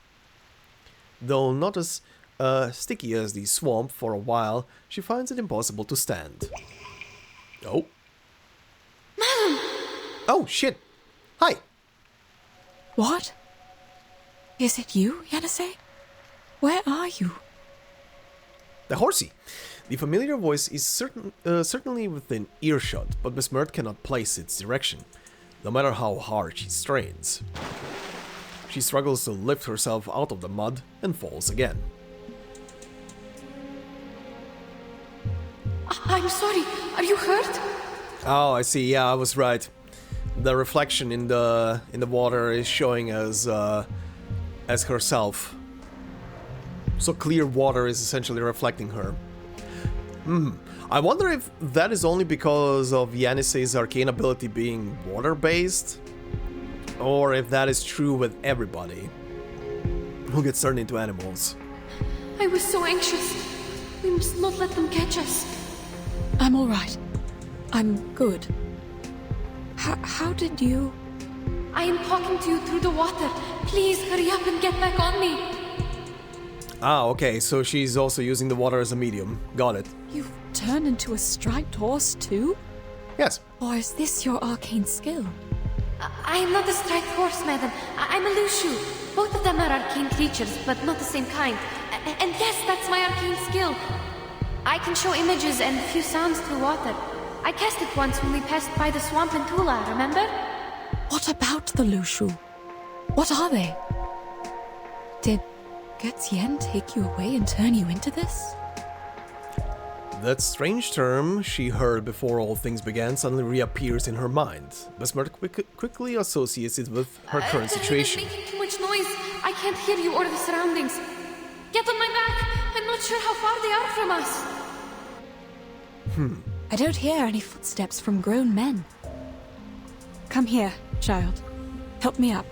Though not as sticky as the swamp for a while, she finds it impossible to stand. Oh. Madam! Oh, shit! Hi! What? Is it you, Yanase? Where are you? The horsey! The familiar voice is certainly within earshot, but Bessmert cannot place its direction, no matter how hard she strains. She struggles to lift herself out of the mud and falls again. I'm sorry, are you hurt? Oh, I see. Yeah, I was right. The reflection in the water is showing as herself. So clear water is essentially reflecting her. I wonder if that is only because of Yanise's arcane ability being water-based, or if that is true with everybody who gets turned into animals. I was so anxious. We must not let them catch us. I'm all right. I'm good. How did you... I am talking to you through the water. Please hurry up and get back on me. Ah, okay, so she's also using the water as a medium. Got it. You've turned into a striped horse too? Yes. Or is this your arcane skill? I am not a striped horse, madam. I'm a Lushu. Both of them are arcane creatures, but not the same kind. And yes, that's my arcane skill. I can show images and few sounds through water. I cast it once when we passed by the swamp in Tula, remember? What about the Lushu? What are they? Did Getien take you away and turn you into this? That strange term she heard before all things began suddenly reappears in her mind. Bessmert quickly associates it with her current situation. Making too much noise. I can't hear you or the surroundings. Get on my back. I'm not sure how far they are from us. I don't hear any footsteps from grown men. Come here, child. Help me up.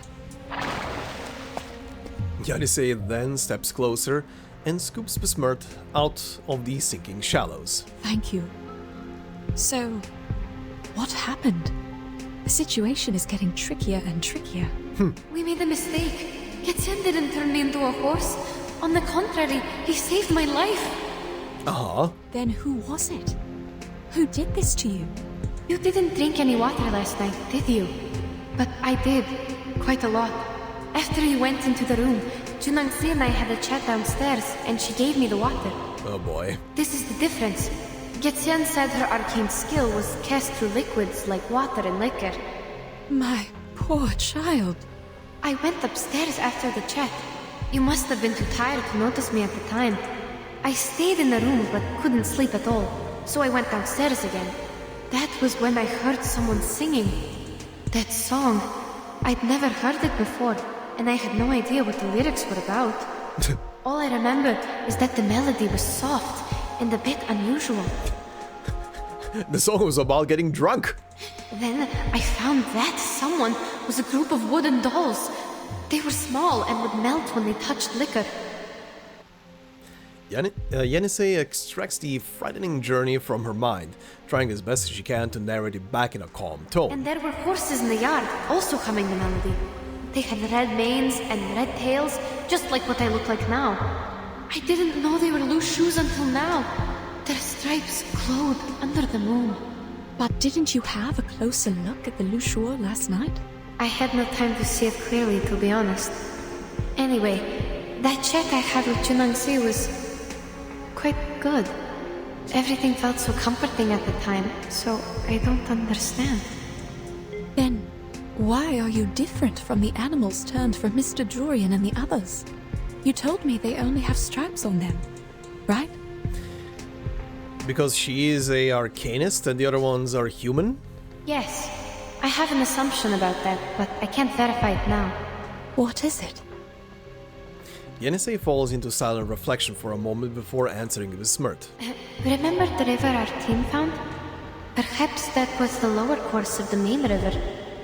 Yenisei then steps closer and scoops Bessmert out of the sinking shallows. Thank you. So, what happened? The situation is getting trickier and trickier. We made a mistake. Getien didn't turn me into a horse. On the contrary, he saved my life. Uh-huh. Then who was it? Who did this to you? You didn't drink any water last night, did you? But I did. Quite a lot. After you went into the room, Jiu Niangzi and I had a chat downstairs, and she gave me the water. Oh boy. This is the difference. Getien said her arcane skill was cast through liquids like water and liquor. My poor child. I went upstairs after the chat. You must have been too tired to notice me at the time. I stayed in the room but couldn't sleep at all, so I went downstairs again. That was when I heard someone singing. That song. I'd never heard it before, and I had no idea what the lyrics were about. All I remember is that the melody was soft and a bit unusual. The song was about getting drunk. Then I found that someone was a group of wooden dolls. They were small and would melt when they touched liquor. Yenisei extracts the frightening journey from her mind, trying as best as she can to narrate it back in a calm tone. And there were horses in the yard, also humming the melody. They had red manes and red tails, just like what I look like now. I didn't know they were loose shoes until now. Their stripes glowed under the moon. But didn't you have a closer look at the Lushuo last night? I had no time to see it clearly, to be honest. Anyway, that chat I had with Jiu Niangzi was quite good. Everything felt so comforting at the time, so I don't understand. Then, why are you different from the animals turned from Mr. Dorian and the others? You told me they only have stripes on them, right? Because she is a Arcanist and the other ones are human? Yes, I have an assumption about that, but I can't verify it now. What is it? Yenisei falls into silent reflection for a moment before answering with Bessmert. Remember the river our team found? Perhaps that was the lower course of the main river,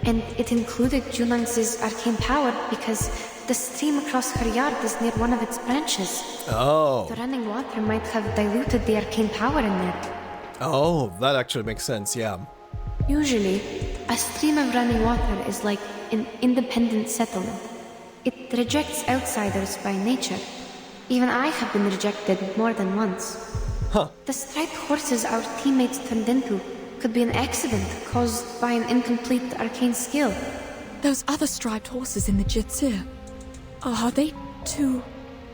and it included Jiu Niangzi's arcane power because the stream across her yard is near one of its branches. Oh. The running water might have diluted the arcane power in there. Oh, that actually makes sense, yeah. Usually, a stream of running water is like an independent settlement. It rejects outsiders by nature. Even I have been rejected more than once. Huh. The striped horses our teammates turned into could be an accident caused by an incomplete arcane skill. Those other striped horses in the Jitsu, are they too...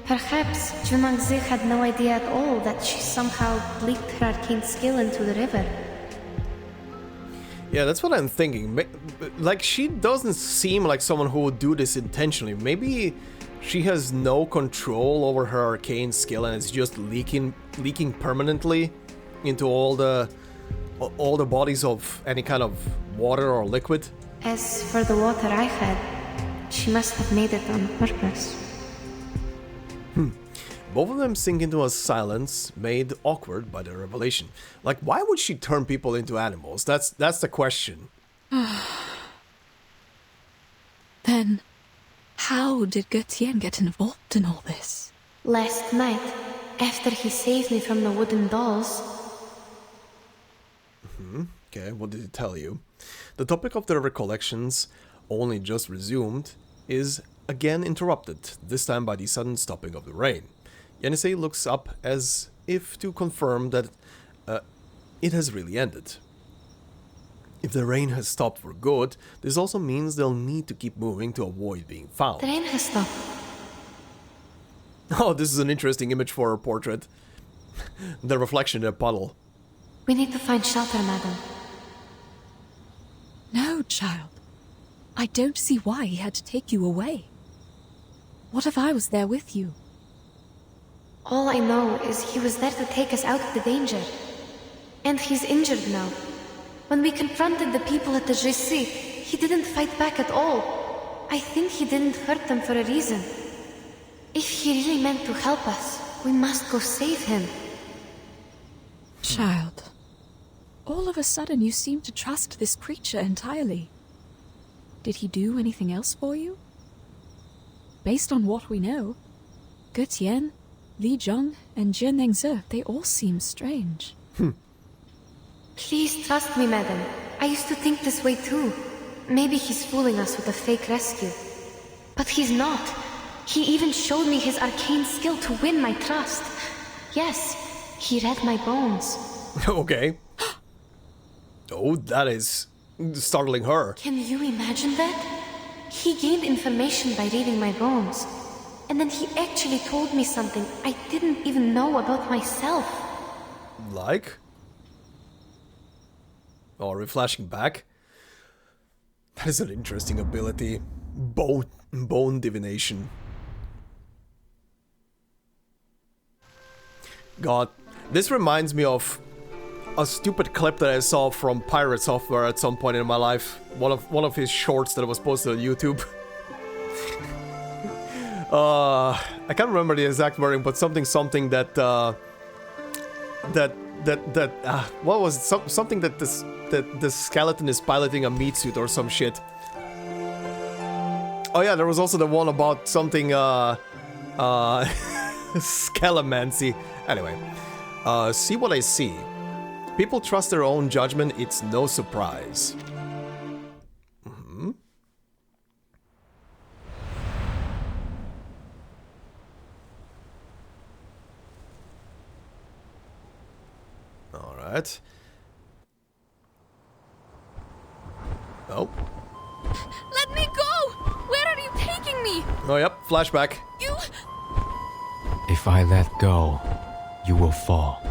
Perhaps Jiu Niangzi had no idea at all that she somehow leaked her arcane skill into the river. Yeah, that's what I'm thinking. Like, she doesn't seem like someone who would do this intentionally. Maybe she has no control over her arcane skill and it's just leaking permanently into all the bodies of any kind of water or liquid. As for the water I had, she must have made it on purpose. Both of them sink into a silence made awkward by the revelation. Like, why would she turn people into animals? That's the question. Then, how did Getien get involved in all this? Last night, after he saved me from the wooden dolls... Okay, what did he tell you? The topic of their recollections, only just resumed, is again interrupted, this time by the sudden stopping of the rain. Yenisei looks up as if to confirm that it has really ended. If the rain has stopped for good, this also means they'll need to keep moving to avoid being found. The rain has stopped. Oh, this is an interesting image for a portrait. The reflection in a puddle. We need to find shelter, madam. No, child. I don't see why he had to take you away. What if I was there with you? All I know is he was there to take us out of the danger. And he's injured now. When we confronted the people at the GC, he didn't fight back at all. I think he didn't hurt them for a reason. If he really meant to help us, we must go save him. Child, all of a sudden you seem to trust this creature entirely. Did he do anything else for you? Based on what we know, Ge Tian, Li Zhong, and Jiu Niangzi, they all seem strange. Please trust me, madam. I used to think this way too. Maybe he's fooling us with a fake rescue. But he's not. He even showed me his arcane skill to win my trust. Yes, he read my bones. Okay. Oh, that is startling her. Can you imagine that? He gained information by reading my bones. And then he actually told me something I didn't even know about myself. Like? Or reflashing back? That is an interesting ability. Bone divination. God, this reminds me of a stupid clip that I saw from Pirate Software at some point in my life. One of his shorts that was posted on YouTube. I can't remember the exact wording, but something that what was it? Something that the skeleton is piloting a meat suit or some shit. Oh yeah, there was also the one about something scalamancy. Anyway, see what I see. People trust their own judgment, it's no surprise. Alright. Oh. Let me go! Where are you taking me? Oh, yep, flashback. You... If I let go, you will fall,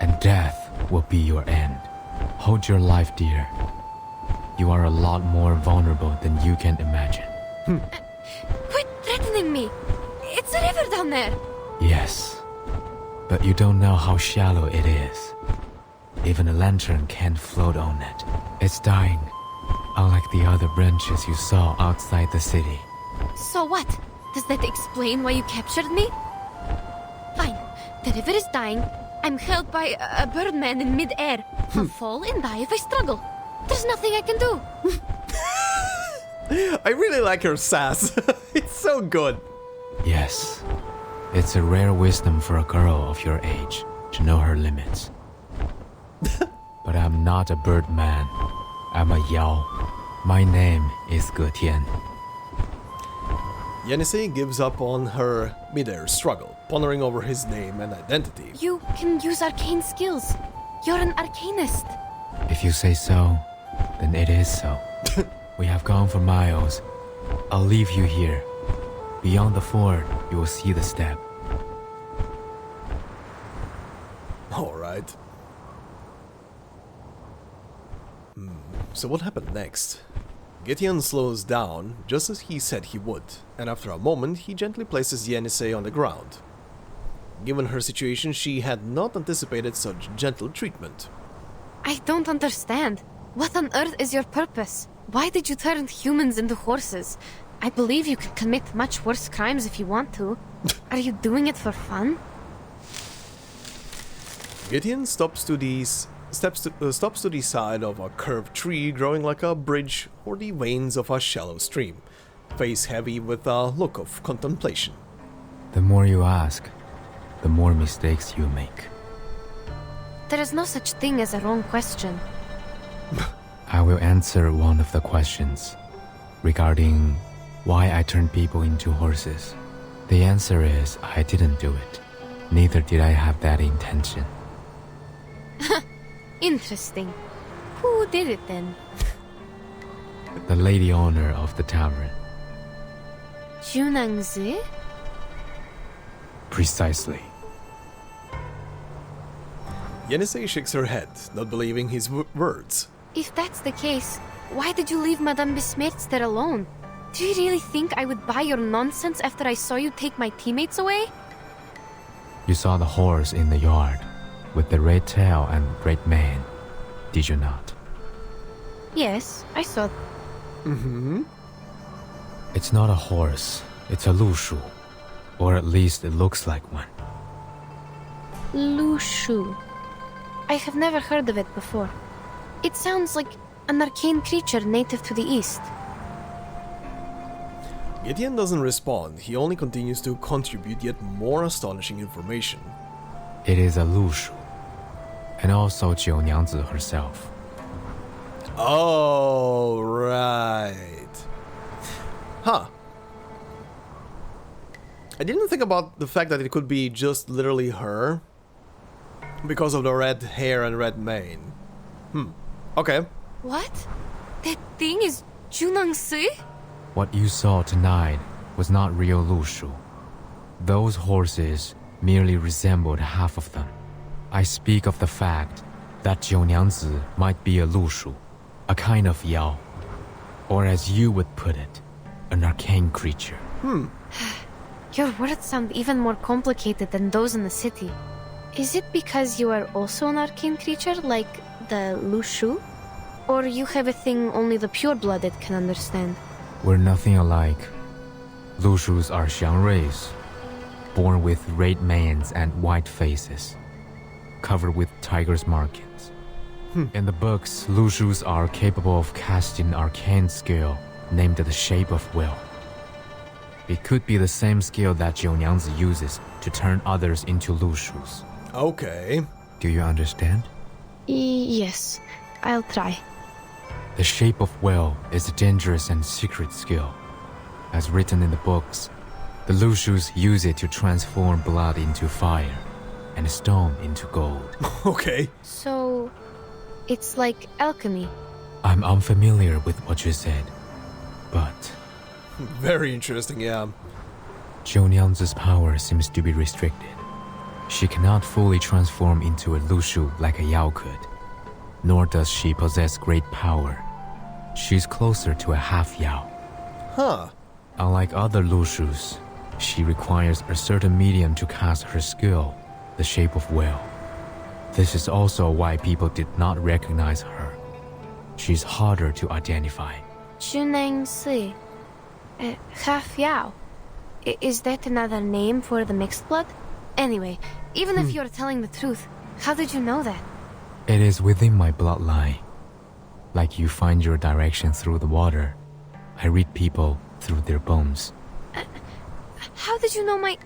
and death will be your end. Hold your life dear. You are a lot more vulnerable than you can imagine. Quit threatening me! It's a river down there! Yes, but you don't know how shallow it is. Even a lantern can't float on it. It's dying, unlike the other branches you saw outside the city. So what? Does that explain why you captured me? Fine. The river is dying. I'm held by a birdman in mid-air. I'll fall and die if I struggle. There's nothing I can do. I really like her sass. It's so good. Yes, it's a rare wisdom for a girl of your age to know her limits. But I'm not a birdman. I'm a Yao. My name is Ge Tian. Yenisei gives up on her mid-air struggle, pondering over his name and identity. You can use arcane skills. You're an Arcanist. If you say so, then it is so. We have gone for miles. I'll leave you here. Beyond the ford, you will see the step. Alright. So what happened next? Ge Tian slows down, just as he said he would, and after a moment he gently places Yenisei on the ground. Given her situation, she had not anticipated such gentle treatment. I don't understand. What on earth is your purpose? Why did you turn humans into horses? I believe you could commit much worse crimes if you want to. Are you doing it for fun? Ge Tian stops to the side of a curved tree growing like a bridge or the veins of a shallow stream, face heavy with a look of contemplation. The more you ask, the more mistakes you make. There is no such thing as a wrong question. I will answer one of the questions regarding why I turned people into horses. The answer is I didn't do it. Neither did I have that intention. Interesting. Who did it then? The lady owner of the tavern. Jiu Niangzi? Precisely. Yenisei shakes her head, not believing his words. If that's the case, why did you leave Madame Bessmert there alone? Do you really think I would buy your nonsense after I saw you take my teammates away? You saw the horse in the yard, with the red tail and red mane, did you not? Yes, I saw. Mm-hmm. It's not a horse, it's a lushu. Or at least it looks like one. Lushu. I have never heard of it before. It sounds like an arcane creature native to the east. Gideon doesn't respond, he only continues to contribute yet more astonishing information. It is a lushu. And also Jiu Niangzi herself. Oh, right. Huh. I didn't think about the fact that it could be just literally her. Because of the red hair and red mane. Okay. What? That thing is Jiu Niangzi? What you saw tonight was not real lushu. Those horses merely resembled half of them. I speak of the fact that Jiu Niangzi might be a lushu, a kind of yao, or as you would put it, an arcane creature. Your words sound even more complicated than those in the city. Is it because you are also an arcane creature, like the lushu? Or you have a thing only the pure-blooded can understand? We're nothing alike. Lushus are xiangruis, born with red manes and white faces, covered with tiger's markings. In the books, Lushus are capable of casting arcane skill named the Shape of Will. It could be the same skill that Jiu Niangzi uses to turn others into Lushus. Okay. Do you understand? Yes, I'll try. The Shape of Will is a dangerous and secret skill. As written in the books, the Lushus use it to transform blood into fire and stone into gold. Okay. So, it's like alchemy. I'm unfamiliar with what you said, but Very interesting, yeah. Jiu Niangzi's power seems to be restricted. She cannot fully transform into a Lushu like a Yao could, nor does she possess great power. She's closer to a half Yao. Huh. Unlike other Lushus, she requires a certain medium to cast her skill, the Shape of Will. This is also why people did not recognize her. She's harder to identify. Jiu Niangzi. Half Yao. Is that another name for the mixed blood? Anyway, even if you're telling the truth, how did you know that? It is within my bloodline. Like you find your direction through the water, I read people through their bones. How did you know my...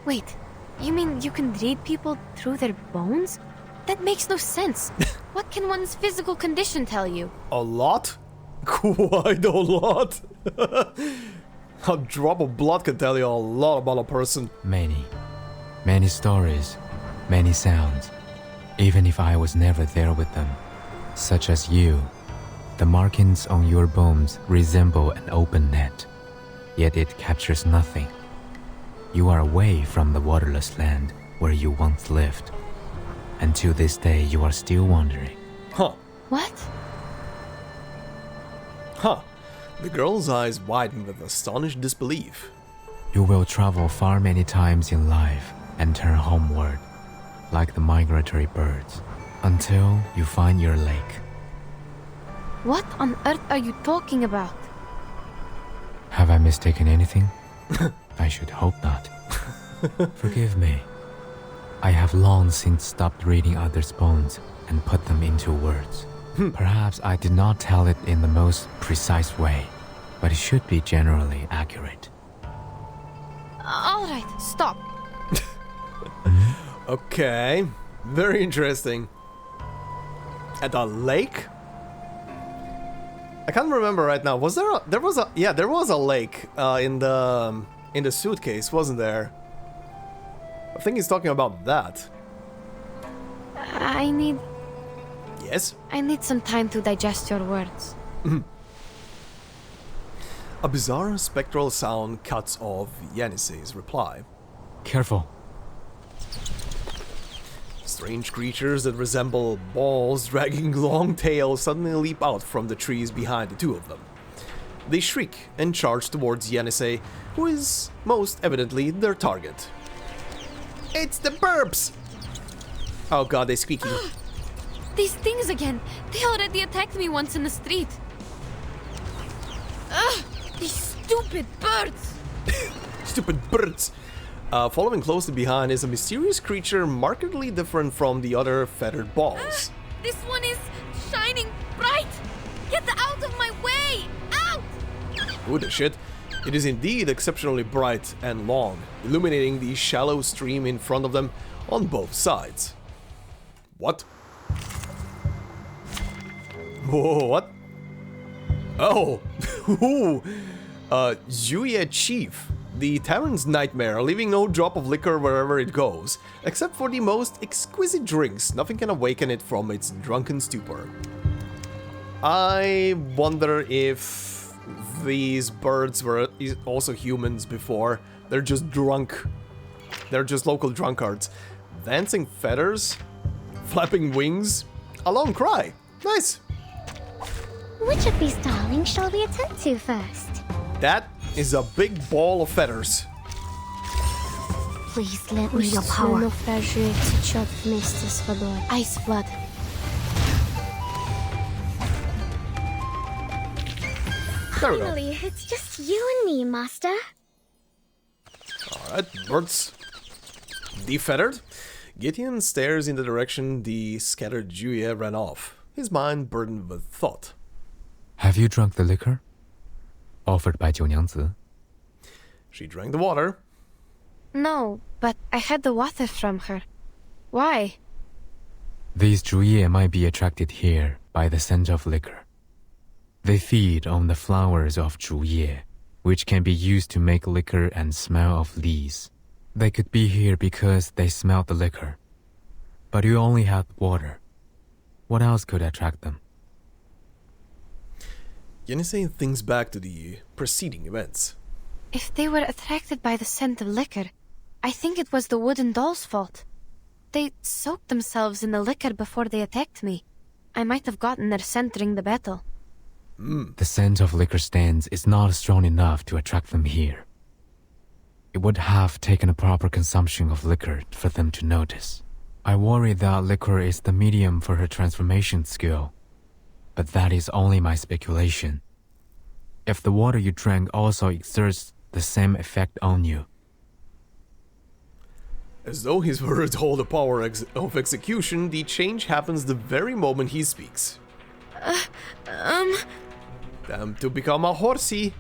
Wait, you mean you can read people through their bones? That makes no sense. What can one's physical condition tell you? A lot? Quite a lot. A drop of blood can tell you a lot about a person. Many stories, many sounds, even if I was never there with them. Such as you, the markings on your bones resemble an open net, yet it captures nothing. You are away from the waterless land where you once lived, and to this day you are still wandering. Huh. What? Huh. The girl's eyes widen with astonished disbelief. You will travel far many times in life and turn homeward, like the migratory birds, until you find your lake. What on earth are you talking about? Have I mistaken anything? I should hope not. Forgive me. I have long since stopped reading others' bones and put them into words. Perhaps I did not tell it in the most precise way, but it should be generally accurate. All right, stop. Okay. Very interesting. At a lake? I can't remember right now. Was there a... There was a lake in the suitcase, wasn't there? I think he's talking about that. I need Yes? some time to digest your words. A bizarre spectral sound cuts off Yenisei's reply. Careful. Strange creatures that resemble balls dragging long tails suddenly leap out from the trees behind the two of them. They shriek and charge towards Yenisei, who is most evidently their target. It's the burps! Oh god, they're squeaking. These things again! They already attacked me once in the street. Ugh! These stupid birds! Stupid birds! Following closely behind is a mysterious creature markedly different from the other feathered balls. This one is shining bright! Get out of my way! Out! Who the shit? It is indeed exceptionally bright and long, illuminating the shallow stream in front of them on both sides. What? Whoa, what? Oh! Ooh! Juye Chief, the tavern's nightmare, leaving no drop of liquor wherever it goes, except for the most exquisite drinks. Nothing can awaken it from its drunken stupor. I wonder if these birds were also humans before. They're just drunk. They're just local drunkards. Dancing feathers, flapping wings, a long cry. Nice. Which of these darlings shall we attend to first? That is a big ball of feathers. Please lend me your power. Ice blood. There we go. Finally, it's just you and me, Master. Alright, birds defeathered. Gideon stares in the direction the scattered Juye ran off, his mind burdened with thought. Have you drunk the liquor? Offered by Jiu Niangzi. She drank the water. No, but I had the water from her. Why? These Juye might be attracted here by the scent of liquor. They feed on the flowers of Juye, which can be used to make liquor and smell of leaves. They could be here because they smelled the liquor. But you only had water. What else could attract them? Yenisei thinks back to the preceding events. If they were attracted by the scent of liquor, I think it was the wooden doll's fault. They soaked themselves in the liquor before they attacked me. I might have gotten their scent during the battle. The scent of liquor stands is not strong enough to attract them here. It would have taken a proper consumption of liquor for them to notice. I worry that liquor is the medium for her transformation skill. But that is only my speculation. If the water you drank also exerts the same effect on you. As though his words hold the power of execution, the change happens the very moment he speaks. Time to become a horsey.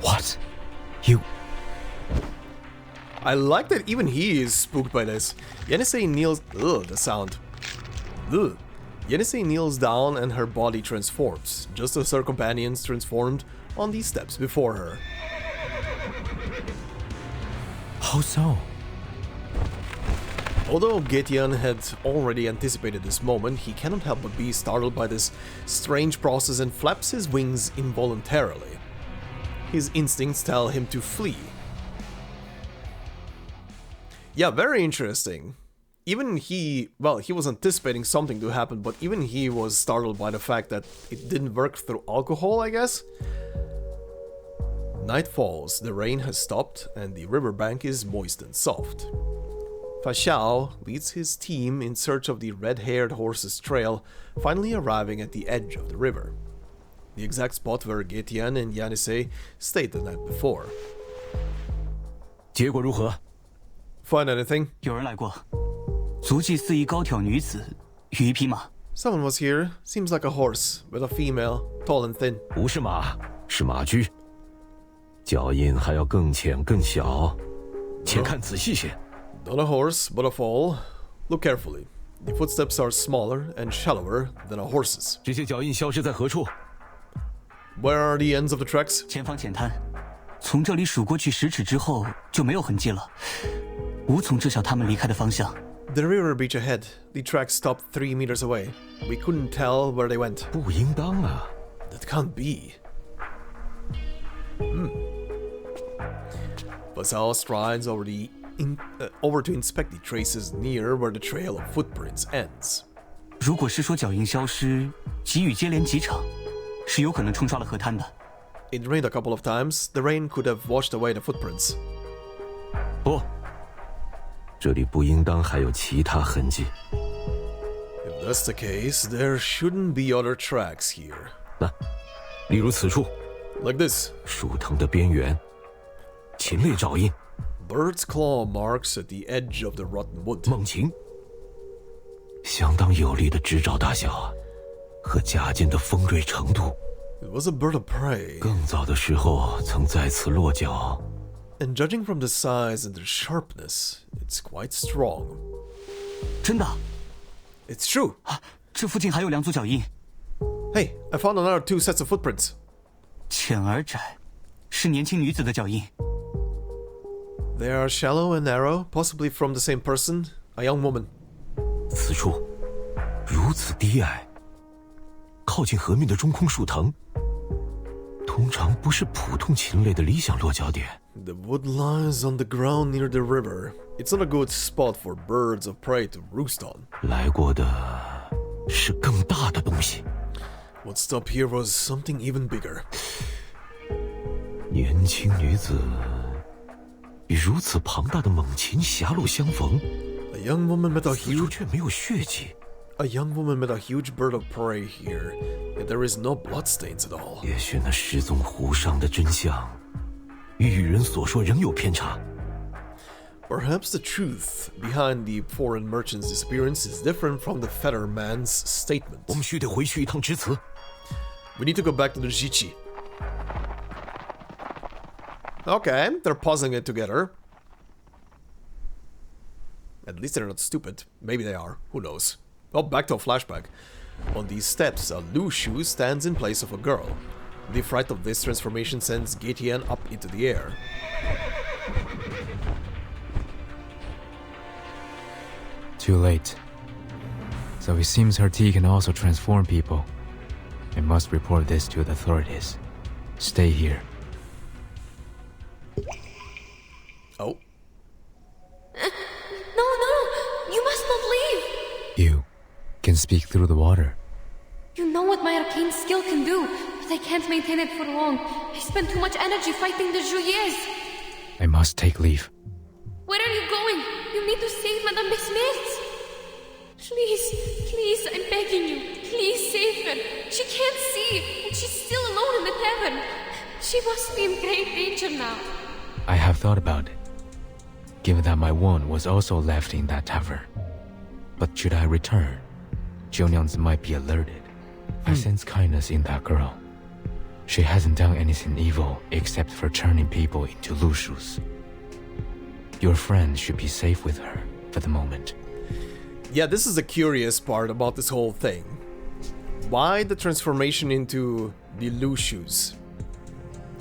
What? You... I like that even he is spooked by this. Yenisei kneels... Ugh, the sound. Ugh. Yenisei kneels down and her body transforms, just as her companions transformed on the steps before her. How so? Although Gideon had already anticipated this moment, he cannot help but be startled by this strange process and flaps his wings involuntarily. His instincts tell him to flee. Yeah, very interesting. Even he, well, he was anticipating something to happen, but even he was startled by the fact that it didn't work through alcohol, I guess. Night falls, the rain has stopped, and the riverbank is moist and soft. Fa Xiao leads his team in search of the red-haired horse's trail, finally arriving at the edge of the river. The exact spot where Gideon and Yenisei stayed the night before. 结果如何? Find anything? 有人来过，足迹似一高挑女子，与一匹马。 Someone was here. Seems like a horse, with a female, tall and thin. 不是马，是马驹，脚印还要更浅更小，且看仔细些。 Not a horse, but a foal. Look carefully. The footsteps are smaller and shallower than a horse's. 这些脚印消失在何处？ Where are the ends of the tracks? 前方浅滩，从这里数过去10尺之后就没有痕迹了。无从知晓他们离开的方向。 The river beach ahead. The tracks stopped 3 meters away. We couldn't tell where they went. 不应当啊。 That can't be. Vassal strides over to inspect the traces near where the trail of footprints ends. 如果是说脚印消失，急雨接连几场，是有可能冲刷了河滩的。 It rained a couple of times. The rain could have washed away the footprints. 不，这里不应当还有其他痕迹。 If that's the case, there shouldn't be other tracks here. 那，例如此处。 Like this. 树藤的边缘，禽类爪印。 Bird's claw marks at the edge of the rotten wood. 猛禽，相当有力的指爪大小啊，和甲剑的锋锐程度。 It was a bird of prey. 更早的时候曾在此落脚。 And judging from the size and the sharpness, it's quite strong. 真的？ It's true. 这附近还有2组脚印。 Hey, I found another 2 sets of footprints. 浅而窄，是年轻女子的脚印。 They are shallow and narrow, possibly from the same person, a young woman. 此处如此低矮，靠近河面的中空树藤，通常不是普通禽类的理想落脚点。 The wood lies on the ground near the river. It's not a good spot for birds of prey to roost on. 来过的是更大的东西。 What stopped here was something even bigger. 年轻女子与如此庞大的猛禽狭路相逢。 A young woman met a 此处 huge 却没有血迹。 A young woman met a huge bird of prey here, yet there is no bloodstains at all. 也许那失踪湖上的真相，与人所说仍有偏差。 Perhaps the truth behind the foreign merchant's disappearance is different from the feather man's statement. 我们须得回去一趟直祠。 We need to go back to the Jichi. Okay, they're puzzling it together. At least they're not stupid. Maybe they are. Who knows? Oh, back to a flashback. On these steps, a Lushu stands in place of a girl. The fright of this transformation sends Getian up into the air. Too late. So it seems her tea can also transform people. I must report this to the authorities. Stay here. Oh. No, you must not leave. You can speak through the water. You know what my arcane skill can do, but I can't maintain it for long. I spend too much energy fighting the Juiers. I must take leave. Where are you going? You need to save Madame Bessmert. Please, I'm begging you. Please save her. She can't see, and she's still alone in the tavern. She must be in great danger now. I have thought about it. Given that my wound was also left in that tavern. But should I return, Jiu Niangzi might be alerted. I sense kindness in that girl. She hasn't done anything evil except for turning people into Lushus. Your friend should be safe with her for the moment. Yeah, this is the curious part about this whole thing. Why the transformation into the Lushus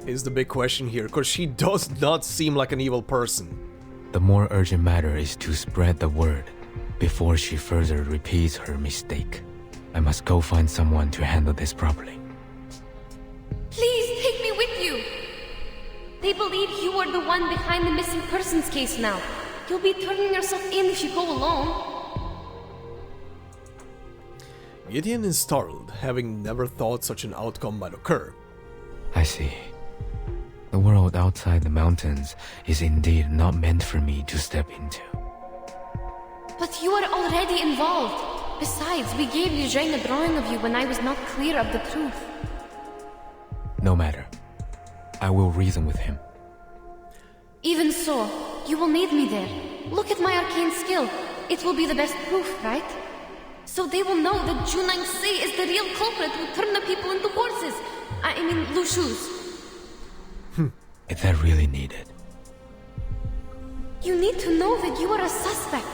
is the big question here, because she does not seem like an evil person. The more urgent matter is to spread the word before she further repeats her mistake. I must go find someone to handle this properly. Please take me with you. They believe you are the one behind the missing persons case now. You'll be turning yourself in if you go alone. Gideon is startled, having never thought such an outcome might occur. I see. The world outside the mountains is indeed not meant for me to step into. But you are already involved. Besides, we gave Eugene a drawing of you when I was not clear of the truth. No matter. I will reason with him. Even so, you will need me there. Look at my arcane skill. It will be the best proof, right? So they will know that Jiu Niangzi is the real culprit who turned the people into horses. I mean, Lushus. Is that really needed? You need to know that you are a suspect.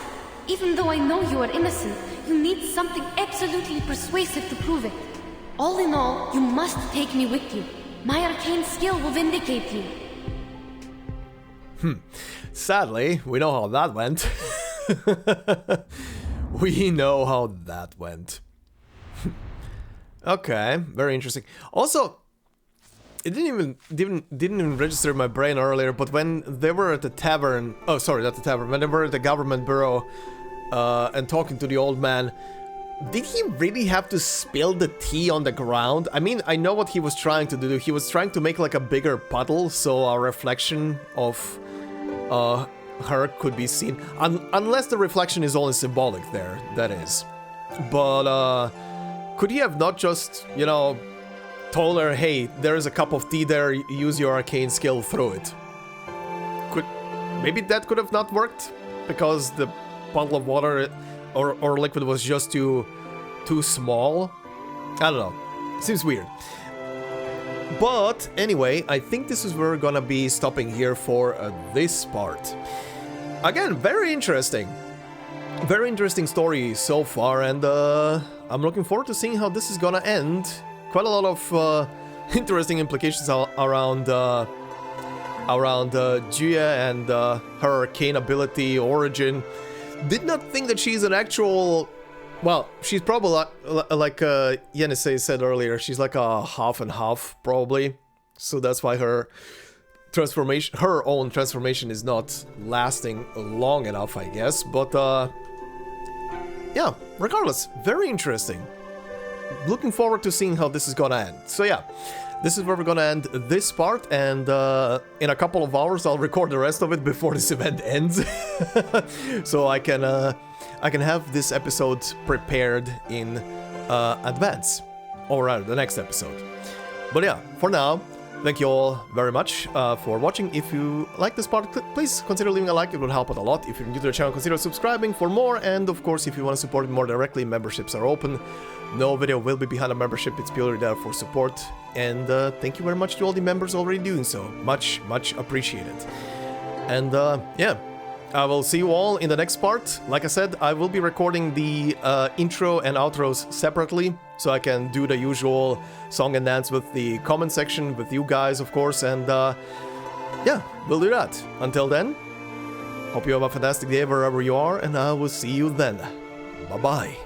Even though I know you are innocent, you need something absolutely persuasive to prove it. All in all, you must take me with you. My arcane skill will vindicate you. Sadly, we know how that went. We know how that went. Okay, very interesting. Also, it didn't even register in my brain earlier, but when they were at the tavern, oh sorry, not the tavern, when they were at the government bureau and talking to the old man, did he really have to spill the tea on the ground? I mean, I know what he was trying to do. He was trying to make like a bigger puddle so a reflection of her could be seen. Unless the reflection is only symbolic there, that is. But could he have not just, you know, told her, hey, there is a cup of tea there, use your arcane skill, throw it? Maybe that could have not worked because the puddle of water or liquid was just too small. I don't know. Seems weird. But anyway, I think this is where we're gonna be stopping here for this part. Again, very interesting. Very interesting story so far, and I'm looking forward to seeing how this is gonna end. Quite a lot of interesting implications around Jia and her arcane ability, origin. Did not think that she's an actual... Well, she's probably like Yenisei said earlier, she's like a half and half, probably. So that's why her transformation, her own transformation is not lasting long enough, I guess. But yeah, regardless, very interesting. Looking forward to seeing how this is gonna end. So yeah, this is where we're gonna end this part, and in a couple of hours I'll record the rest of it before this event ends. So I can have this episode prepared in advance, or rather the next episode. But yeah, for now, thank you all very much for watching. If you like this part, please consider leaving a like, it will help out a lot. If you're new to the channel, consider subscribing for more, and of course, if you want to support me more directly, memberships are open. No video will be behind a membership, it's purely there for support. And thank you very much to all the members already doing so. Much, much appreciated. And yeah, I will see you all in the next part. Like I said, I will be recording the intro and outros separately, so I can do the usual song and dance with the comment section with you guys, of course, and yeah, we'll do that. Until then, hope you have a fantastic day wherever you are, and I will see you then. Bye-bye.